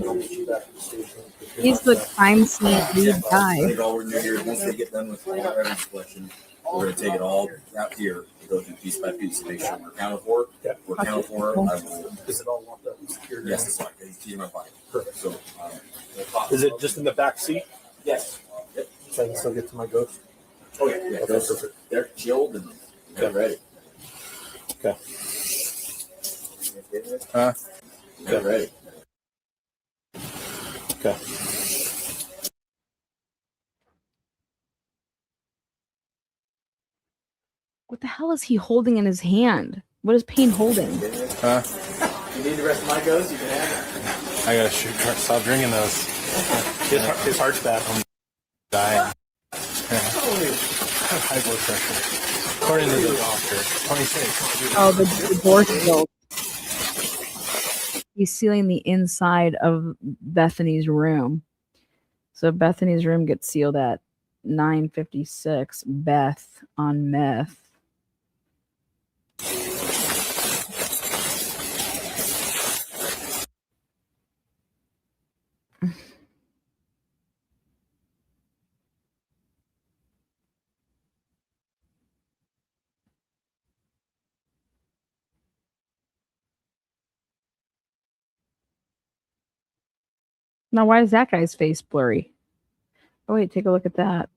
He's the crime scene lead I guy. think all we're gonna do here is once they get done with all our evidence collection, we're gonna take it all out here and go through piece by piece to make sure we're accounted for. Yeah. We're accounted for. I will, Is it all locked up and secured? yes, it's like it's in my pocket. Perfect. So, Is it just in the back seat? yes. Yep. So I can still get to my ghost? Oh yeah, yeah. Okay, perfect. They're chilled and they're ready. Okay. Huh? They're ready. Okay. What the hell is he holding in his hand? What is Payne holding? Huh? You need the rest of my ghost? You can have it. I gotta stop drinking those. His heart's bad. I'm dying. High blood pressure. According to the doctor, 26. Oh, the door sealed. He's sealing the inside of Bethany's room. So Bethany's room gets sealed at 9:56. Beth on meth. Now, why is that guy's face blurry? Oh, wait, take a look at that.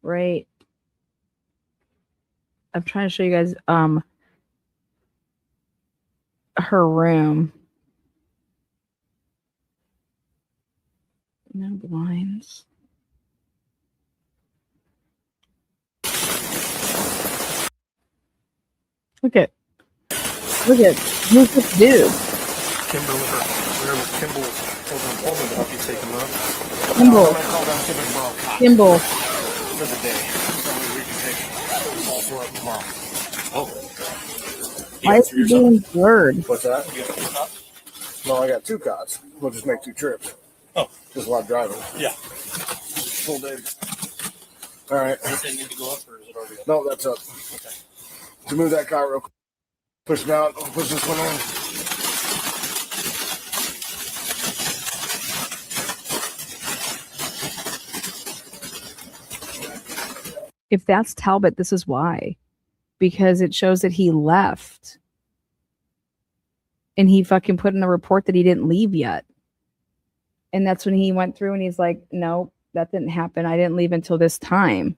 Right. I'm trying to show you guys her room. No blinds. Look at who's this dude? Kimber with her. Whenever Kimball told me to help you take him up. Kimball. I'm gonna call down Kevin tomorrow Kimball. for the day. So we can take all four up tomorrow. Why is he being blurred? What's that? No, I got 2 cots. We'll just make 2 trips. Oh. Just a lot of driving. Yeah. Full day. All right. Does it need to go up or is it already up? No, that's up. Okay. To move that car real quick. Push it out. Push this one in. If that's Talbot, this is why. Because it shows that he left. And he fucking put in a report that he didn't leave yet. And that's when he went through and he's like, nope, that didn't happen. I didn't leave until this time.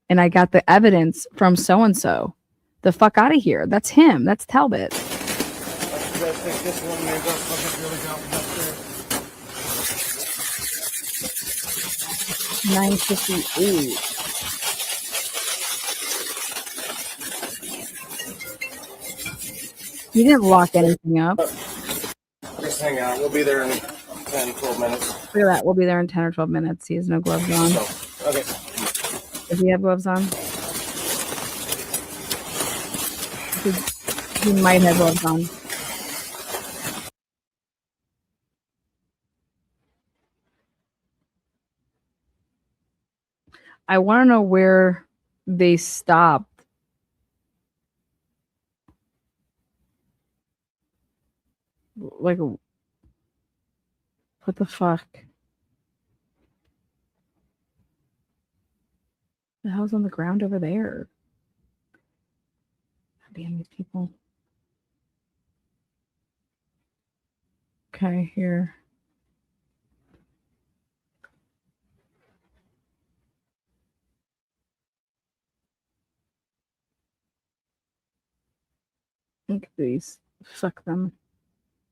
And I got the evidence from so-and-so. The fuck out of here. That's him. That's Talbot. You guys take this one, maybe that's fucking really down up there. 9:58. You didn't lock anything up. Just hang out. We'll be there in 10, 12 minutes. Look at that. We'll be there in 10 or 12 minutes. He has no gloves on. So, okay. Does he have gloves on? He might have gloves on. I want to know where they stopped. Like, what the fuck? The hell's on the ground over there? Damn these people. Okay, here. Look at these. Fuck them.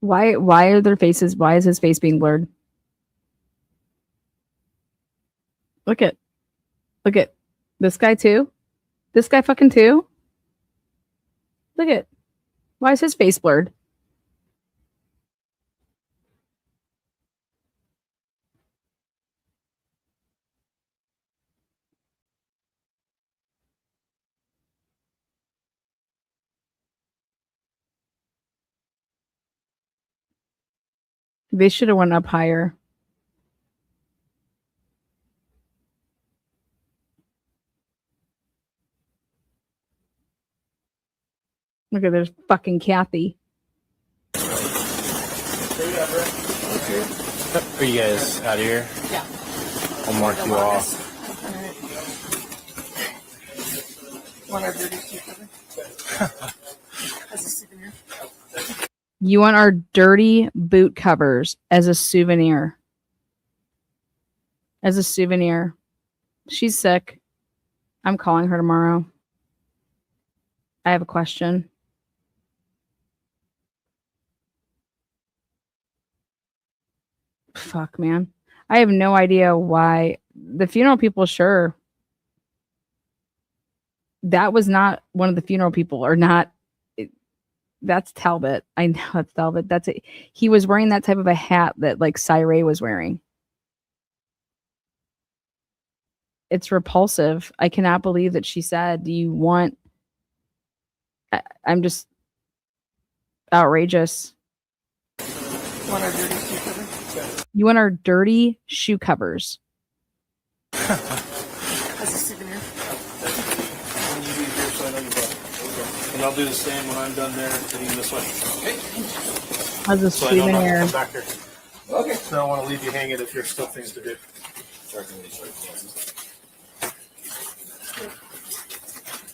Why are their faces? Why is his face being blurred? Look at this guy too. This guy fucking too. Look at. Why is his face blurred? They should have went up higher. Look at there's fucking Kathy. Are you guys out of here? Yeah. I'll mark you off. Want our dirty shoe cover? As a souvenir. You want our dirty boot covers as a souvenir. As a souvenir. She's sick. I'm calling her tomorrow. I have a question. Fuck, man. I have no idea why. The funeral people, sure. That was not one of the funeral people, or not. That's Talbot. I know that's Talbot. That's it. He was wearing that type of a hat that like Cyree was wearing. It's repulsive. I cannot believe that she said, do you want... I'm just outrageous. Want our dirty shoe cover? You want our dirty shoe covers. As a souvenir. And I'll do the same when I'm done there, sitting this way. Okay. As a So I don't have to souvenir. come back here. Okay. So I don't want to leave you hanging if there's still things to do.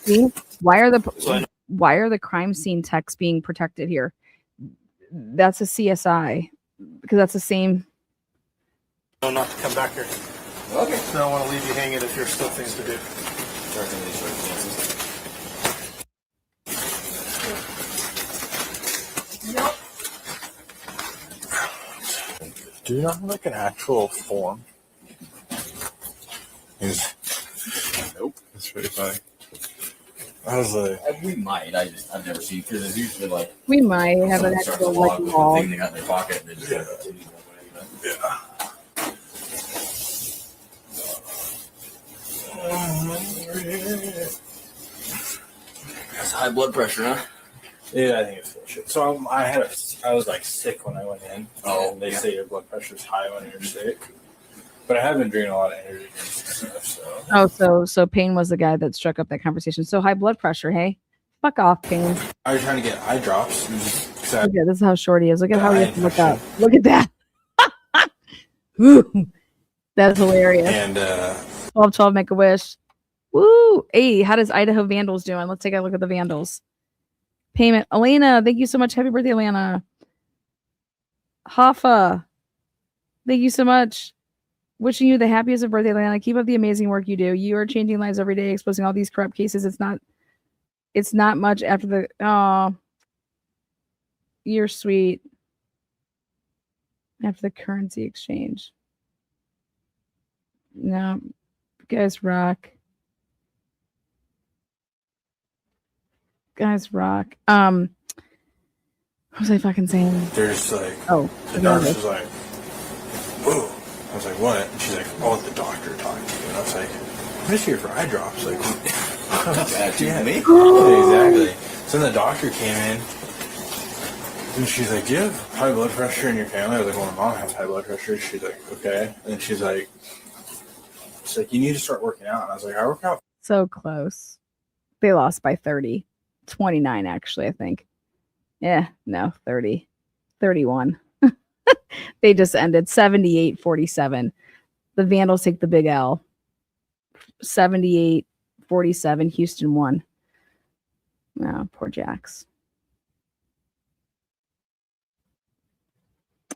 See? Why are So I know- the crime scene techs being protected here? That's a CSI, because that's the same. No, not to come back here. Okay. So I don't want to leave you hanging if there's still things to do. Do you not have like an actual form? Nope. That's pretty funny. I was like, We might. I've never seen, because it's usually like We might have an someone starts actual a like log with the wall. thing they got in their pocket and they just yeah. That's high blood pressure, huh? Yeah, I think it's bullshit. So I was like sick when I went in. Oh, And they yeah. say your blood pressure's high when you're sick. But I have been drinking a lot of energy drinks and stuff, so. Oh, so Payne was the guy that struck up that conversation. So high blood pressure, hey? Fuck off, Payne. I was trying to get eye drops. Look at this is how short he is. Look at how he eye has to look up. Look at that. Ooh, that's hilarious. And 12 make a wish. Woo! Hey, how does Idaho Vandals doing? Let's take a look at the Vandals. Payment. Elena, thank you so much. Happy birthday, Elena. Hoffa, thank you so much. Wishing you the happiest of birthday, Elena. Keep up the amazing work you do. You are changing lives every day, exposing all these corrupt cases. It's not much after the you're sweet. After the currency exchange. No, you guys rock. Guys rock. What was I fucking saying? they're just like, Oh, the nurse was like, whoa. I was like, what? And she's like, I'll let the doctor talk to you. And I was like, I'm just here for eye drops. Like, Yeah, me? yeah, exactly. So then the doctor came in, and she's like, do you have high blood pressure in your family? I was like, well, my mom has high blood pressure. She's like, okay. And she's like, you need to start working out. And I was like, I work out. so close. They lost by 30. 29, actually, I think. Yeah, no, 30. 31. They just ended 78-47. The Vandals take the big L. 78-47. Houston won. Oh, poor Jacks.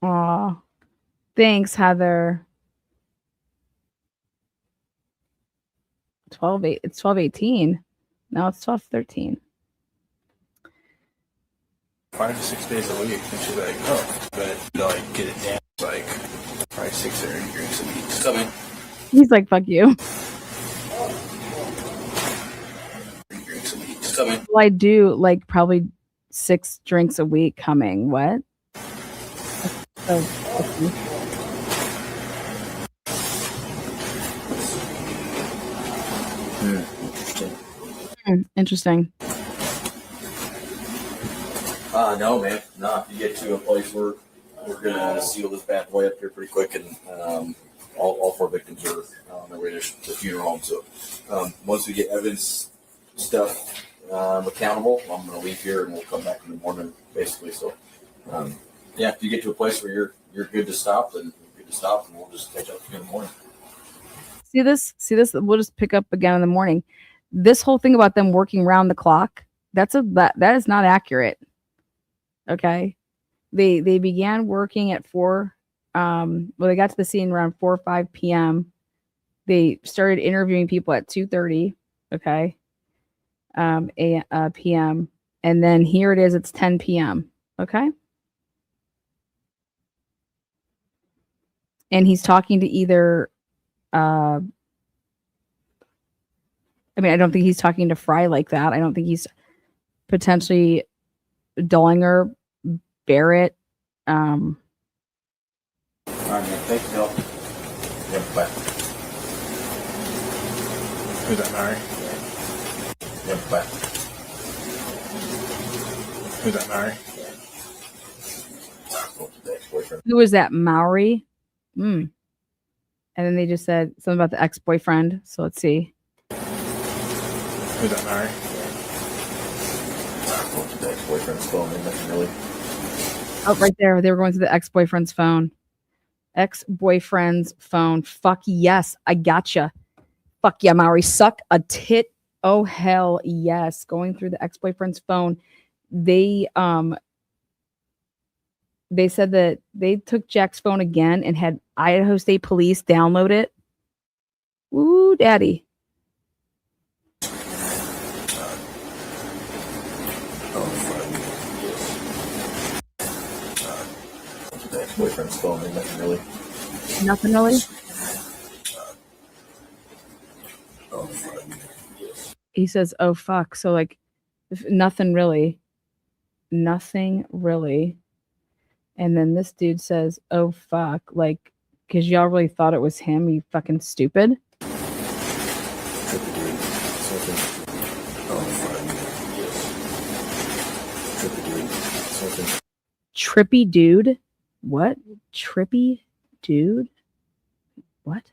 Aw. Thanks, Heather. 12-8. It's 12-18. No, it's 12-13. 5 to 6 days a week. And she's like, oh, but to like get it down, it's like probably 6 drinks a week. What's up, man? He's like, fuck you. 3 drinks a week. coming. Well, I do like probably 6 drinks a week coming. What? So, Interesting. interesting. No, man. No, if you get to a place where we're gonna seal this bad boy up here pretty quick, and all 4 victims are on their way to the funeral home. So once we get evidence stuff accountable, I'm gonna leave here and we'll come back in the morning, basically. So yeah, if you get to a place where you're good to stop, then you're good to stop, and we'll just catch up in the morning. See this? We'll just pick up again in the morning. This whole thing about them working round the clock, that is not accurate. Okay. They began working at 4. They got to the scene around 4 or 5 p.m. They started interviewing people at 2:30. Okay. p.m. And then here it is, it's 10 p.m. Okay. And he's talking to either I don't think he's talking to Fry like that. I don't think he's potentially Dollinger, Barrett. All right, man. Thank you, Bill. Yeah, bye. Who's that, Mary? Yeah, bye. Who's that, Mary? The ex-boyfriend. Who was that? Maori? And then they just said something about the ex-boyfriend. So let's see. Who's that, Mary? The ex-boyfriend's phone, nothing really. Oh, right there. They were going to the ex-boyfriend's phone. Ex-boyfriend's phone. Fuck yes. I gotcha. Fuck yeah, Maori. Suck a tit. Oh, hell yes. Going through the ex-boyfriend's phone. They said that they took Jack's phone again and had Idaho State Police download it. Ooh, daddy. The ex-boyfriend's phone, nothing really. Nothing really? He says, oh, fuck. So, like, nothing really. Nothing really. And then this dude says, oh, fuck. Like, because y'all really thought it was him, you fucking stupid. Trippy dude? What? Trippy dude? What?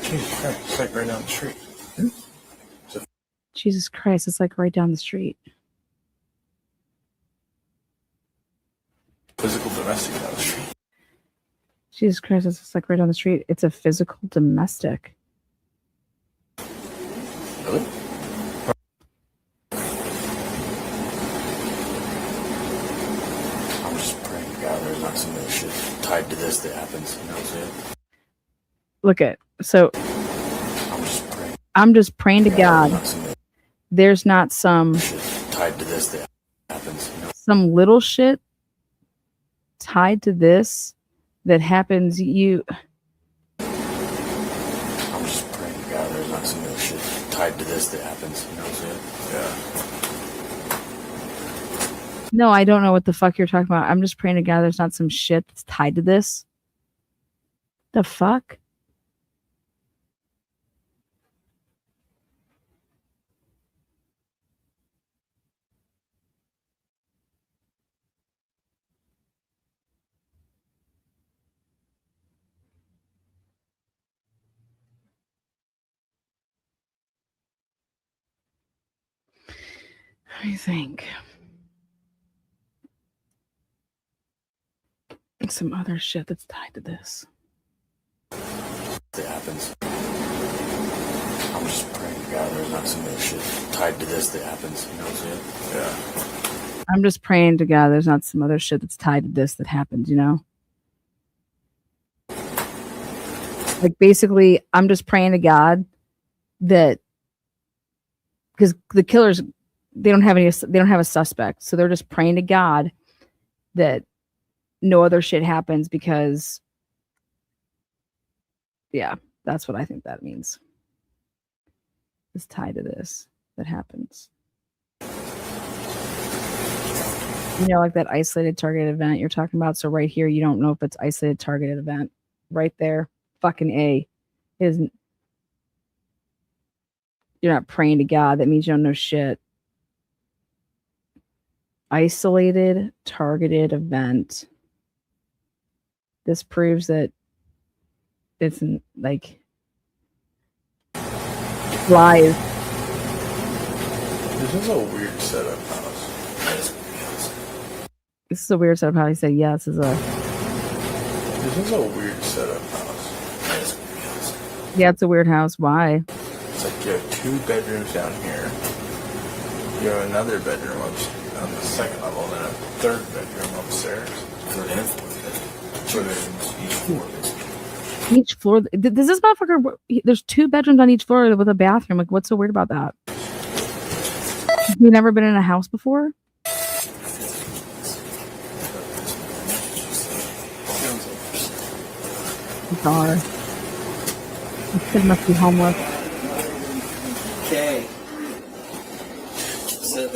Jesus Christ, it's like right down the street. Jesus Christ, it's like right down the street. Physical domestic down the street. Jesus Christ, it's just like right down the street. It's a physical domestic. Really? I'm just praying to God there's not some other shit tied to this that happens. You know what I'm saying? Look at, so I'm just praying to God there's not some shit tied to this that happens. You know? Some little shit tied to this that happens. I'm just praying to God there's not some other shit tied to this that happens. You know what I'm saying? Yeah. No, I don't know what the fuck you're talking about. I'm just praying to God there's not some shit that's tied to this. The fuck? Let me think. Some other shit that's tied to this. That happens. I'm just praying to God there's not some other shit tied to this that happens. You know what I'm saying? Yeah. I'm just praying to God there's not some other shit that's tied to this that happens, you know? Like, basically, I'm just praying to God that, because the killers, they don't have a suspect, so they're just praying to God that no other shit happens, because Yeah, that's what I think that means. Is tied to this that happens. You know, like that isolated targeted event you're talking about. So right here, you don't know if it's isolated targeted event. Right there, fucking A. Isn't you're not praying to God. That means you don't know shit. Isolated targeted event. This proves that it's like lies. This is a weird setup house. This is a weird setup. How he said yes is a. This is a weird setup house. Yeah, it's a weird house. Why? It's like you have 2 bedrooms down here. You have another bedroom on the second level, and then a 3rd bedroom upstairs. Third and fourth bedroom. 2 bedrooms each floor. Each floor. Does this motherfucker? There's 2 bedrooms on each floor with a bathroom. Like, what's so weird about that? You never been in a house before? Bizarre. This kid must be homeless. Okay. So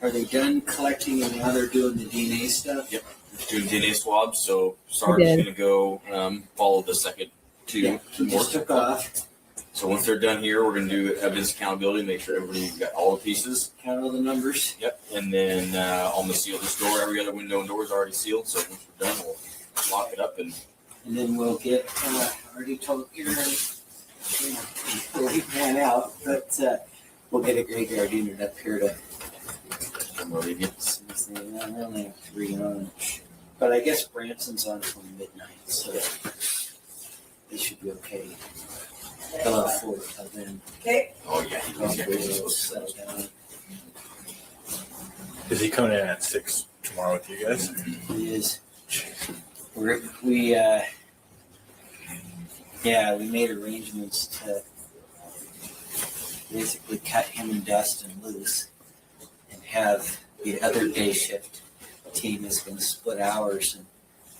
are they done collecting and now they're doing the DNA stuff? Yep. Doing DNA swabs. So Sarge's going to go follow the second 2 Yeah, he more. just took off. So once they're done here, we're going to do evidence accountability, make sure everybody's got all the pieces. Count all the numbers. Yep. And then I'm going to seal this door. Every other window and door is already sealed. So once we're done, we'll lock it up. And then we'll get, already told Aaron, before he ran out, but we'll get a graveyard unit up here to relieve you. I only have 3 on. But I guess Branson's on from midnight, so they should be okay. They'll have 4 till then. Okay. Oh, yeah. We'll settle down. Is he coming in at 6 tomorrow with you guys? It is. We made arrangements to basically cut him and Dustin loose and have the other day shift team is going to split hours and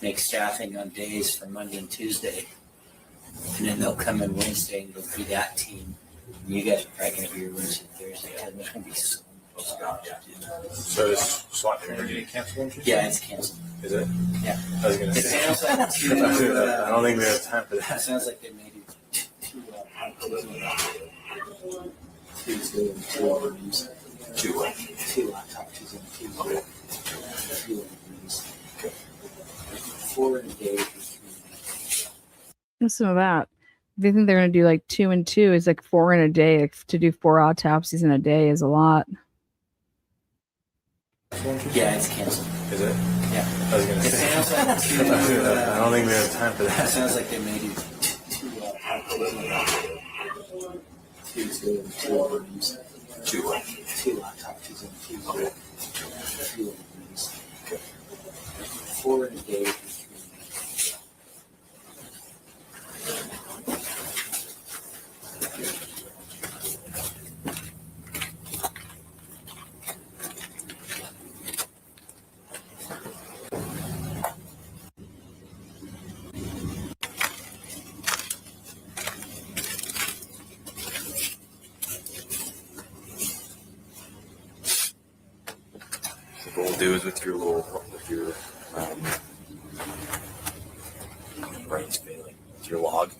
make staffing on days for Monday and Tuesday. And then they'll come in Wednesday and it'll be that team. And you guys are probably going to be here Wednesday, Thursday. And there's going to be so much stuff to do. So this SWAT team are getting canceled? Yeah, it's canceled. Is it? Yeah. I was going to It say. sounds like I don't think we have time for It that. sounds like they made it two rooms. 2 autopsies and 2 rooms. 4 in a day. Listen to that. They think they're going to do like 2 and 2 is like 4 in a day. Like, to do 4 autopsies in a day is a lot. Yeah, it's canceled. Is it? Yeah. I was going to It say. sounds like I don't think we have time for It that. sounds like they made it 2 autopsies and 2 rooms. 2 autopsies and 2 rooms. 4 in a day. What we'll do is with your brain's failing, with your log,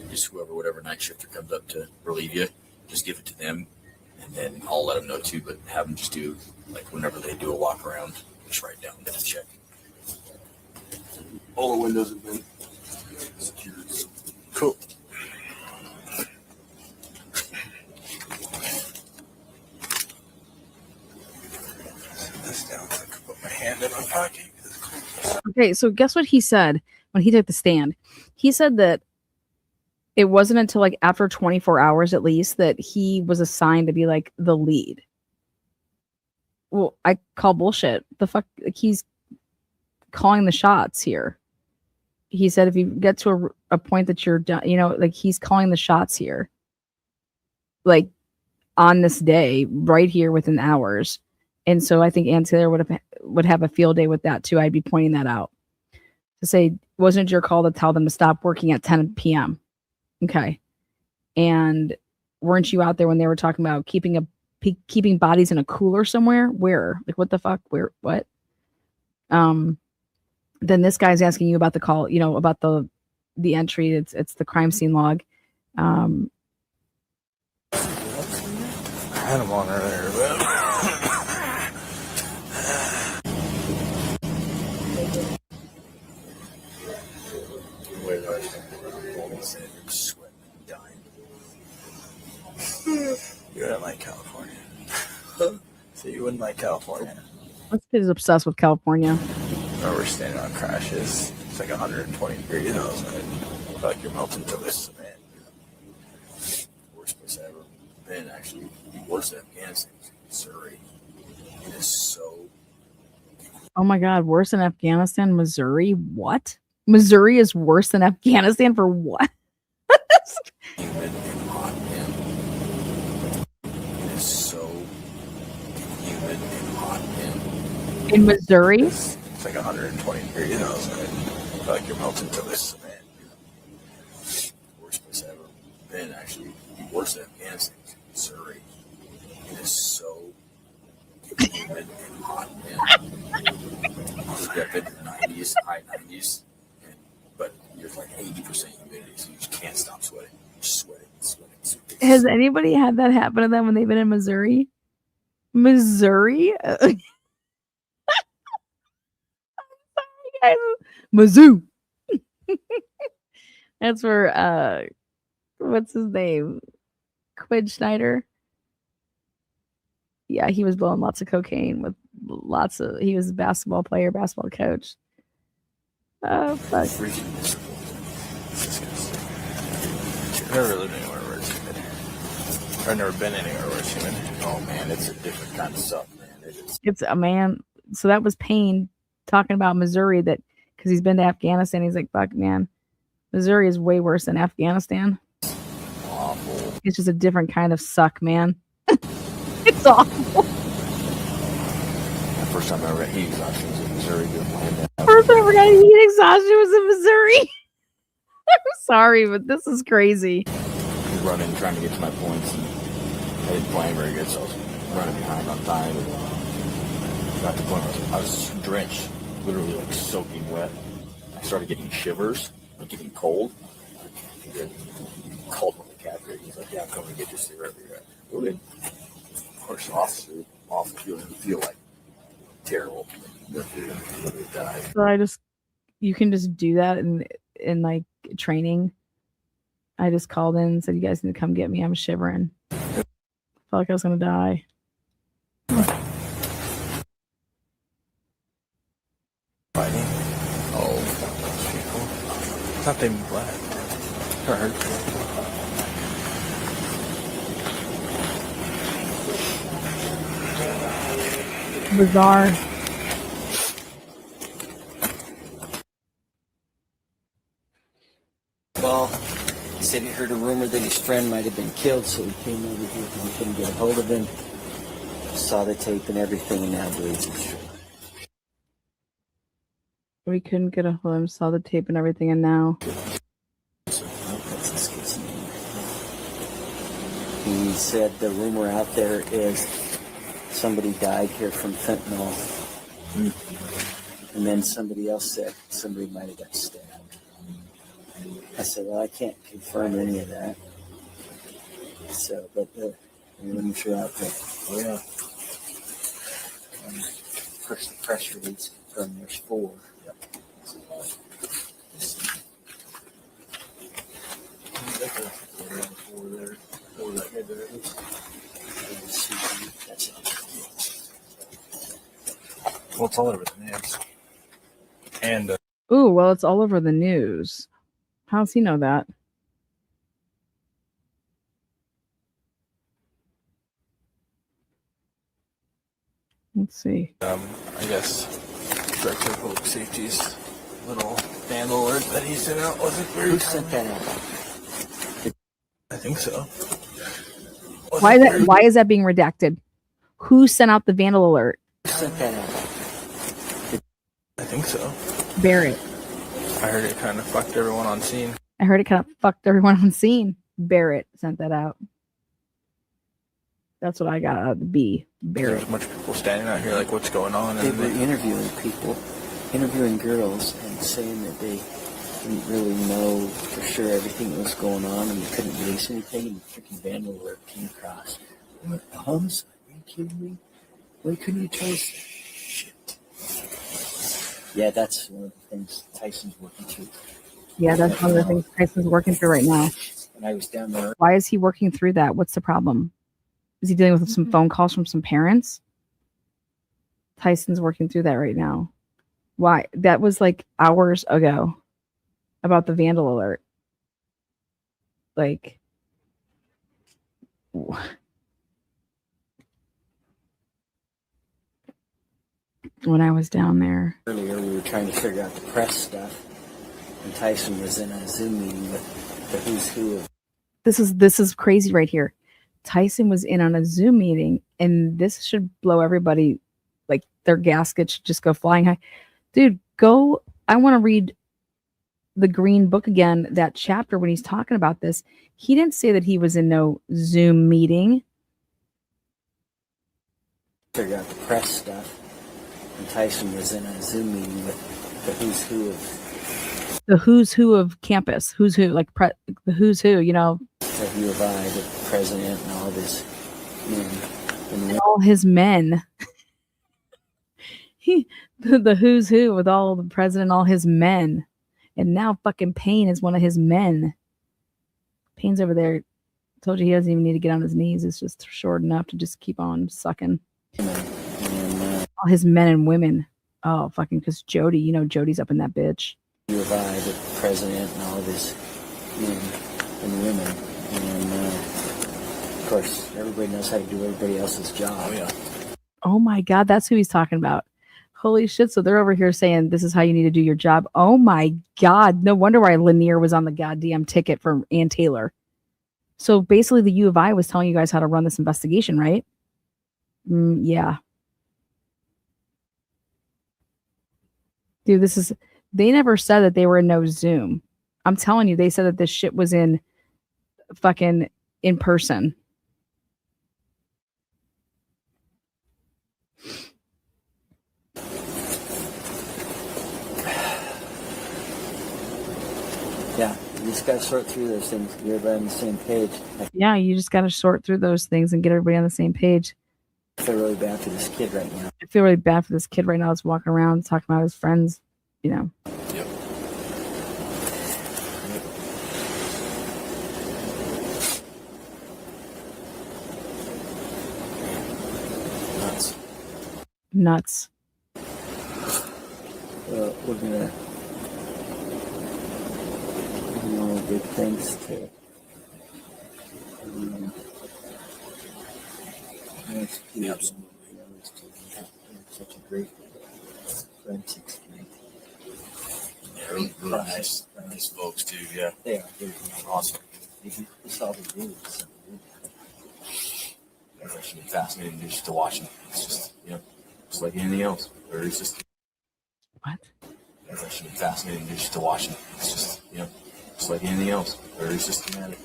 just whatever night shifter comes up to relieve you, just give it to them, and then I'll let them know too, but have them just do, like, whenever they do a walk around, just write down that check. All the windows have been secured. Cool. This down so I can put my hand in my pocket. Okay, so guess what he said when he took the stand? He said that it wasn't until like after 24 hours at least that he was assigned to be like the lead. Well, I call bullshit. The fuck, like, he's calling the shots here. He said if you get to a point that you're done, you know, like, he's calling the shots here. Like, on this day, right here within hours. And so I think Ann Taylor would have a field day with that too. I'd be pointing that out to say, wasn't your call to tell them to stop working at 10 p.m.? Okay. And weren't you out there when they were talking about keeping bodies in a cooler somewhere? Where? Like, what the fuck? Where? What? Then this guy's asking you about the call, about the entry. It's the crime scene log. I had him on earlier, but you wouldn't like California. So you wouldn't like California. This kid is obsessed with California. Or we're standing on crashes. It's like 120 degrees outside. I feel like you're melting to this cement. Worst place I've ever been, actually. Worse than Afghanistan, Missouri. It is so. Oh my God, worse than Afghanistan, Missouri? What? Missouri is worse than Afghanistan for what? Humid and hot, man. It is so humid and hot, man. In Missouri? It's like 120 degrees outside. I feel like you're melting to this cement. Worst place I've ever been, actually. Worse than Afghanistan, Missouri. It is so humid and hot, man. I've been in the 90s, high 90s, but you're like 80% humidity, so you just can't stop sweating. Just sweating. Has anybody had that happen to them when they've been in Missouri? Missouri? Mizzou. That's where what's his name? Quid Schneider. Yeah, he was blowing lots of cocaine with he was a basketball player, basketball coach. Oh fuck. I've never lived anywhere where it's humid. I've never been anywhere where it's humid. Oh man, it's a different kind of stuff, man. It's a man. So that was Payne talking about Missouri, that because he's been to Afghanistan. He's like, fuck, man, Missouri is way worse than Afghanistan. Awful. It's just a different kind of suck, man. It's awful. The first time I ever got heat exhaustion was in Missouri. First time I ever got heat exhaustion was in Missouri. I'm sorry, but this is crazy. I was running, trying to get to my points, and I didn't play very good, so I was running behind on time. And got to the point where I was drenched, literally like soaking wet. I started getting shivers, like getting cold. I called one of the captains. He's like, "Yeah, I'm coming to get your cigarette." Really? Of course, awful. You don't feel like terrible. So you can just do that in like training. I just called in and said, you guys need to come get me. I'm shivering. I felt like I was going to die. Fighting? Oh, people. I thought they were black. I heard. Bizarre. Well, he said he heard a rumor that his friend might have been killed, so he came over here because he couldn't get a hold of him. Saw the tape and everything, and now believes it's true. We couldn't get a hold of him, saw the tape and everything, and now. That's this kid's name. He said the rumor out there is somebody died here from fentanyl. And then somebody else said somebody might have got stabbed. I said, well, I can't confirm any of that. So, but the rumors are out there. Oh yeah. Of course, the press release confirmed there's 4. Yep. Well, it's all over the news. And Ooh, well, it's all over the news. How's he know that? Let's see. I guess Director of Public Safety's little vandal alert that he sent out wasn't very. Who sent that out? I think so. Why is that being redacted? Who sent out the vandal alert? Who sent that out? I think so. Barrett. I heard it kind of fucked everyone on scene. I heard it kind of fucked everyone on scene. Barrett sent that out. That's what I got out of the B. Barrett. There's a bunch of people standing out here like, what's going on? They And were interviewing people, interviewing girls, and saying that they didn't really know for sure everything that was going on, and they couldn't release anything, and the freaking vandal alert came across. They went, the homicide? Are you kidding me? Why couldn't you tell us? Shit. Yeah, that's one of the things Tyson's working through. Yeah, that's one of the things Tyson's working through right now. When I was down there. Why is he working through that? What's the problem? Is he dealing with some phone calls from some parents? Tyson's working through that right now. Why? That was like hours ago about the vandal alert. Like, when I was down there. Earlier, we were trying to figure out the press stuff, and Tyson was in a Zoom meeting with the who's who of. This is crazy right here. Tyson was in on a Zoom meeting, and this should blow everybody, like their gasket should just go flying high. Dude, go. I want to read the Green Book again, that chapter when he's talking about this. He didn't say that he was in no Zoom meeting. Figure out the press stuff, and Tyson was in a Zoom meeting with the who's who of. The who's who of campus. Who's who, like the who's who, you know. The U of I, the president, and all of his men. And all his men. The who's who with all the president, all his men. And now fucking Payne is one of his men. Payne's over there. Told you he doesn't even need to get on his knees. It's just short enough to just keep on sucking. All his men and women. Oh, fucking, because Jody, you know, Jody's up in that bitch. U of I, the president, and all of his men and women. And, of course, everybody knows how to do everybody else's job. Oh, yeah. Oh, my God. That's who he's talking about. Holy shit. So they're over here saying this is how you need to do your job. Oh, my God. No wonder why Lanier was on the goddamn ticket for Ann Taylor. So basically the U of I was telling you guys how to run this investigation, right? Yeah. Dude, they never said that they were in no Zoom. I'm telling you, they said that this shit was in fucking in person. Yeah, you just got to sort through those things. Get everybody on the same page. Yeah, you just got to sort through those things and get everybody on the same page. I feel really bad for this kid right now. I feel really bad for this kid right now that's walking around talking about his friends, you know. Yep. Nuts. We're gonna big thanks to absolutely such a great forensic team. Yeah, really nice folks too. Yeah, they are. They're awesome. They saw the news. It's actually fascinating just to watch them. It's just, you know, just like anything else. Very systematic. What? It's actually fascinating just to watch them. It's just, you know, just like anything else. Very systematic.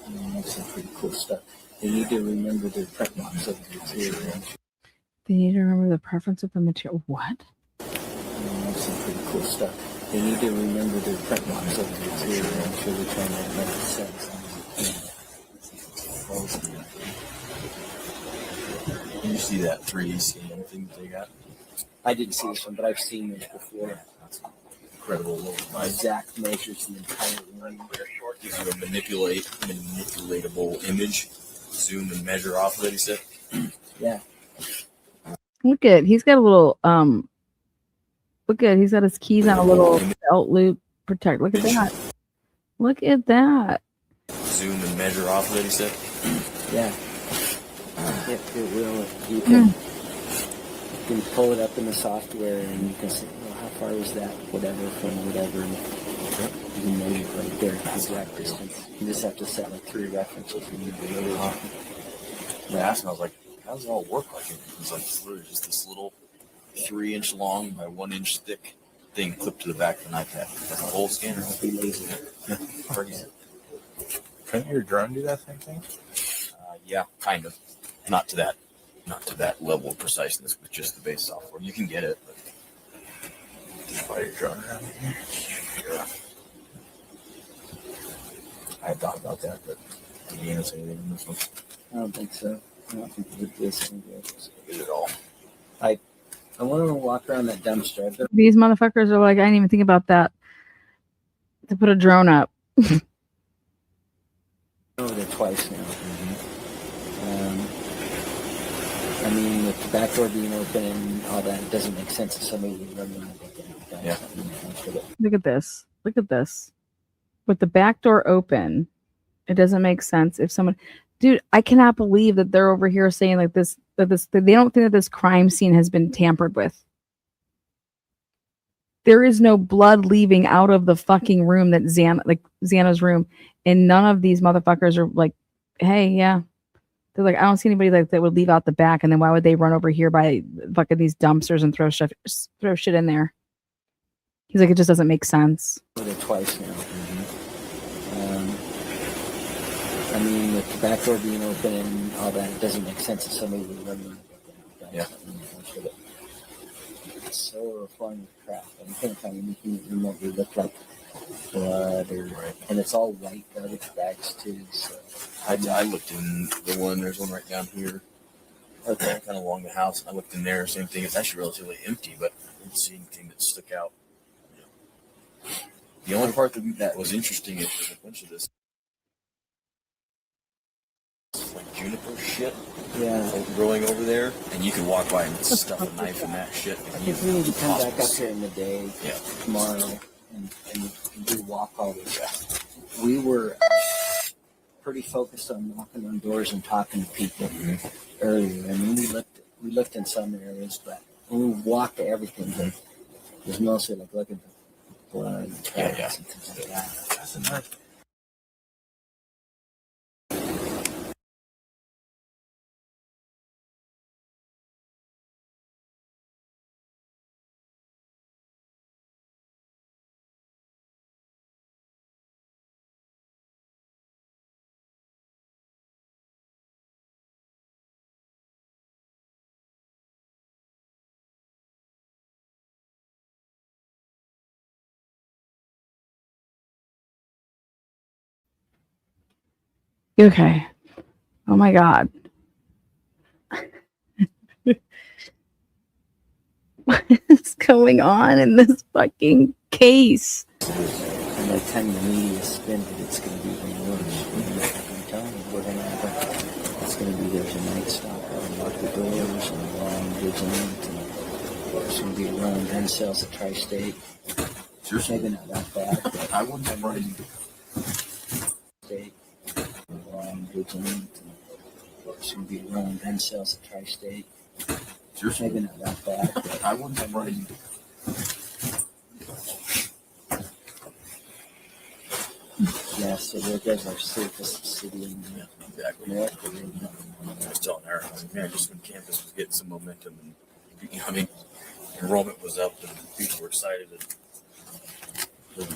That's some pretty cool stuff. They need to remember their preference of the material. They need to remember the preference of the material. What? That's some pretty cool stuff. They need to remember their preference of the material. I'm sure they're trying to make sense. Did you see that 3D scan thing that they got? I didn't see this one, but I've seen this before. That's incredible. My exact measures the entire line. Gives you a manipulatable image. Zoom and measure off of it, he said. Yeah. Look at, he's got a little, he's got his keys on a little belt loop protect. Look at that. Look at that. Zoom and measure off of it, he said. Yeah. Yep, it will. You can pull it up in the software and you can say, well, how far is that, whatever, from whatever. And you can measure right there, exact distance. You just have to set like 3 references. You need to really I asked him, I was like, how does it all work like it? He was like, it's literally just this little 3-inch long by 1-inch thick thing clipped to the back of an iPad. That's a whole scanner. I'll be lazy. Crazy. Couldn't your drone do that same thing? Yeah, kind of. Not to that level of preciseness with just the base software. You can get it, but Fly your drone around here. yeah. I had thought about that, but I didn't say anything in this one. I don't think so. I don't think we did this anyway. Get it all. I want to walk around that dumpster. I've been These motherfuckers are like, I didn't even think about that. To put a drone up. over there twice now. I mean, with the back door being open and all that, it doesn't make sense if somebody would run around like that. Yeah. Look at this. Look at this. With the back door open, it doesn't make sense if someone, dude, I cannot believe that they're over here saying like this, that they don't think that this crime scene has been tampered with. There is no blood leaving out of the fucking room that Xana's room. And none of these motherfuckers are like, hey, yeah. They're like, I don't see anybody like that would leave out the back. And then why would they run over here by fucking these dumpsters and throw shit in there? He's like, it just doesn't make sense. Over there twice now. I mean, with the back door being open and all that, it doesn't make sense if somebody would run around like that. Yeah. It's so fun with crap. And you can't find anything that remotely look like blood or, and it's all white garbage bags too. So I looked in the one. There's one right down here. Okay, kind of along the house. I looked in there. Same thing. It's actually relatively empty, but I didn't see anything that stuck out. The only part that was interesting is there's a bunch of this like juniper shit. yeah. Growing over there, and you could walk by and stuff a knife in that shit. I think we need to come back up here in the day tomorrow and do walk all this. We were pretty focused on knocking on doors and talking to people earlier. I mean, we looked in some areas, but when we walked to everything, it was mostly like looking for blood and tracks and things like that. That's enough. Okay. Oh my God. What is going on in this fucking case? And by the time the media spins it, it's going to be even worse. I'm telling you, we're going to have it's going to be there's a night stalker and lock the doors and long vigilant and there's going to be around gun sales at Tri-State. Maybe not that bad, but I wouldn't have run State. Long vigilant and there's going to be around gun sales at Tri-State. Maybe not that bad, but I wouldn't have run. yeah, so there goes our safest city in Exactly. America. I was telling her, I was like, man, just when campus was getting some momentum and, you know, I mean, enrollment was up and people were excited and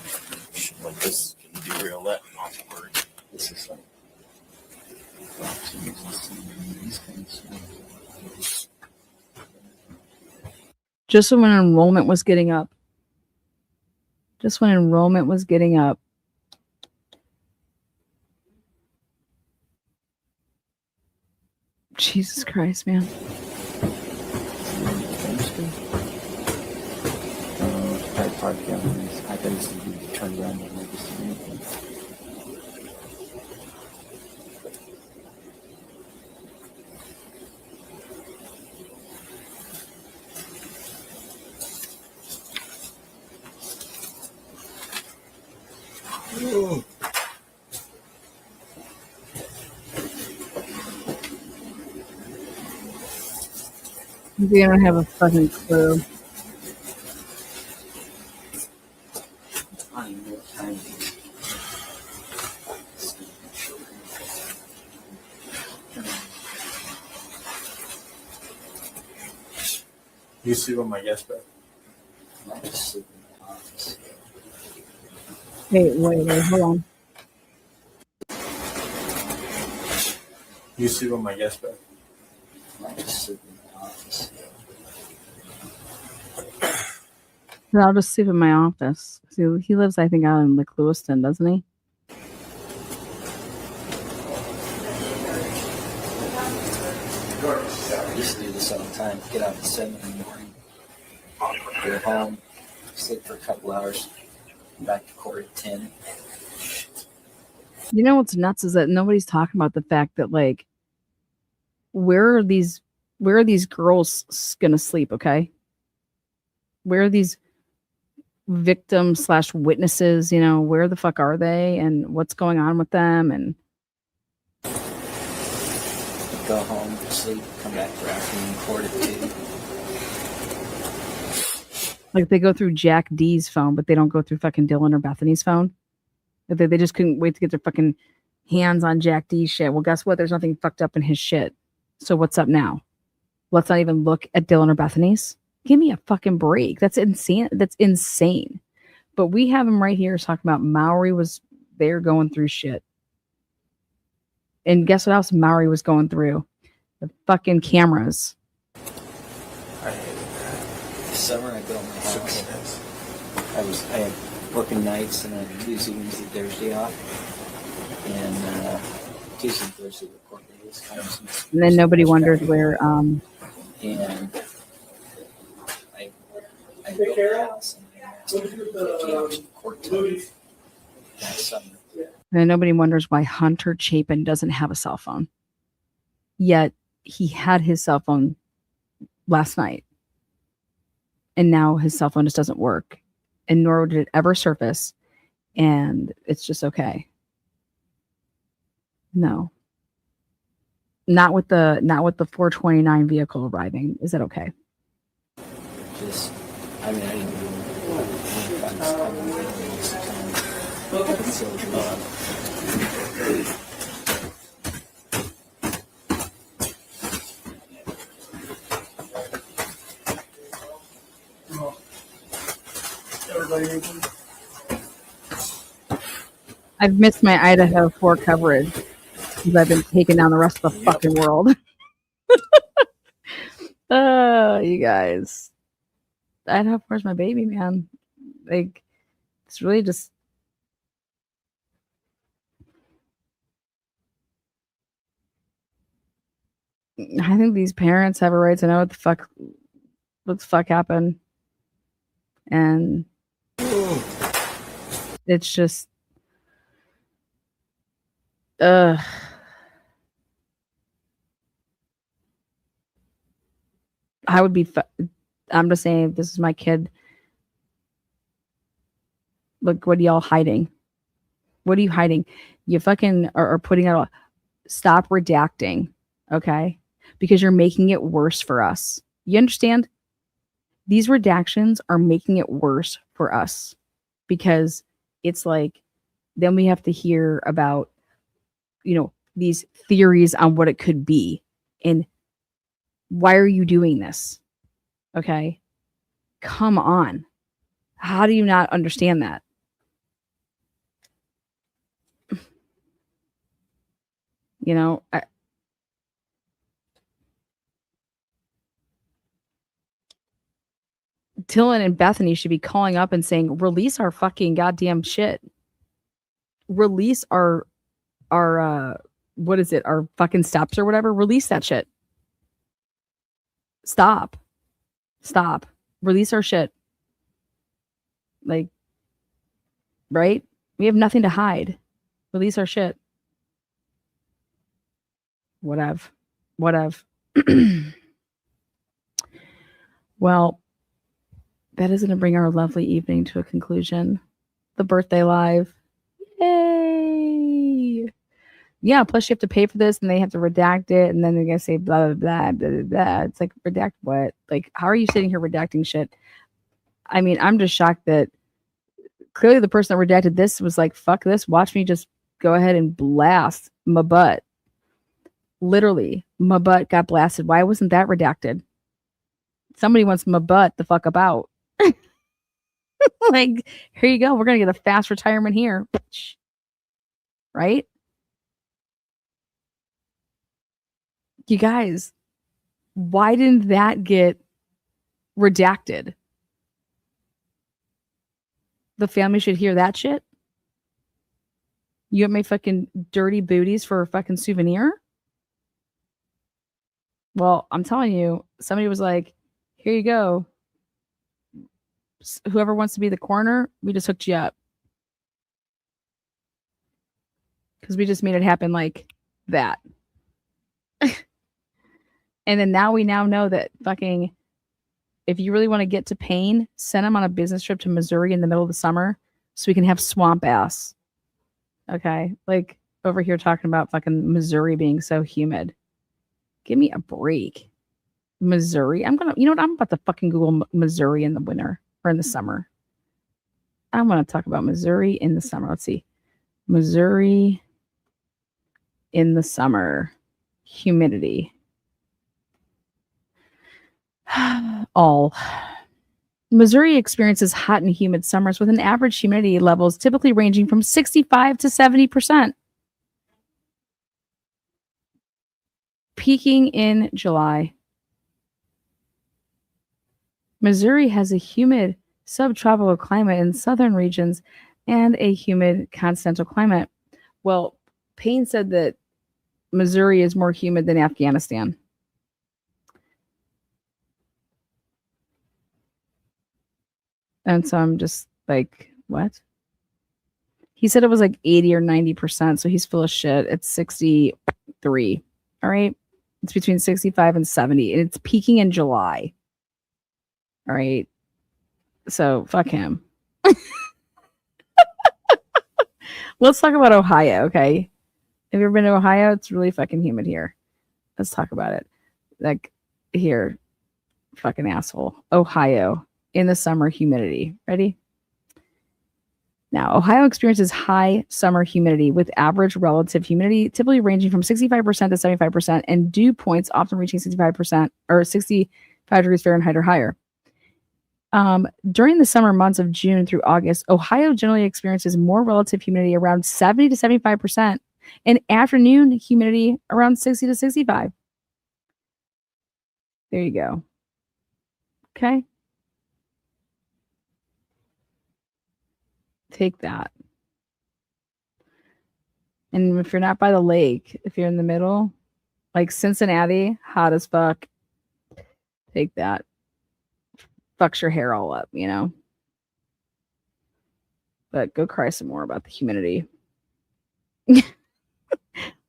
shit like this can derail that awkward. This is like these kinds of Just when enrollment was getting up. Just when enrollment was getting up. Jesus Christ, man. I parked down there. I thought it was going to turn around and make this anything. They don't have a fucking clue. I don't know what time it is. You sleep on my guest bed. I'm just sleeping. Wait, hold on. You sleep on my guest bed. I just sleep in my office. I'll just sleep in my office. See, he lives, I think, out in like Lewiston, doesn't he? I used to do this all the time. Get out at 7 in the morning, go home, sleep for a couple hours, back to court at 10. You know what's nuts is that nobody's talking about the fact that like where are these girls gonna sleep? Okay, where are these victims / witnesses? You know, where the fuck are they, and what's going on with them? And Go home, sleep, come back for afternoon court at 2. like they go through Jack D's phone, but they don't go through fucking Dylan or Bethany's phone. They just couldn't wait to get their fucking hands on Jack D's shit. Well, guess what? There's nothing fucked up in his shit. So what's up now? Let's not even look at Dylan or Bethany's. Give me a fucking break. That's insane. That's insane. But we have him right here talking about Maury was there going through shit. And guess what else Maury was going through? The fucking cameras. I hated that. This summer I built my house. I had working nights and then Tuesday, Wednesday, Thursday off. And Tuesday and Thursday were court days. And then nobody wondered where And I built my house and I asked them to take me out to court time that summer. and then nobody wonders why Hunter Chapin doesn't have a cell phone. Yet he had his cell phone last night. And now his cell phone just doesn't work. And nor did it ever surface. And it's just okay. No. Not with the 429 vehicle arriving. Is that okay? Just, I mean, I didn't even find this coming most of the time. It's so long. I've missed my Idaho4 coverage because I've been taking down the rest of the fucking world. Oh, you guys. Idaho4 is my baby, man. Like, it's really just. I think these parents have a right to know what the fuck happened. And it's just I would be I'm just saying, if this is my kid, look, what are y'all hiding? What are you hiding? You fucking are putting out stop redacting, okay? Because you're making it worse for us. You understand? These redactions are making it worse for us because it's like then we have to hear about, you know, these theories on what it could be. And why are you doing this? Okay. Come on. How do you not understand that? You know, Dylan and Bethany should be calling up and saying, release our fucking goddamn shit. Release our what is it? Our fucking steps or whatever. Release that shit. Stop. Release our shit. Like, right? We have nothing to hide. Release our shit. Whatever. Well, that is going to bring our lovely evening to a conclusion. The birthday live. Yay! Yeah, plus you have to pay for this and they have to redact it and then they're going to say blah, blah, blah, blah, blah. It's like, redact what? Like, how are you sitting here redacting shit? I mean, I'm just shocked that clearly the person that redacted this was like, fuck this. Watch me just go ahead and blast Mabutt. Literally, Mabutt got blasted. Why wasn't that redacted? Somebody wants Mabutt the fuck about. Like, here you go. We're going to get a fast retirement here. Right? You guys, why didn't that get redacted? The family should hear that shit. You got my fucking dirty booties for a fucking souvenir? Well, I'm telling you, somebody was like, here you go. Whoever wants to be the coroner, we just hooked you up. Because we just made it happen like that. And then now we know that fucking, if you really want to get to Payne, send them on a business trip to Missouri in the middle of the summer so we can have swamp ass. Okay? Like, over here talking about fucking Missouri being so humid. Give me a break. Missouri? I'm about to fucking Google Missouri in the winter or in the summer. I'm going to talk about Missouri in the summer. Let's see. Missouri in the summer. Humidity. All. Missouri experiences hot and humid summers with an average humidity levels typically ranging from 65 to 70%. Peaking in July. Missouri has a humid subtropical climate in southern regions and a humid continental climate. Well, Payne said that Missouri is more humid than Afghanistan. And so I'm just like, what? He said it was like 80 or 90%, so he's full of shit. It's 63. All right? It's between 65 and 70, and it's peaking in July. All right? So fuck him. Let's talk about Ohio, okay? Have you ever been to Ohio? It's really fucking humid here. Let's talk about it. Like, here, fucking asshole. Ohio. In the summer humidity. Ready? Now, Ohio experiences high summer humidity with average relative humidity typically ranging from 65% to 75% and dew points often reaching 65% or 65 degrees Fahrenheit or higher. During the summer months of June through August, Ohio generally experiences more relative humidity around 70 to 75% and afternoon humidity around 60 to 65. There you go. Okay. Take that. And if you're not by the lake, if you're in the middle, like Cincinnati, hot as fuck, take that. Fucks your hair all up, you know? But go cry some more about the humidity.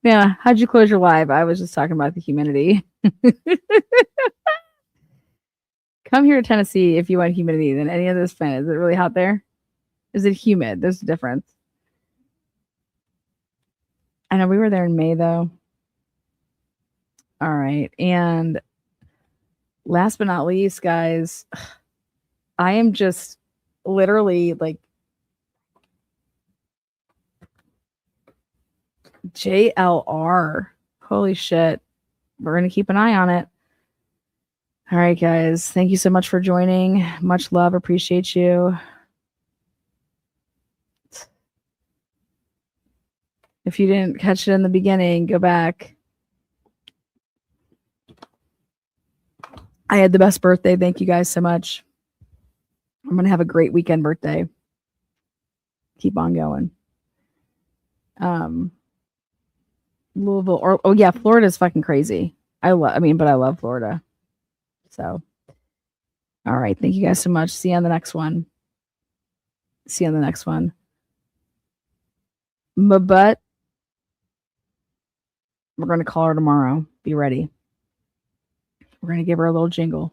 Yeah, how'd you close your live? I was just talking about the humidity. Come here to Tennessee if you want humidity than any other planet. Is it really hot there? Is it humid? There's a difference. I know we were there in May, though. All right. And last but not least, guys, I am just literally like JLR. Holy shit. We're going to keep an eye on it. All right, guys. Thank you so much for joining. Much love. Appreciate you. If you didn't catch it in the beginning, go back. I had the best birthday. Thank you guys so much. I'm going to have a great weekend birthday. Keep on going. Louisville or oh yeah, Florida is fucking crazy. I love Florida. So all right, thank you guys so much. See you on the next one. Mabutt. We're going to call her tomorrow. Be ready. We're going to give her a little jingle.